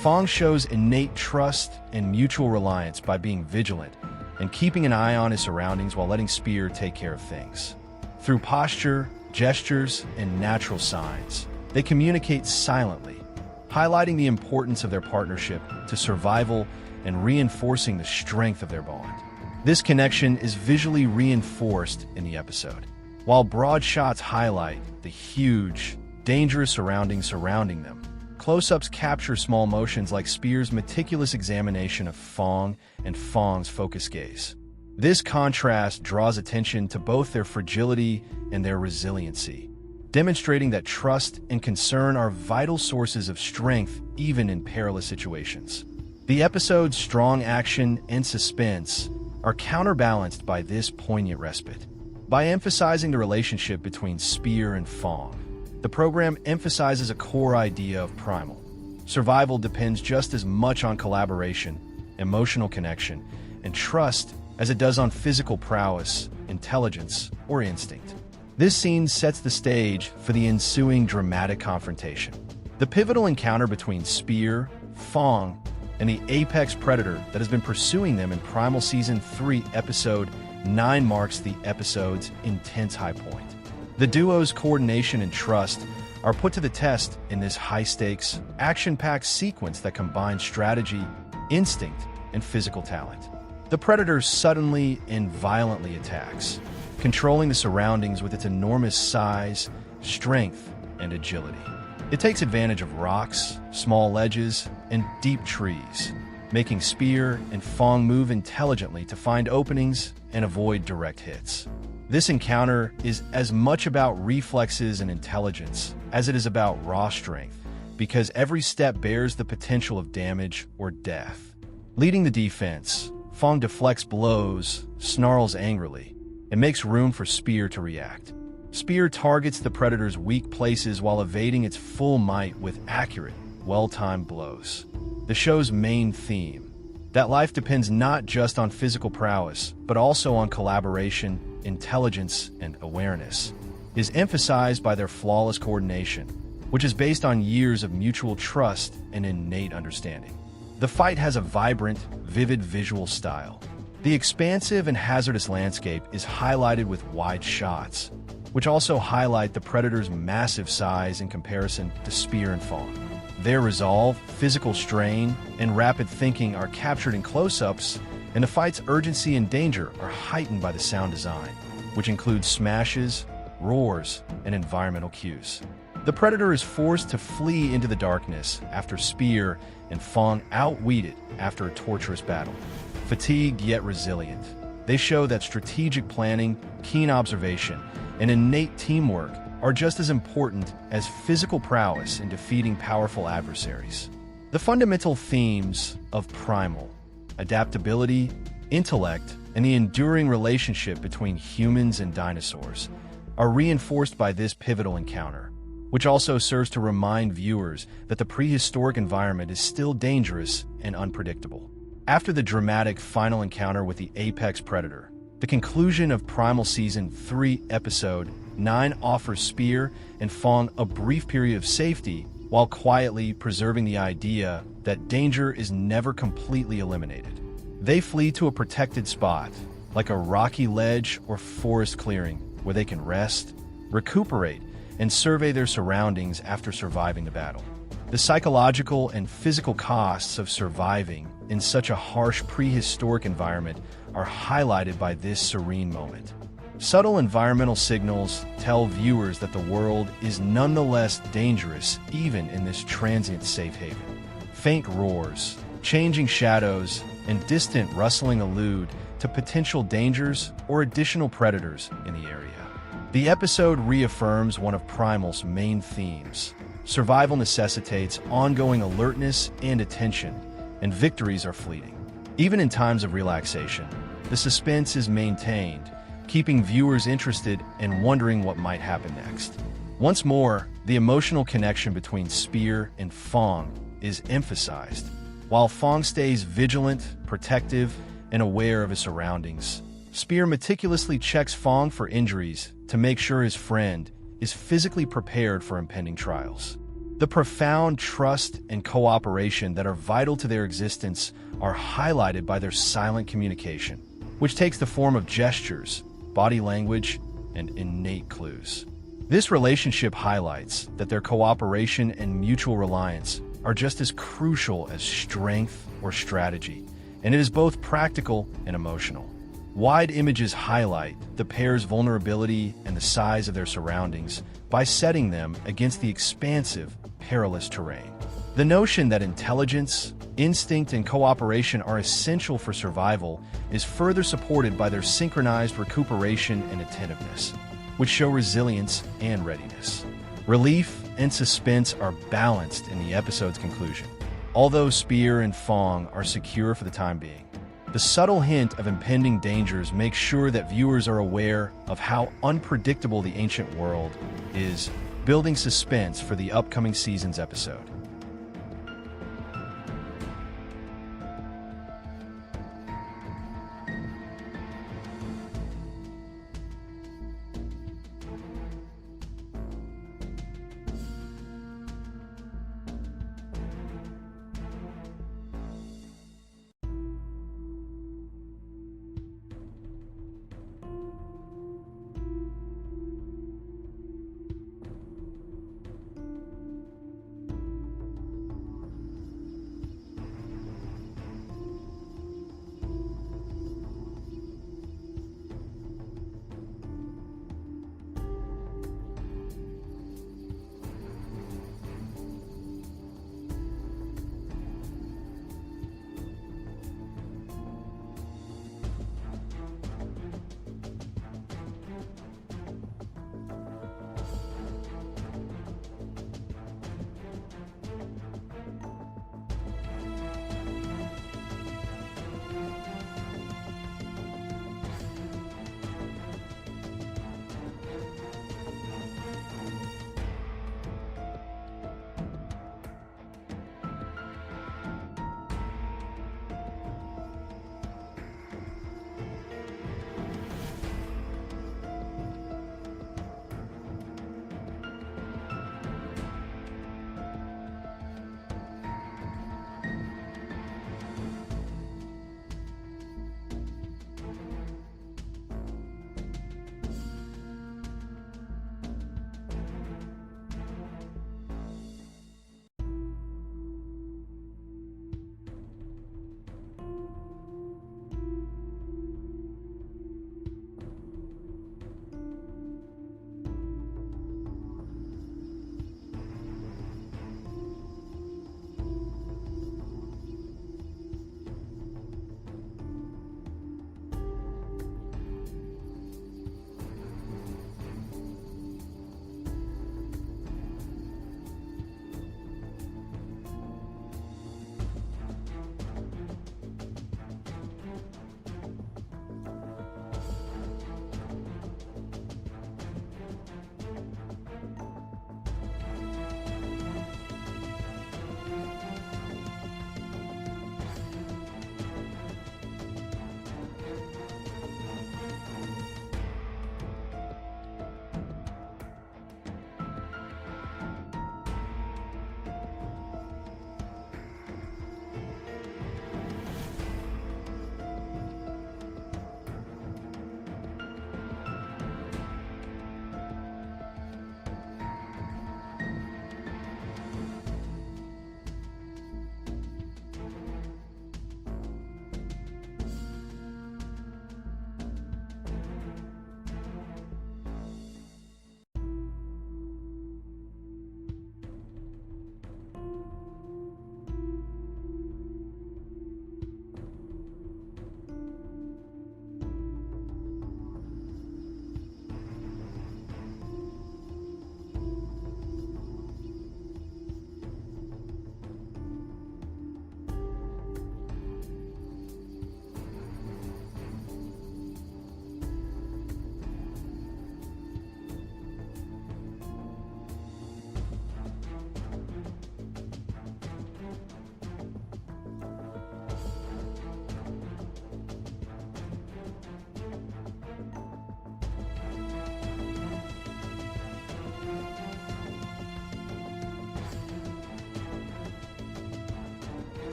Fong shows innate trust and mutual reliance by being vigilant and keeping an eye on his surroundings while letting Spear take care of things. Through posture, gestures, and natural signs, they communicate silently, highlighting the importance of their partnership to survival and reinforcing the strength of their bond. This connection is visually reinforced in the episode. While broad shots highlight the huge, dangerous surroundings surrounding them, close-ups capture small motions like Spear's meticulous examination of Fong and Fong's focused gaze. This contrast draws attention to both their fragility and their resiliency, demonstrating that trust and concern are vital sources of strength even in perilous situations. The episode's strong action and suspense are counterbalanced by this poignant respite. By emphasizing the relationship between Spear and Fong, the program emphasizes a core idea of Primal. Survival depends just as much on collaboration, emotional connection, and trust as it does on physical prowess, intelligence, or instinct. This scene sets the stage for the ensuing dramatic confrontation. The pivotal encounter between Spear, Fong, and the apex predator that has been pursuing them in Primal Season 3, Episode 9 marks the episode's intense high point. The duo's coordination and trust are put to the test in this high-stakes, action-packed sequence that combines strategy, instinct, and physical talent. The predator suddenly and violently attacks, controlling the surroundings with its enormous size, strength, and agility. It takes advantage of rocks, small ledges, and deep trees, making Spear and Fong move intelligently to find openings and avoid direct hits. This encounter is as much about reflexes and intelligence as it is about raw strength, because every step bears the potential of damage or death. Leading the defense, Fong deflects blows, snarls angrily, and makes room for Spear to react. Spear targets the predator's weak places while evading its full might with accurate, well-timed blows. The show's main theme, that life depends not just on physical prowess, but also on collaboration, intelligence, and awareness, is emphasized by their flawless coordination, which is based on years of mutual trust and innate understanding. The fight has a vibrant, vivid visual style. The expansive and hazardous landscape is highlighted with wide shots, which also highlight the predator's massive size in comparison to Spear and Fong. Their resolve, physical strain, and rapid thinking are captured in close-ups, and the fight's urgency and danger are heightened by the sound design, which includes smashes, roars, and environmental cues. The predator is forced to flee into the darkness after Spear and Fong outweed it after a torturous battle. Fatigued yet resilient, they show that strategic planning, keen observation, and innate teamwork are just as important as physical prowess in defeating powerful adversaries. The fundamental themes of Primal, adaptability, intellect, and the enduring relationship between humans and dinosaurs, are reinforced by this pivotal encounter, which also serves to remind viewers that the prehistoric environment is still dangerous and unpredictable. After the dramatic final encounter with the apex predator, the conclusion of Primal Season 3, Episode 9 offers Spear and Fong a brief period of safety while quietly preserving the idea that danger is never completely eliminated. They flee to a protected spot, like a rocky ledge or forest clearing, where they can rest, recuperate, and survey their surroundings after surviving the battle. The psychological and physical costs of surviving in such a harsh prehistoric environment are highlighted by this serene moment. Subtle environmental signals tell viewers that the world is nonetheless dangerous even in this transient safe haven. Faint roars, changing shadows, and distant rustling allude to potential dangers or additional predators in the area. The episode reaffirms one of Primal's main themes. Survival necessitates ongoing alertness and attention, and victories are fleeting. Even in times of relaxation, the suspense is maintained, keeping viewers interested and wondering what might happen next. Once more, the emotional connection between Spear and Fong is emphasized. While Fong stays vigilant, protective, and aware of his surroundings, Spear meticulously checks Fong for injuries to make sure his friend is physically prepared for impending trials. The profound trust and cooperation that are vital to their existence are highlighted by their silent communication, which takes the form of gestures, body language, and innate clues. This relationship highlights that their cooperation and mutual reliance are just as crucial as strength or strategy, and it is both practical and emotional. Wide images highlight the pair's vulnerability and the size of their surroundings by setting them against the expansive, perilous terrain. The notion that intelligence, instinct, and cooperation are essential for survival is further supported by their synchronized recuperation and attentiveness, which show resilience and readiness. Relief and suspense are balanced in the episode's conclusion. Although Spear and Fong are secure for the time being, the subtle hint of impending dangers makes sure that viewers are aware of how unpredictable the ancient world is, building suspense for the upcoming season's episode.